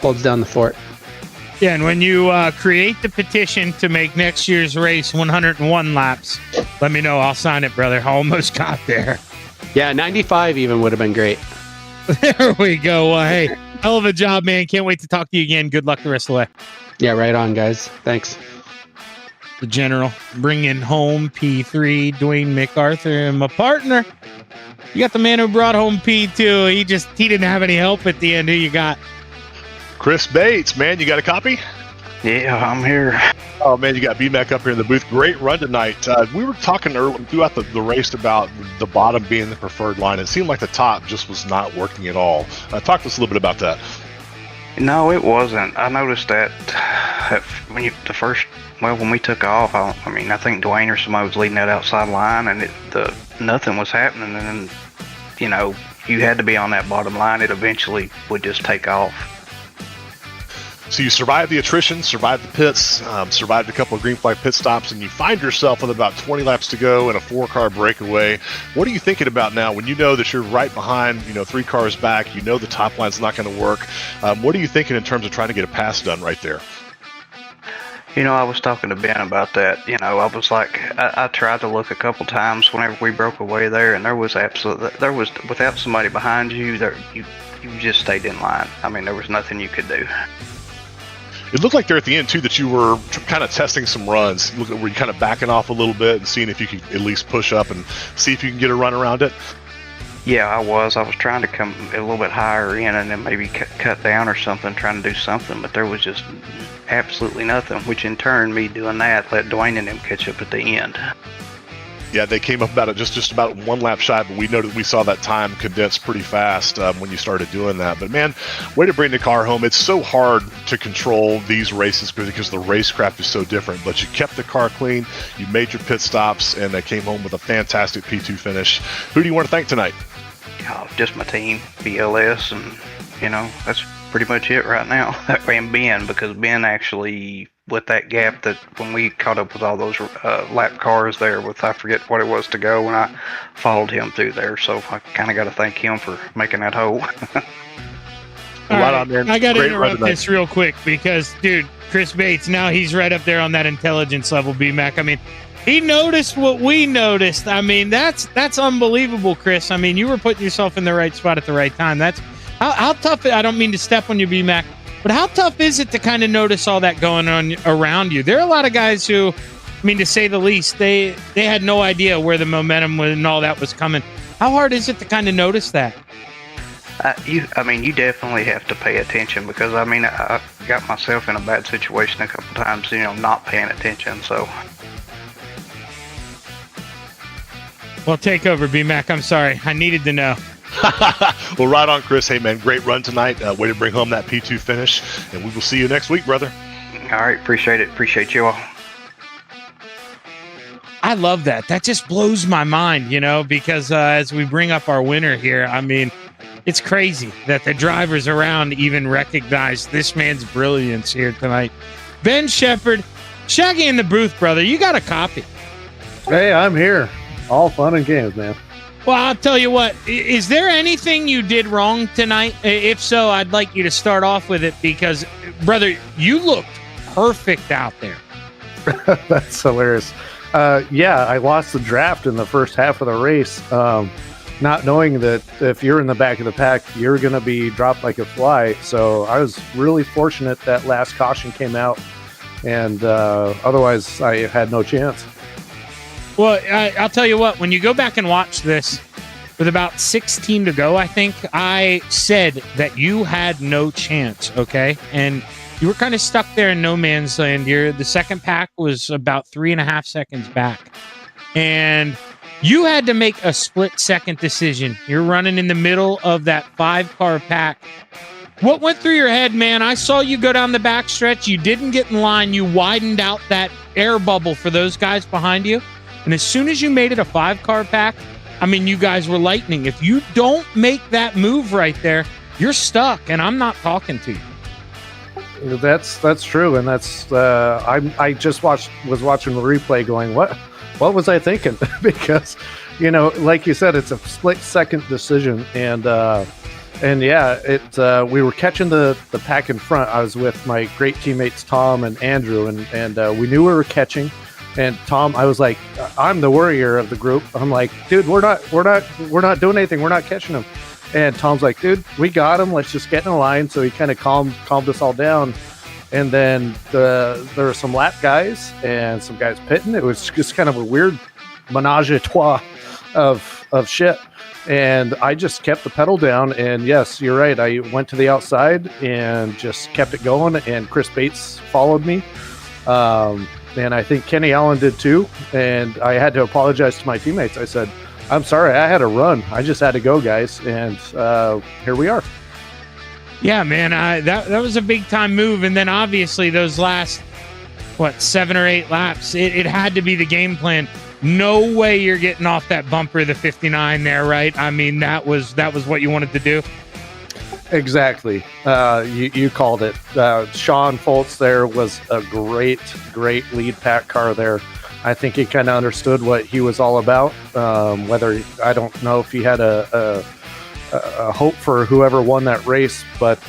holds down the fort. Yeah, and when you create the petition to make next year's race 101 laps, let me know. I'll sign it, brother. I almost got there. Yeah, 95 even would have been great. There we go. Well, hey, hell of a job, man. Can't wait to talk to you again. Good luck the rest of the way. Yeah, right on, guys. Thanks. The General bringing home P3, Dwayne MacArthur, and my partner. You got the man who brought home P2. He didn't have any help at the end. Who you got? Chris Bates, man, you got a copy? Yeah, I'm here. Oh, man, you got B-Mac up here in the booth. Great run tonight. We were talking early throughout the race about the bottom being the preferred line. It seemed like the top just was not working at all. Talk to us a little bit about that. No, it wasn't. I noticed that when we took off, I think Dwayne or somebody was leading that outside line, and nothing was happening. And then, you had to be on that bottom line. It eventually would just take off. So you survived the attrition, survived the pits, survived a couple of green flag pit stops, and you find yourself with about 20 laps to go and a 4-car breakaway. What are you thinking about now when you know that you're right behind, 3 cars back, the top line's not going to work? What are you thinking in terms of trying to get a pass done right there? I was talking to Ben about that. I was like, I tried to look a couple times whenever we broke away there, and there was without somebody behind you, you just stayed in line. There was nothing you could do. It looked like there at the end, too, that you were kind of testing some runs. Were you kind of backing off a little bit and seeing if you could at least push up and see if you can get a run around it? Yeah, I was trying to come a little bit higher in and then maybe cut down or something, trying to do something, but there was just absolutely nothing, which in turn, me doing that, let Dwayne and them catch up at the end. Yeah, they came up about just about 1 lap shy, but we saw that time condense pretty fast when you started doing that. But man, way to bring the car home. It's so hard to control these races because the racecraft is so different. But you kept the car clean, you made your pit stops, and they came home with a fantastic P2 finish. Who do you want to thank tonight? Just my team, BLS, and that's pretty much it right now. And Ben, because Ben actually, with that gap that when we caught up with all those lap cars there with, I forget what it was to go, and I followed him through there. So I kind of got to thank him for making that hole. Right on, man. I got to interrupt this real quick because, dude, Chris Bates, now he's right up there on that intelligence level, B-Mac. He noticed what we noticed. That's unbelievable, Chris. You were putting yourself in the right spot at the right time. That's how tough. I don't mean to step on you, B-Mac, but how tough is it to kind of notice all that going on around you? There are a lot of guys who, to say the least, they had no idea where the momentum and all that was coming. How hard is it to kind of notice that? You definitely have to pay attention because, I got myself in a bad situation a couple times, not paying attention, so. Well, take over, B-Mac. I'm sorry. I needed to know. Well, right on, Chris. Hey, man, great run tonight. Way to bring home that P2 finish, and we will see you next week, brother. All right, appreciate it. Appreciate you all. I love that. That just blows my mind, because as we bring up our winner here, it's crazy that the drivers around even recognize this man's brilliance here tonight. Ben Shepherd, Shaggy in the booth, brother. You got a copy. Hey, I'm here. All fun and games, man. Well, I'll tell you what. Is there anything you did wrong tonight? If so, I'd like you to start off with it because, brother, you looked perfect out there. That's hilarious. I lost the draft in the first half of the race, not knowing that if you're in the back of the pack, you're going to be dropped like a fly. So I was really fortunate that last caution came out and otherwise I had no chance. Well, I'll tell you what, when you go back and watch this, with about 16 to go, I think, I said that you had no chance, okay? And you were kind of stuck there in no man's land. The second pack was about 3.5 seconds back. And you had to make a split-second decision. You're running in the middle of that 5-car pack. What went through your head, man? I saw you go down the backstretch. You didn't get in line. You widened out that air bubble for those guys behind you. And as soon as you made it a 5-car pack, I mean, you guys were lightning. If you don't make that move right there, you're stuck, and I'm not talking to you. That's true, and that's I just was watching the replay, going, what was I thinking? Because, like you said, it's a split-second decision, and yeah, we were catching the pack in front. I was with my great teammates Tom and Andrew, and we knew we were catching. And Tom, I was like, I'm the worrier of the group. I'm like, dude, we're not doing anything. We're not catching them. And Tom's like, dude, we got him. Let's just get in a line. So he kind of calmed us all down. And then there were some lap guys and some guys pitting. It was just kind of a weird menage a trois of shit. And I just kept the pedal down. And yes, you're right. I went to the outside and just kept it going. And Chris Bates followed me. And I think Kenny Allen did too. And I had to apologize to my teammates. I said, I'm sorry, I had to run. I just had to go, guys. And here we are. Yeah, man, that was a big time move. And then obviously those last, 7 or 8 laps, it had to be the game plan. No way you're getting off that bumper, the 59 there, right? I mean, that was what you wanted to do. Exactly. You called it. Sean Foltz there was a great lead pack car there. I think he kind of understood what he was all about. I don't know if he had a hope for whoever won that race, but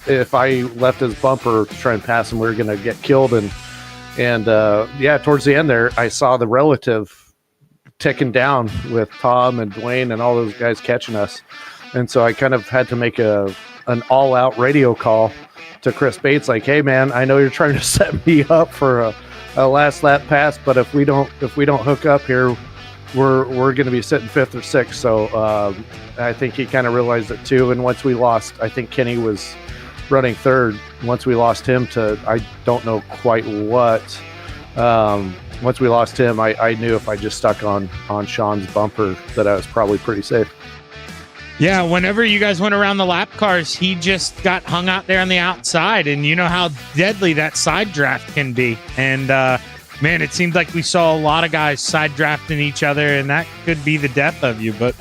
if I left his bumper to try and pass him, we were going to get killed. And yeah, towards the end there, I saw the relative ticking down with Tom and Dwayne and all those guys catching us. And so I kind of had to make an all-out radio call to Chris Bates, like, "Hey, man, I know you're trying to set me up for a last lap pass, but if we don't hook up here, we're going to be sitting 5th or 6th." So I think he kind of realized it too. And once we lost, I think Kenny was running 3rd. Once we lost him to, I don't know quite what. Once we lost him, I knew if I just stuck on Sean's bumper that I was probably pretty safe. Yeah, whenever you guys went around the lap cars, he just got hung out there on the outside, and you know how deadly that side draft can be. And, man, it seemed like we saw a lot of guys side drafting each other, and that could be the death of you. But,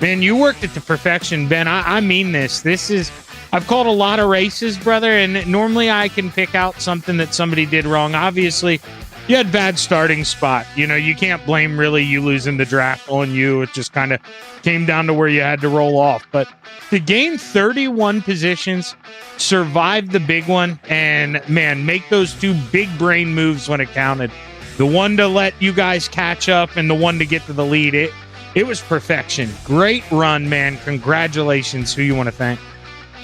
man, you worked it to perfection, Ben. I mean this. I've called a lot of races, brother, and normally I can pick out something that somebody did wrong. Obviously, you had bad starting spot. You can't blame really you losing the draft on you. It just kind of came down to where you had to roll off. But to gain 31 positions, survive the big one, and, man, make those 2 big brain moves when it counted. The one to let you guys catch up and the one to get to the lead. It was perfection. Great run, man. Congratulations. Who you want to thank?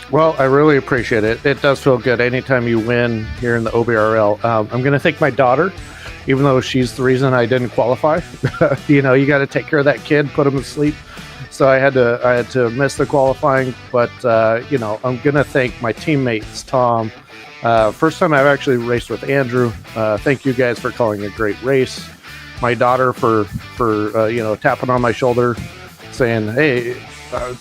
Well, I really appreciate it. It does feel good anytime you win here in the OBRL. I'm going to thank my daughter, even though she's the reason I didn't qualify. You got to take care of that kid, put him to sleep. So I had to miss the qualifying. But I'm going to thank my teammates, Tom. First time I've actually raced with Andrew. Thank you guys for calling a great race. My daughter for tapping on my shoulder, saying, "Hey,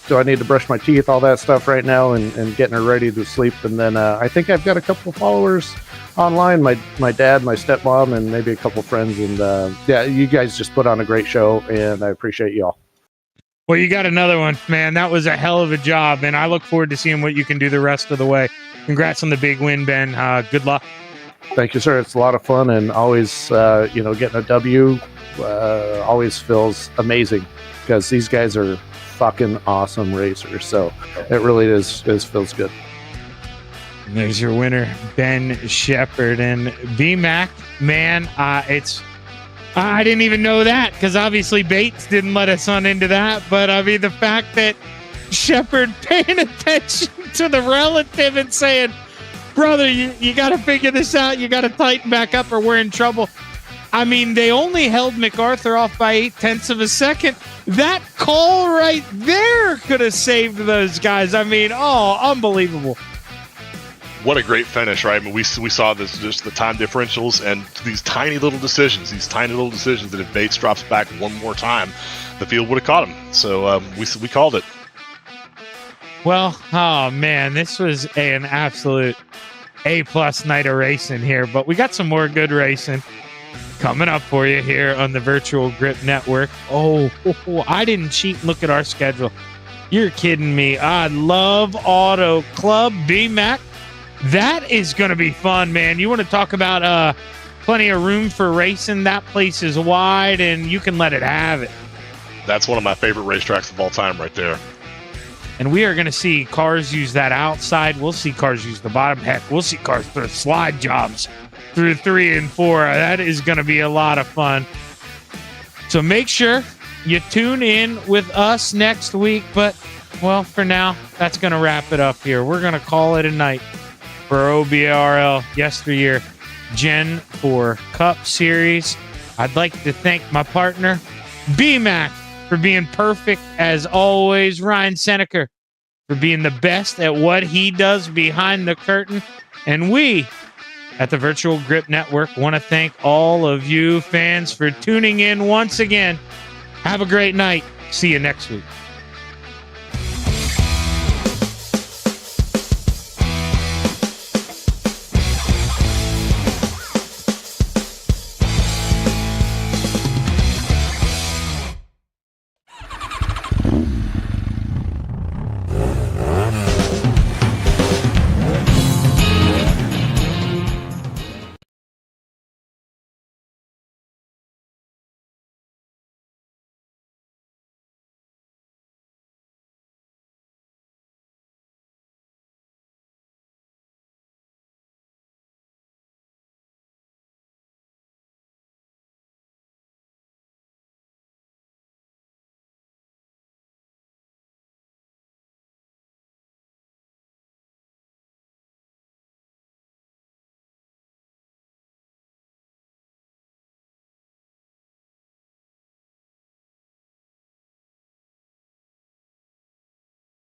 do I need to brush my teeth?" All that stuff right now, and getting her ready to sleep. And then I think I've got a couple of followers online, my dad, my stepmom, and maybe a couple of friends. And yeah, you guys just put on a great show, and I appreciate you all. Well, you got another one, man. That was a hell of a job, and I look forward to seeing what you can do the rest of the way. Congrats on the big win, Ben. Good luck. Thank you, sir. It's a lot of fun, and always, getting a W always feels amazing because these guys are fucking awesome racers. So it really feels good. And there's your winner, Ben Shepherd. And B-Mac, man, I didn't even know that because obviously Bates didn't let us on into that. But I mean, the fact that Shepherd paying attention to the relative and saying, brother, you got to figure this out. You got to tighten back up or we're in trouble. I mean, they only held MacArthur off by 0.8 of a second. That call right there could have saved those guys. I mean, unbelievable. What a great finish, right? I mean, we saw this, just the time differentials and these tiny little decisions that if Bates drops back one more time, the field would have caught him. So we called it. Well, oh man, this was an absolute A-plus night of racing here, but we got some more good racing coming up for you here on the Virtual Grip Network. I didn't cheat and look at our schedule. You're kidding me. I love Auto Club BMAC. That is going to be fun, man. You want to talk about plenty of room for racing? That place is wide, and you can let it have it. That's one of my favorite racetracks of all time right there. And we are going to see cars use that outside. We'll see cars use the bottom. Heck, we'll see cars throw slide jobs through 3 and 4. That is going to be a lot of fun. So make sure you tune in with us next week. But, well, for now, that's going to wrap it up here. We're going to call it a night for OBRL YesterYear Gen 4 Cup Series. I'd like to thank my partner, BMAC, for being perfect as always. Ryan Seneker for being the best at what he does behind the curtain. And we at the Virtual Grip Network want to thank all of you fans for tuning in once again. Have a great night. See you next week.